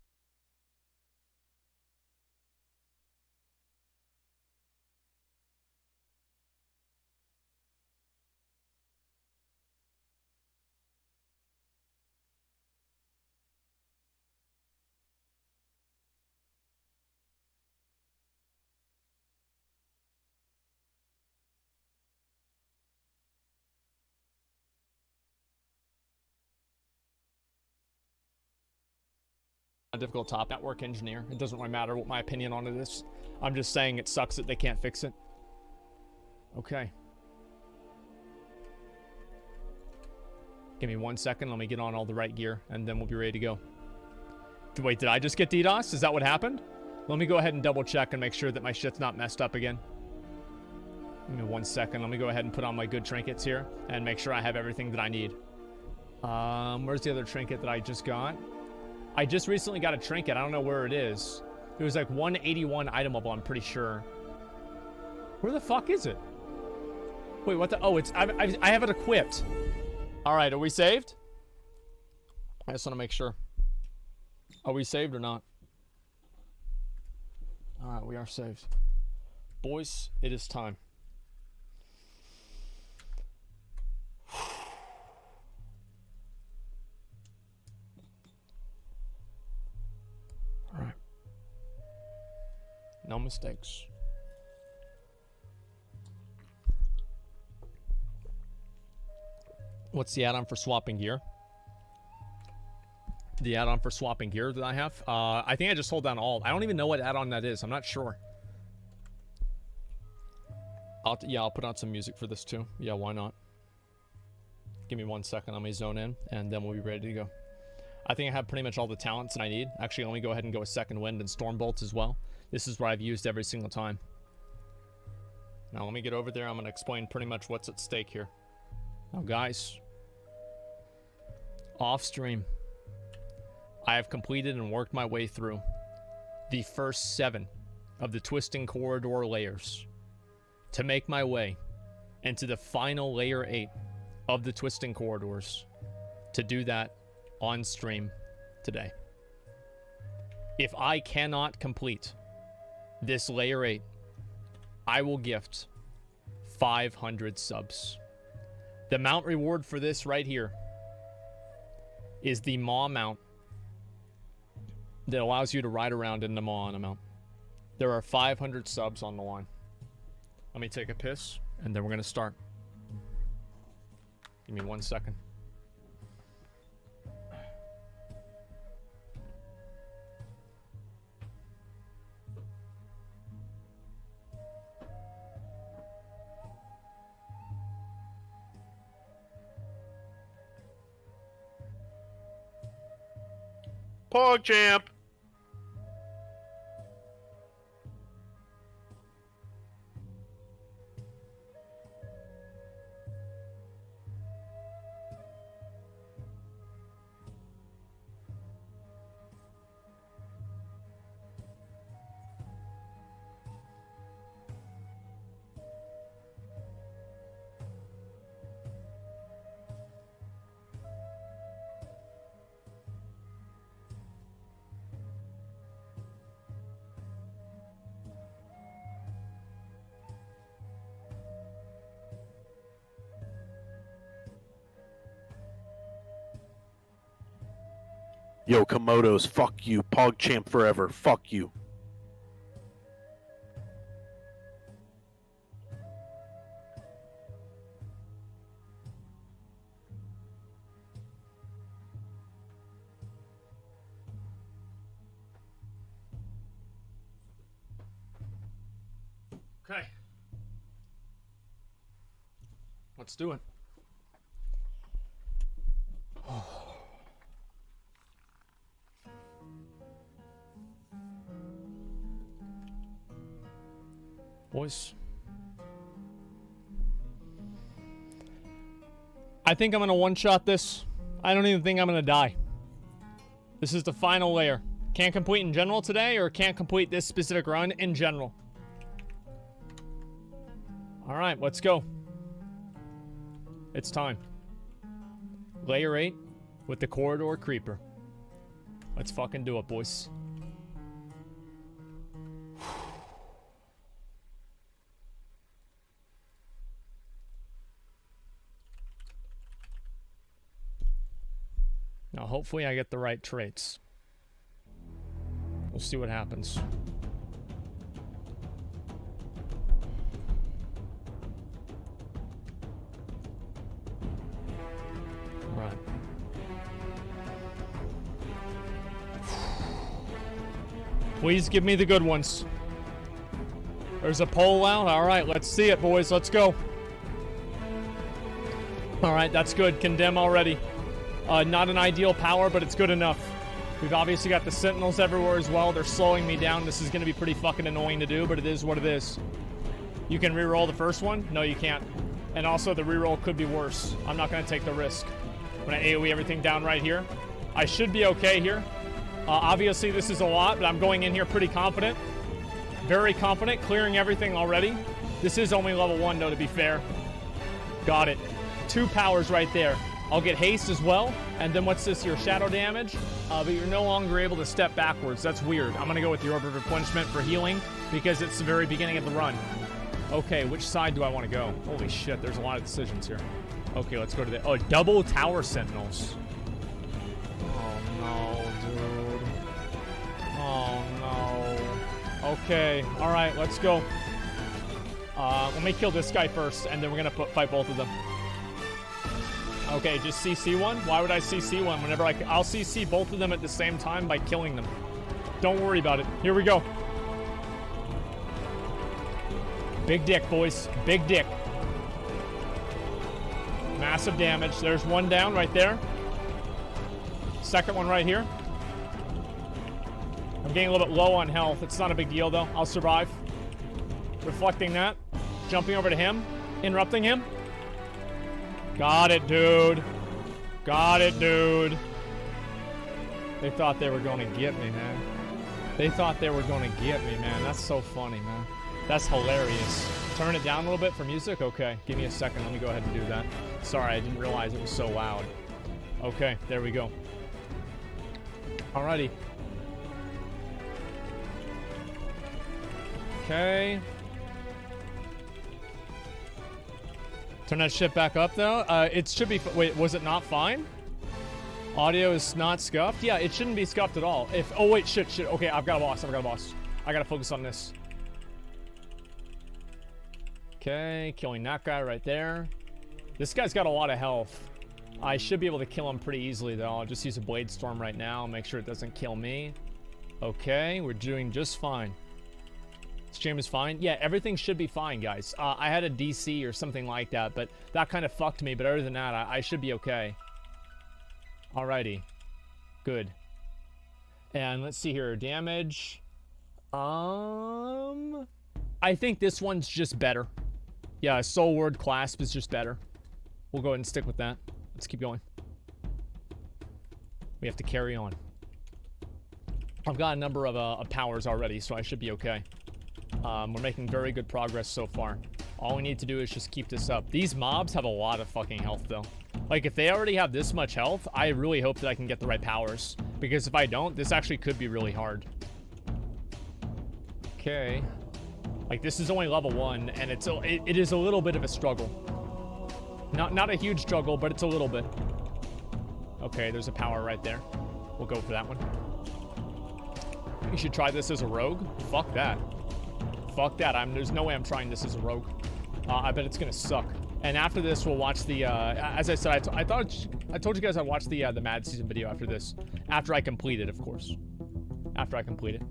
A difficult top network engineer. It doesn't really matter what my opinion on it is. I'm just saying it sucks that they can't fix it. Okay. Give me 1 second. Let me get on all the right gear, and then we'll be ready to go. Wait, did I just get DDoS? Is that what happened? Let me go ahead and double check and make sure that my shit's not messed up again. Give me 1 second. Let me go ahead and put on my good trinkets here and make sure I have everything that I need. Where's the other trinket that I just got? I just recently got a trinket. I don't know where it is. It was like 181 itemable, I'm pretty sure. Where the fuck is it? Wait, what the? Oh, it's I have it equipped. All right, are we saved? I just want to make sure. Are we saved or not? All right, we are saved. Boys, it is time. mistakes. What's the add-on for swapping gear? The add-on for swapping gear that I have? I think I just hold down Alt. I don't even know what add-on that is. I'm not sure. I'll put on some music for this too. Yeah, why not? Give me 1 second. Let me zone in, and then we'll be ready to go. I think I have pretty much all the talents that I need. Actually, let me go ahead and go with Second Wind and Stormbolt as well. This is what I've used every single time. Now, let me get over there. I'm going to explain pretty much what's at stake here. Now, guys, off stream, I have completed and worked my way through the first 7 of the Twisting Corridor layers to make my way into the final layer 8 of the Twisting Corridors, to do that on stream today. If I cannot complete this layer 8, I will gift 500 subs. The mount reward for this right here is the Maw mount that allows you to ride around in the Maw on a mount. There are 500 subs on the line. Let me take a piss, and then we're going to start. Give me 1 second. PogChamp! Yo, Komodos, fuck you. PogChamp forever. Fuck you. Okay. Let's do it. Boys, I think I'm gonna one-shot this. I don't even think I'm gonna die. This is the final layer. Can't complete in general today, or can't complete this specific run in general. Alright, let's go. It's time. Layer 8 with the Corridor Creeper. Let's fucking do it, boys. Now, hopefully I get the right traits. We'll see what happens. Right. Please give me the good ones. There's a poll out. All right, let's see it, boys. Let's go. All right, that's good. Condemn already. Not an ideal power, but it's good enough. We've obviously got the Sentinels everywhere as well. They're slowing me down. This is going to be pretty fucking annoying to do, but it is what it is. You can reroll the first one? No, you can't. And also, the reroll could be worse. I'm not going to take the risk. I'm going to AoE everything down right here. I should be okay here. Obviously, this is a lot, but I'm going in here pretty confident. Very confident, clearing everything already. This is only level 1, though, to be fair. Got it. 2 powers right there. I'll get haste as well, and then what's this, your shadow damage? But you're no longer able to step backwards. That's weird. I'm gonna go with the Orb of Replenishment for healing, because it's the very beginning of the run. Okay, which side do I want to go? Holy shit, there's a lot of decisions here. Okay, let's go to the... Oh, double Tower Sentinels. Oh, no, dude. Oh, no. Okay, alright, let's go. Let me kill this guy first, and then we're gonna fight both of them. Okay, just CC one? Why would I CC one whenever I'll CC both of them at the same time by killing them. Don't worry about it. Here we go. Big dick, boys. Big dick. Massive damage. There's one down right there. Second one right here. I'm getting a little bit low on health. It's not a big deal, though. I'll survive. Reflecting that. Jumping over to him. Interrupting him. Got it, dude. Got it, dude. They thought they were going to get me, man. They thought they were going to get me, man. That's so funny, man. That's hilarious. Turn it down a little bit for music? Okay, give me a second. Let me go ahead and do that. Sorry, I didn't realize it was so loud. Okay, there we go. Alrighty. Okay. Turn that shit back up, though. It should be... Wait, was it not fine? Audio is not scuffed? Yeah, it shouldn't be scuffed at all. If... Oh, wait, shit. Okay, I've got a boss. I gotta focus on this. Okay, killing that guy right there. This guy's got a lot of health. I should be able to kill him pretty easily, though. I'll just use a Blade Storm right now. Make sure it doesn't kill me. Okay, we're doing just fine. Stream is fine. Yeah, everything should be fine, guys. I had a DC or something like that, but that kind of fucked me. But other than that, I should be okay. Alrighty. Good. And let's see here. Damage. I think this one's just better. Yeah, Soul Word Clasp is just better. We'll go ahead and stick with that. Let's keep going. We have to carry on. I've got a number of powers already, so I should be okay. We're making very good progress so far. All we need to do is just keep this up. These mobs have a lot of fucking health, though. Like, if they already have this much health, I really hope that I can get the right powers. Because if I don't, this actually could be really hard. Okay. Like, this is only level 1, and it is a little bit of a struggle. Not a huge struggle, but it's a little bit. Okay, there's a power right there. We'll go for that one. You should try this as a rogue. Fuck that. Fuck that. There's no way I'm trying this as a rogue. I bet it's gonna suck. And after this, we'll watch the, as I said, I told you guys I'd watch the Mad Season video after this. After I complete it, of course. After I complete it.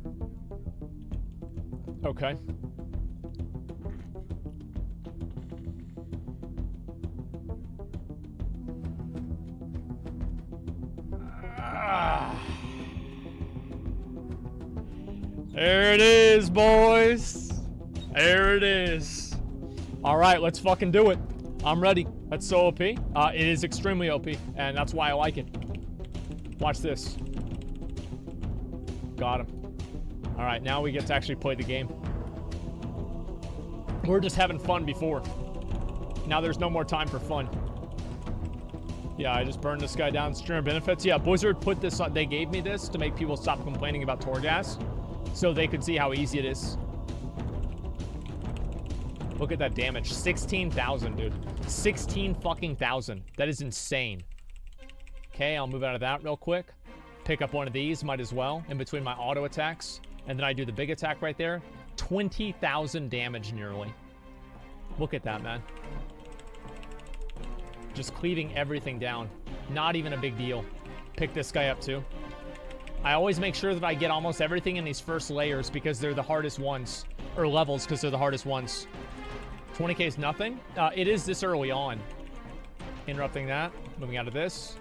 Okay. There it is, boys. There it is. All right, let's fucking do it. I'm ready. That's so OP. It is extremely OP, and that's why I like it. Watch this. Got him. All right, now we get to actually play the game. We're just having fun before. Now there's no more time for fun. Yeah, I just burned this guy down. Streamer benefits. Yeah, Blizzard put this on. They gave me this to make people stop complaining about Torghast, so they could see how easy it is. Look at that damage. 16,000, dude. 16 fucking thousand. That is insane. Okay, I'll move out of that real quick. Pick up one of these, might as well, in between my auto attacks. And then I do the big attack right there. 20,000 damage nearly. Look at that, man. Just cleaving everything down. Not even a big deal. Pick this guy up too. I always make sure that I get almost everything in these first layers because they're the hardest ones. Or levels because they're the hardest ones. 20k is nothing. It is this early on. Interrupting that. Moving out of this.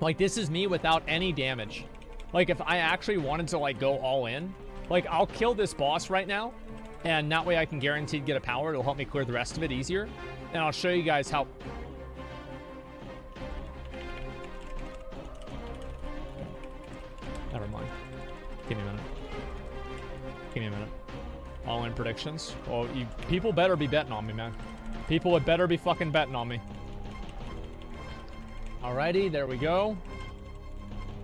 Like, this is me without any damage. Like, if I actually wanted to, like, go all in, like, I'll kill this boss right now, and that way I can guaranteed get a power. It'll help me clear the rest of it easier. And I'll show you guys how... Never mind. Give me a minute. Give me a minute. All-in predictions. Oh, people better be betting on me, man. People would better be fucking betting on me. Alrighty, there we go.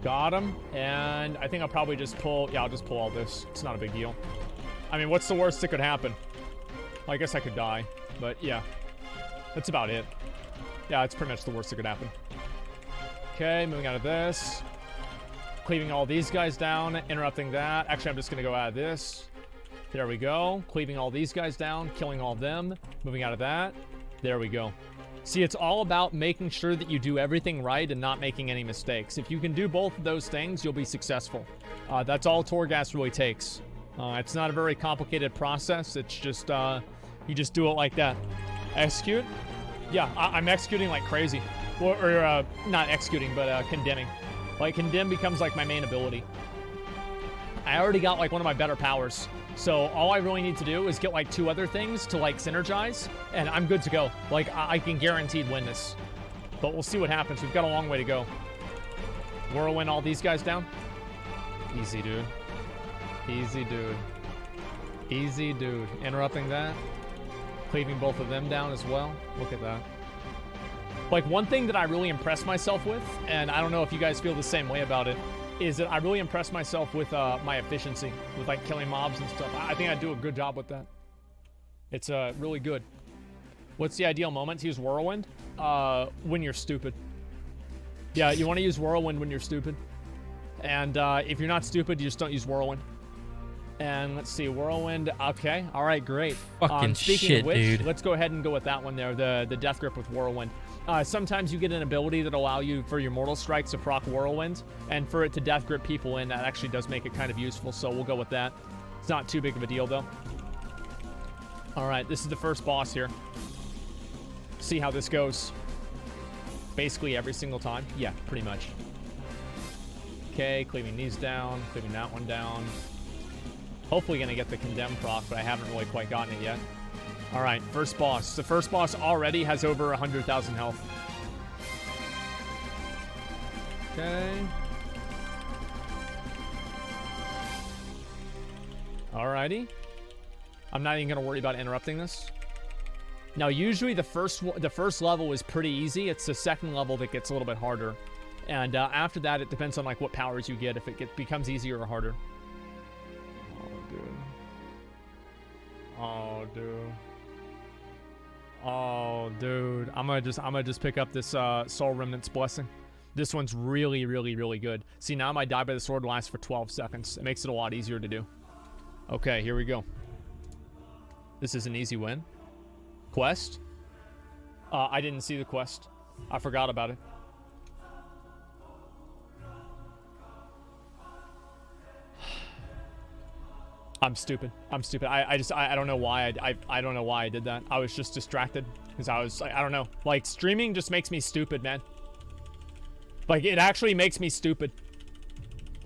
Got him. And I think I'll probably just pull... Yeah, I'll just pull all this. It's not a big deal. I mean, what's the worst that could happen? Well, I guess I could die. But, yeah. That's about it. Yeah, it's pretty much the worst that could happen. Okay, moving out of this. Cleaving all these guys down, interrupting that. Actually, I'm just gonna go out of this. There we go. Cleaving all these guys down, killing all of them, moving out of that. There we go. See, it's all about making sure that you do everything right and not making any mistakes. If you can do both of those things, you'll be successful. That's all Torghast really takes. It's not a very complicated process. It's just, you just do it like that. Execute? Yeah, I'm executing like crazy. Or not executing, but condemning. Like, condemn becomes like my main ability. I already got like one of my better powers. So all I really need to do is get like 2 other things to like synergize, and I'm good to go. Like, I can guaranteed win this. But we'll see what happens. We've got a long way to go. Whirlwind all these guys down. Easy, dude. Easy, dude. Easy, dude. Interrupting that. Cleaving both of them down as well. Look at that. Like, one thing that I really impress myself with, and I don't know if you guys feel the same way about it, is that I really impress myself with my efficiency, with like killing mobs and stuff. I think I do a good job with that. It's really good. What's the ideal moment to use Whirlwind? When you're stupid. Yeah, you want to use Whirlwind when you're stupid. And if you're not stupid, you just don't use Whirlwind. And let's see, Whirlwind. Okay, all right, great. Fucking Speaking shit, of which, dude. let's go ahead and go with that one there, the Death Grip with Whirlwind. Sometimes you get an ability that allow you for your Mortal Strikes to proc Whirlwind, and for it to Death Grip people in, that actually does make it kind of useful, so we'll go with that. It's not too big of a deal, though. All right, this is the first boss here. See how this goes. Basically every single time. Yeah, pretty much. Okay, cleaving these down, cleaving that one down. Hopefully gonna get the Condemn proc, but I haven't really quite gotten it yet. All right, first boss. The first boss already has over 100,000 health. Okay. Alrighty. I'm not even gonna worry about interrupting this. Now, usually the first level is pretty easy. It's the second level that gets a little bit harder, and after that, it depends on like what powers you get. If it becomes easier or harder. Oh, dude. Oh, dude. Oh, dude. I'm gonna just pick up this Soul Remnant's Blessing. This one's really, really, really good. See, now my die by the sword lasts for 12 seconds. It makes it a lot easier to do. Okay, here we go. This is an easy win. Quest? I didn't see the quest. I forgot about it. I'm stupid. I'm stupid. I don't know why I don't know why I did that. I was just distracted because I was like, I don't know. Like, streaming just makes me stupid, man. Like, it actually makes me stupid.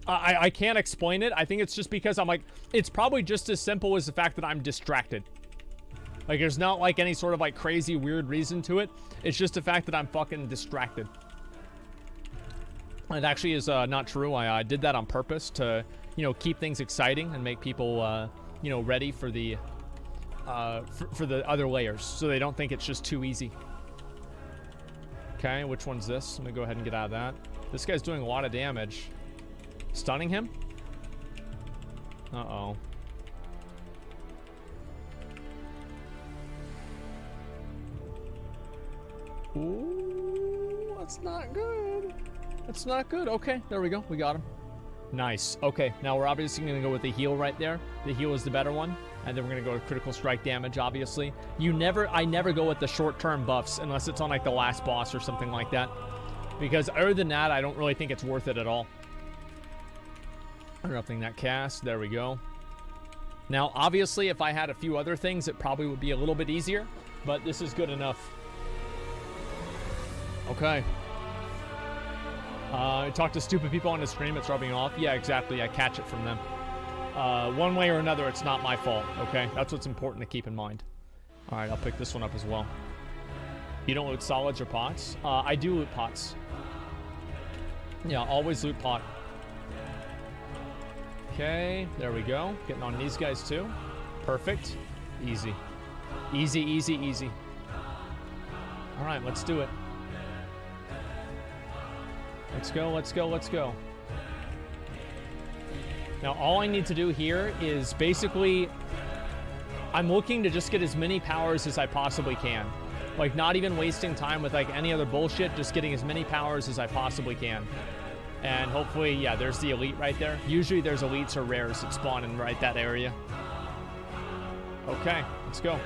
I can't explain it. I think it's just because I'm like, it's probably just as simple as the fact that I'm distracted. Like, there's not like any sort of like crazy weird reason to it. It's just the fact that I'm fucking distracted. It actually is not true. I did that on purpose to, you know, keep things exciting and make people, you know, ready for the other layers, so they don't think it's just too easy. Okay, which one's this? I'm gonna go ahead and get out of that. This guy's doing a lot of damage. Stunning him? Uh-oh. Ooh, that's not good. That's not good. Okay, there we go. We got him. Nice. Okay, now we're obviously going to go with the heal right there. The heal is the better one. And then we're going to go with critical strike damage, obviously. I never go with the short-term buffs unless it's on like the last boss or something like that. Because other than that, I don't really think it's worth it at all. Interrupting that cast. There we go. Now, obviously, if I had a few other things, it probably would be a little bit easier. But this is good enough. Okay. I talk to stupid people on the stream, it's rubbing off. Yeah, exactly. I catch it from them. One way or another, it's not my fault, okay? That's what's important to keep in mind. All right, I'll pick this one up as well. You don't loot solids or pots? I do loot pots. Yeah, always loot pot. Okay, there we go. Getting on these guys too. Perfect. Easy. Easy, easy, easy. All right, let's do it. Let's go, let's go, let's go. Now, all I need to do here is basically, I'm looking to just get as many powers as I possibly can. Like, not even wasting time with, like, any other bullshit, just getting as many powers as I possibly can. And hopefully, yeah, there's the elite right there. Usually there's elites or rares that spawn in right that area. Okay, let's go.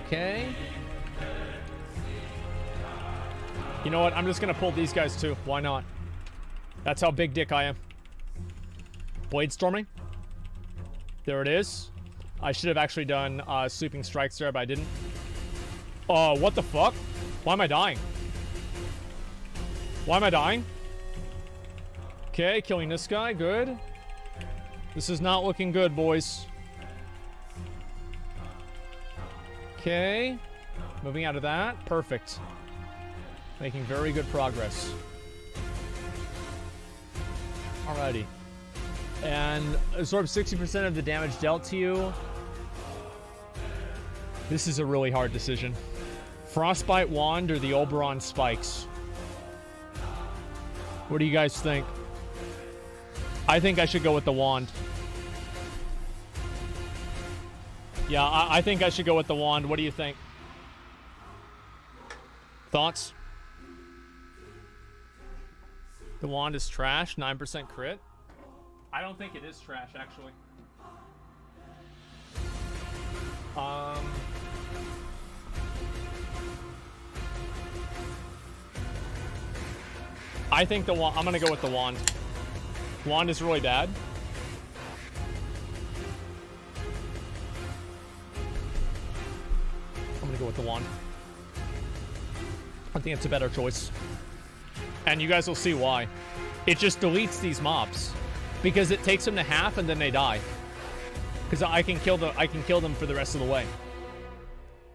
Okay. You know what? I'm just going to pull these guys too. Why not? That's how big dick I am. Blade storming. There it is. I should have actually done sweeping strikes there, but I didn't. Oh, what the fuck? Why am I dying? Why am I dying? Okay, killing this guy. Good. This is not looking good, boys. Okay. Moving out of that. Perfect. Making very good progress. Alrighty. And absorb 60% of the damage dealt to you. This is a really hard decision. Frostbite Wand or the Oberon Spikes? What do you guys think? I think I should go with the Wand. Yeah, I think I should go with the Wand. What do you think? Thoughts? The Wand is trash. 9% crit. I don't think it is trash, actually. I think the Wand... I'm gonna go with the Wand. Wand is really bad. I'm gonna go with the Wand. I think it's a better choice. And you guys will see why. It just deletes these mobs. Because it takes them to half and then they die. Because I can kill them for the rest of the way.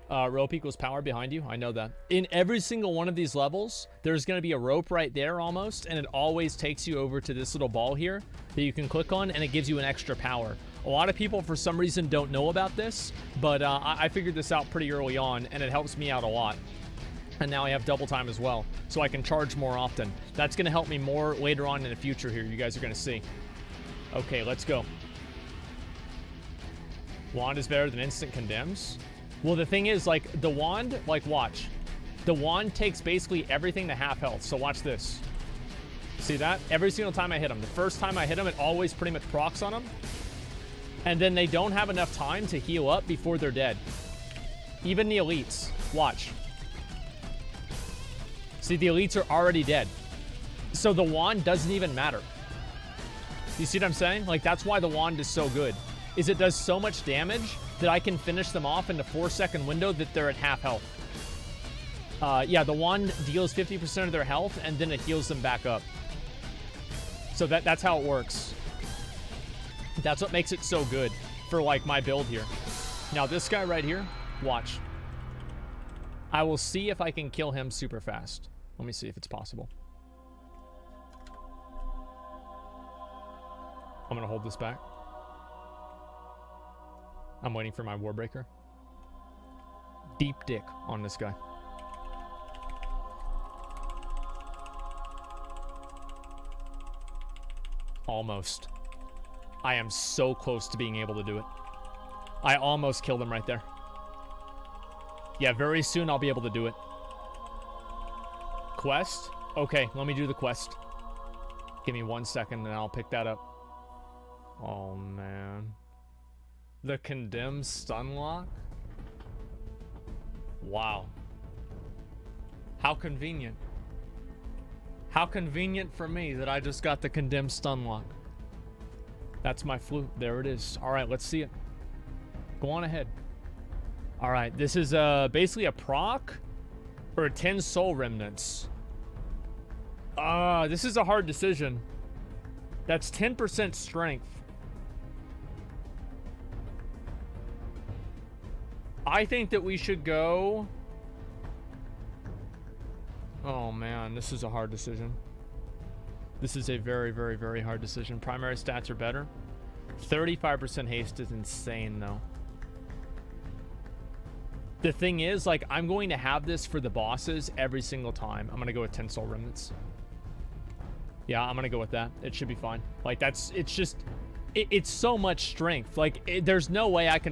Rope equals power behind you. I know that. In every single one of these levels, there's going to be a rope right there almost. And it always takes you over to this little ball here that you can click on. And it gives you an extra power. A lot of people, for some reason, don't know about this. But I figured this out pretty early on. And it helps me out a lot. And now I have double time as well. So I can charge more often. That's going to help me more later on in the future here. You guys are going to see. Okay, let's go. Wand is better than instant condemns. Well, the thing is, like, the wand, like, watch. The wand takes basically everything to half health. So watch this. See that? Every single time I hit them. The first time I hit them, it always pretty much procs on them. And then they don't have enough time to heal up before they're dead. Even the elites. Watch. See, the elites are already dead. So the wand doesn't even matter. You see what I'm saying? Like, that's why the wand is so good. Is it does so much damage that I can finish them off in a 4-second window that they're at half health. Yeah, the wand deals 50% of their health, and then it heals them back up. So that's how it works. That's what makes it so good for, like, my build here. Now, this guy right here, watch. I will see if I can kill him super fast. Let me see if it's possible. I'm going to hold this back. I'm waiting for my Warbreaker. Deep dick on this guy. Almost. I am so close to being able to do it. I almost killed him right there. Yeah, very soon I'll be able to do it. Quest? Okay, let me do the quest. Give me 1 second and I'll pick that up. Oh, man. The condemned stun lock? Wow. How convenient. How convenient for me that I just got the condemned stun lock. That's my flute. There it is. All right, let's see it. Go on ahead. All right, this is basically a proc or 10 soul remnants. This is a hard decision. That's 10% strength. I think that we should go... Oh man, this is a hard decision. This is a very, very, very hard decision. Primary stats are better. 35% haste is insane though. The thing is, like, I'm going to have this for the bosses every single time. I'm going to go with 10 soul remnants. Yeah, I'm going to go with that. It should be fine. Like, it's just... It's so much strength. Like, there's no way I can